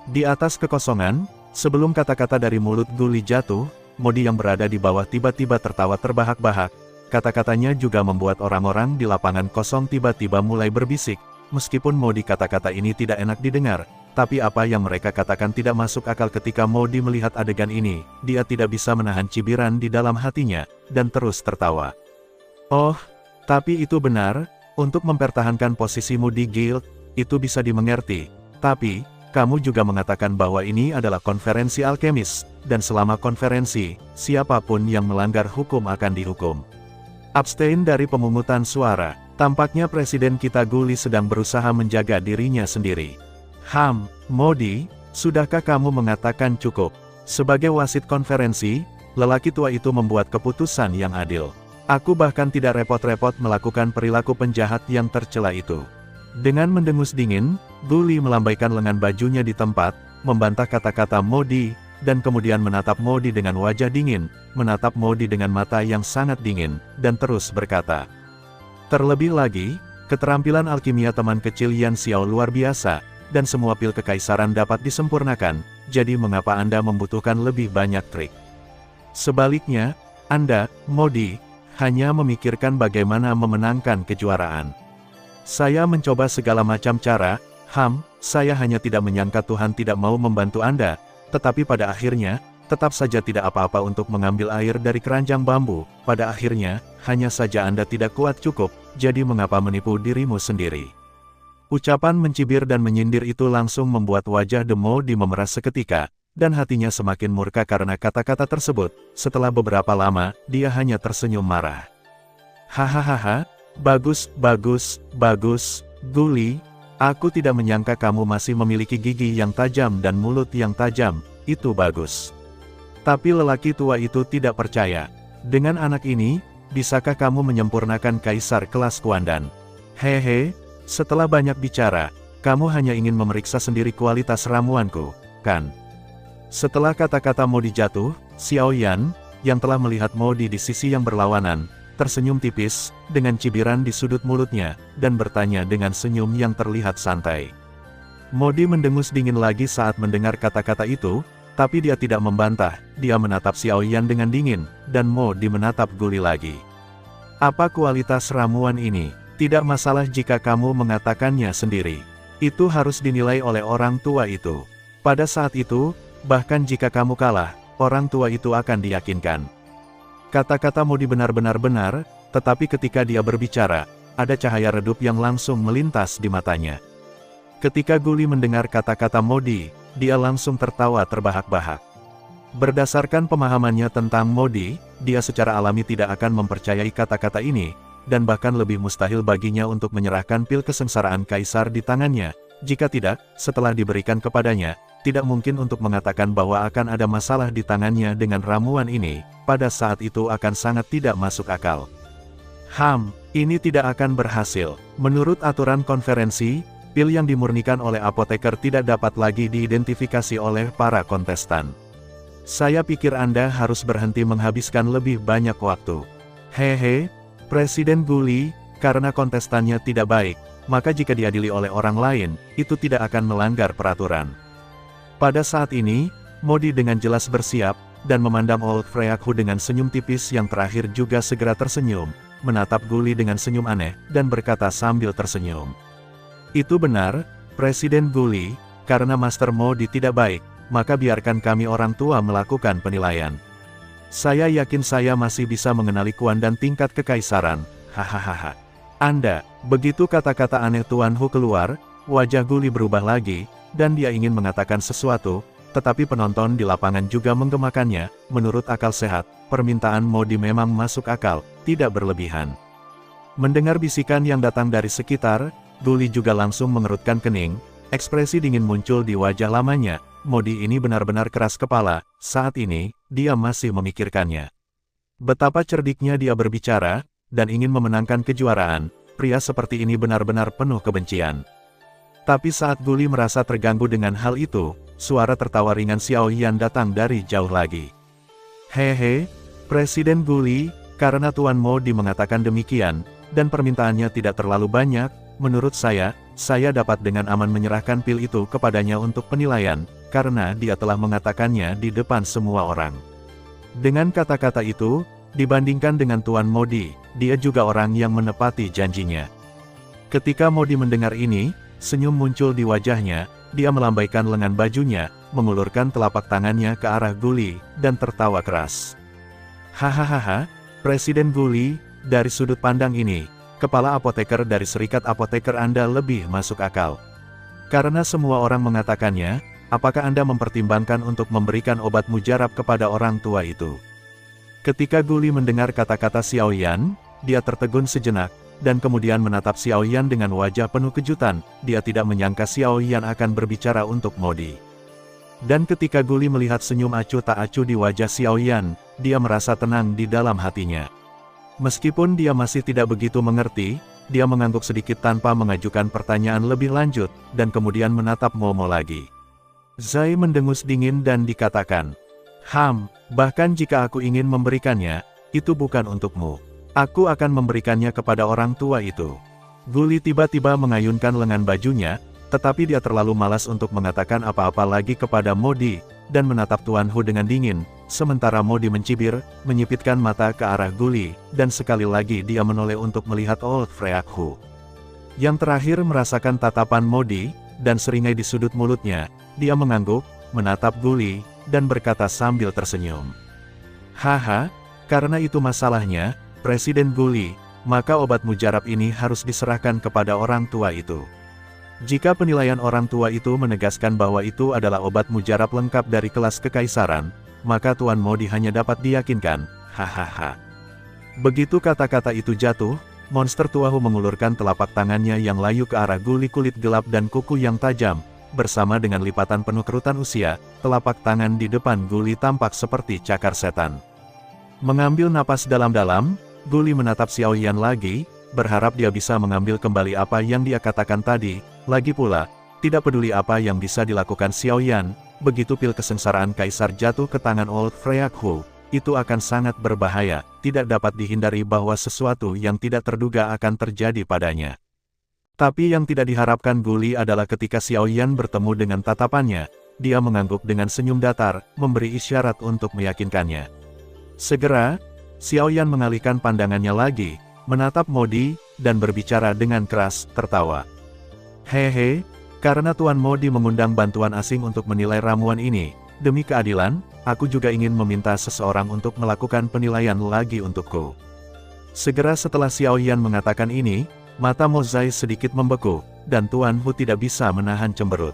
A: Di atas kekosongan, sebelum kata-kata dari mulut Gu Li jatuh, Modi yang berada di bawah tiba-tiba tertawa terbahak-bahak. Kata-katanya juga membuat orang-orang di lapangan kosong tiba-tiba mulai berbisik. Meskipun Modi kata-kata ini tidak enak didengar, tapi apa yang mereka katakan tidak masuk akal ketika Modi melihat adegan ini. Dia tidak bisa menahan cibiran di dalam hatinya, dan terus tertawa. Oh, tapi itu benar, untuk mempertahankan posisimu di guild, itu bisa dimengerti. Tapi, kamu juga mengatakan bahwa ini adalah konferensi alkemis, dan selama konferensi, siapapun yang melanggar hukum akan dihukum. Abstain dari pemungutan suara. Tampaknya Presiden kita Gu Li sedang berusaha menjaga dirinya sendiri. Modi, sudahkah kamu mengatakan cukup? Sebagai wasit konferensi, lelaki tua itu membuat keputusan yang adil. Aku bahkan tidak repot-repot melakukan perilaku penjahat yang tercela itu. Dengan mendengus dingin, Gu Li melambaikan lengan bajunya di tempat, membantah kata-kata Modi, dan kemudian menatap Modi dengan wajah dingin, menatap Modi dengan mata yang sangat dingin, dan terus berkata, "Terlebih lagi, keterampilan alkimia teman kecil Yan Xiao luar biasa, dan semua pil kekaisaran dapat disempurnakan, jadi mengapa Anda membutuhkan lebih banyak trik? Sebaliknya, Anda, Modi, hanya memikirkan bagaimana memenangkan kejuaraan. Saya mencoba segala macam cara, saya hanya tidak menyangka Tuhan tidak mau membantu Anda, tetapi pada akhirnya, tetap saja tidak apa-apa untuk mengambil air dari keranjang bambu, pada akhirnya, hanya saja Anda tidak kuat cukup, jadi mengapa menipu dirimu sendiri?" Ucapan mencibir dan menyindir itu langsung membuat wajah The Modi memeras seketika, dan hatinya semakin murka karena kata-kata tersebut. Setelah beberapa lama, dia hanya tersenyum marah. "Hahaha, bagus, Gu Li, aku tidak menyangka kamu masih memiliki gigi yang tajam dan mulut yang tajam, itu bagus. Tapi lelaki tua itu tidak percaya. Dengan anak ini, bisakah kamu menyempurnakan kaisar kelas kuandan? Hehe. Setelah banyak bicara, kamu hanya ingin memeriksa sendiri kualitas ramuanku, kan?" Setelah kata-kata Modi jatuh, Xiao Yan, yang telah melihat Modi di sisi yang berlawanan, tersenyum tipis, dengan cibiran di sudut mulutnya, dan bertanya dengan senyum yang terlihat santai. Modi mendengus dingin lagi saat mendengar kata-kata itu, tapi dia tidak membantah, dia menatap Xiao Yan dengan dingin, dan Modi menatap Gu Li lagi. "Apa kualitas ramuan ini? Tidak masalah jika kamu mengatakannya sendiri. Itu harus dinilai oleh orang tua itu. Pada saat itu, bahkan jika kamu kalah, orang tua itu akan diyakinkan." Kata-kata Modi benar-benar benar, tetapi ketika dia berbicara, ada cahaya redup yang langsung melintas di matanya. Ketika Gu Li mendengar kata-kata Modi, dia langsung tertawa terbahak-bahak. Berdasarkan pemahamannya tentang Modi, dia secara alami tidak akan mempercayai kata-kata ini, dan bahkan lebih mustahil baginya untuk menyerahkan pil kesengsaraan kaisar di tangannya. Jika tidak, setelah diberikan kepadanya, tidak mungkin untuk mengatakan bahwa akan ada masalah di tangannya dengan ramuan ini. Pada saat itu akan sangat tidak masuk akal. Ini tidak akan berhasil. Menurut aturan konferensi, pil yang dimurnikan oleh apoteker tidak dapat lagi diidentifikasi oleh para kontestan. Saya pikir Anda harus berhenti menghabiskan lebih banyak waktu. Hehe, Presiden Guli, karena kontestannya tidak baik, maka jika diadili oleh orang lain, itu tidak akan melanggar peraturan. Pada saat ini, Modi dengan jelas bersiap, dan memandang Old Freakhu dengan senyum tipis yang terakhir juga segera tersenyum, menatap Guli dengan senyum aneh, dan berkata sambil tersenyum. Itu benar, Presiden Guli, karena Master Modi tidak baik, maka biarkan kami orang tua melakukan penilaian. Saya yakin saya masih bisa mengenali Kuan dan tingkat kekaisaran, hahaha. Anda, begitu kata-kata aneh Tuan Hu keluar, wajah Guli berubah lagi, dan dia ingin mengatakan sesuatu, tetapi penonton di lapangan juga menggemakannya. Menurut akal sehat, permintaan Modi memang masuk akal, tidak berlebihan. Mendengar bisikan yang datang dari sekitar, Guli juga langsung mengerutkan kening, ekspresi dingin muncul di wajah lamanya. Modi ini benar-benar keras kepala, saat ini, dia masih memikirkannya. Betapa cerdiknya dia berbicara, dan ingin memenangkan kejuaraan, pria seperti ini benar-benar penuh kebencian. Tapi saat Guli merasa terganggu dengan hal itu, suara tertawa ringan Xiao Yan datang dari jauh lagi. Hehe, Presiden Guli, karena Tuan Modi mengatakan demikian, dan permintaannya tidak terlalu banyak, menurut saya dapat dengan aman menyerahkan pil itu kepadanya untuk penilaian, karena dia telah mengatakannya di depan semua orang. Dengan kata-kata itu, dibandingkan dengan Tuan Modi, dia juga orang yang menepati janjinya. Ketika Modi mendengar ini, senyum muncul di wajahnya, dia melambaikan lengan bajunya, mengulurkan telapak tangannya ke arah Guli, dan tertawa keras. Hahaha, Presiden Guli, dari sudut pandang ini, kepala apoteker dari Serikat Apoteker Anda lebih masuk akal. Karena semua orang mengatakannya, apakah Anda mempertimbangkan untuk memberikan obat mujarab kepada orang tua itu? Ketika Guli mendengar kata-kata Xiao Yan, dia tertegun sejenak, dan kemudian menatap Xiao Yan dengan wajah penuh kejutan. Dia tidak menyangka Xiao Yan akan berbicara untuk Modi. Dan ketika Guli melihat senyum acuh tak acuh di wajah Xiao Yan, dia merasa tenang di dalam hatinya. Meskipun dia masih tidak begitu mengerti, dia mengangguk sedikit tanpa mengajukan pertanyaan lebih lanjut, dan kemudian menatap Momo lagi. Zai mendengus dingin dan dikatakan, bahkan jika aku ingin memberikannya, itu bukan untukmu. Aku akan memberikannya kepada orang tua itu. Guli tiba-tiba mengayunkan lengan bajunya, tetapi dia terlalu malas untuk mengatakan apa-apa lagi kepada Modi, dan menatap Tuan Hu dengan dingin, sementara Modi mencibir, menyipitkan mata ke arah Guli, dan sekali lagi dia menoleh untuk melihat Old Freakhu. Yang terakhir merasakan tatapan Modi, dan seringai di sudut mulutnya, dia mengangguk, menatap Guli, dan berkata sambil tersenyum. Haha, karena itu masalahnya, Presiden Guli, maka obat mujarab ini harus diserahkan kepada orang tua itu. Jika penilaian orang tua itu menegaskan bahwa itu adalah obat mujarab lengkap dari kelas kekaisaran, maka Tuan Modi hanya dapat diyakinkan, hahaha. Begitu kata-kata itu jatuh, monster Tuahu mengulurkan telapak tangannya yang layu ke arah Guli kulit gelap dan kuku yang tajam. Bersama dengan lipatan penuh kerutan usia, telapak tangan di depan Guli tampak seperti cakar setan. Mengambil napas dalam-dalam, Guli menatap Xiao Yan lagi, berharap dia bisa mengambil kembali apa yang dia katakan tadi. Lagi pula, tidak peduli apa yang bisa dilakukan Xiao Yan, begitu pil kesengsaraan kaisar jatuh ke tangan Old Freakhu, itu akan sangat berbahaya, tidak dapat dihindari bahwa sesuatu yang tidak terduga akan terjadi padanya. Tapi yang tidak diharapkan Guli adalah ketika Xiao Yan bertemu dengan tatapannya, dia mengangguk dengan senyum datar, memberi isyarat untuk meyakinkannya. Segera, Xiao Yan mengalihkan pandangannya lagi, menatap Modi, dan berbicara dengan keras, tertawa. Hehe, karena Tuan Modi mengundang bantuan asing untuk menilai ramuan ini, demi keadilan, aku juga ingin meminta seseorang untuk melakukan penilaian lagi untukku. Segera setelah Xiao Yan mengatakan ini, mata Mo Zai sedikit membeku, dan Tuan Hu tidak bisa menahan cemberut.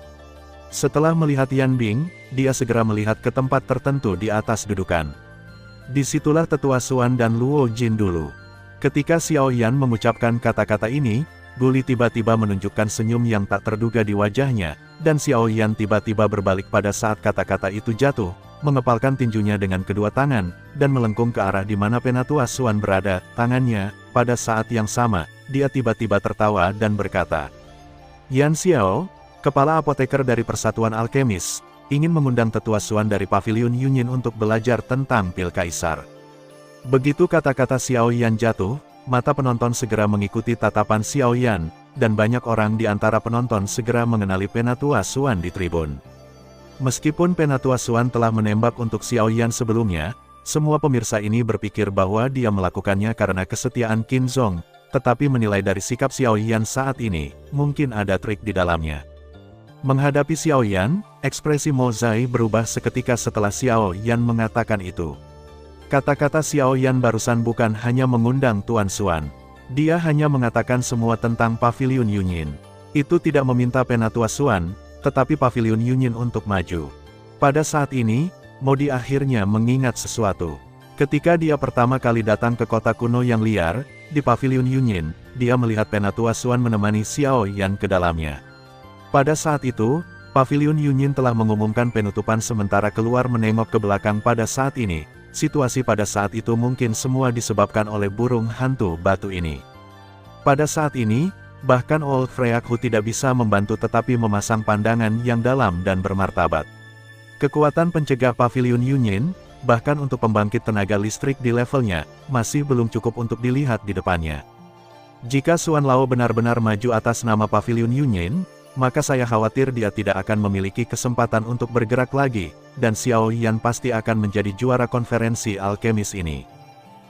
A: Setelah melihat Yan Bing, dia segera melihat ke tempat tertentu di atas dudukan. Disitulah Tetua Xuan dan Luo Jin dulu. Ketika Xiao Yan mengucapkan kata-kata ini, Guli tiba-tiba menunjukkan senyum yang tak terduga di wajahnya, dan Xiao Yan tiba-tiba berbalik pada saat kata-kata itu jatuh, mengepalkan tinjunya dengan kedua tangan, dan melengkung ke arah di mana Penatua Xuan berada, tangannya. Pada saat yang sama, dia tiba-tiba tertawa dan berkata, Yan Xiao, kepala apoteker dari Persatuan Alkemis, ingin mengundang Tetua Xuan dari Pavilion Yunyin untuk belajar tentang pil kaisar. Begitu kata-kata Xiao Yan jatuh, mata penonton segera mengikuti tatapan Xiao Yan, dan banyak orang di antara penonton segera mengenali Penatua Xuan di tribun. Meskipun Penatua Xuan telah menembak untuk Xiao Yan sebelumnya, semua pemirsa ini berpikir bahwa dia melakukannya karena kesetiaan Qin Zhong, tetapi menilai dari sikap Xiao Yan saat ini, mungkin ada trik di dalamnya. Menghadapi Xiao Yan, ekspresi Mo Zai berubah seketika setelah Xiao Yan mengatakan itu. Kata-kata Xiao Yan barusan bukan hanya mengundang Tuan Xuan. Dia hanya mengatakan semua tentang Pavilion Yunyin. Itu tidak meminta Penatua Xuan, tetapi Pavilion Yunyin untuk maju. Pada saat ini, Modi akhirnya mengingat sesuatu. Ketika dia pertama kali datang ke kota kuno yang liar, di Pavilion Yunyin, dia melihat Penatua Xuan menemani Xiao Yan ke dalamnya. Pada saat itu, Pavilion Yunyin telah mengumumkan penutupan sementara keluar menengok ke belakang pada saat ini. Situasi pada saat itu mungkin semua disebabkan oleh burung hantu batu ini. Pada saat ini, bahkan Old Freyaku tidak bisa membantu tetapi memasang pandangan yang dalam dan bermartabat. Kekuatan pencegah Pavilion Yunyin, bahkan untuk pembangkit tenaga listrik di levelnya, masih belum cukup untuk dilihat di depannya. Jika Xuan Lao benar-benar maju atas nama Pavilion Yunyin, maka saya khawatir dia tidak akan memiliki kesempatan untuk bergerak lagi, dan Xiao Yan pasti akan menjadi juara konferensi alkemis ini.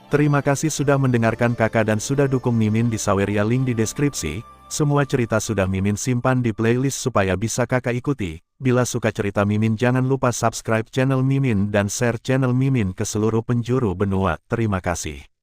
A: Terima kasih sudah mendengarkan kakak dan sudah dukung Mimin di Saweria, link di deskripsi. Semua cerita sudah Mimin simpan di playlist supaya bisa kakak ikuti. Bila suka cerita Mimin jangan lupa subscribe channel Mimin dan share channel Mimin ke seluruh penjuru benua. Terima kasih.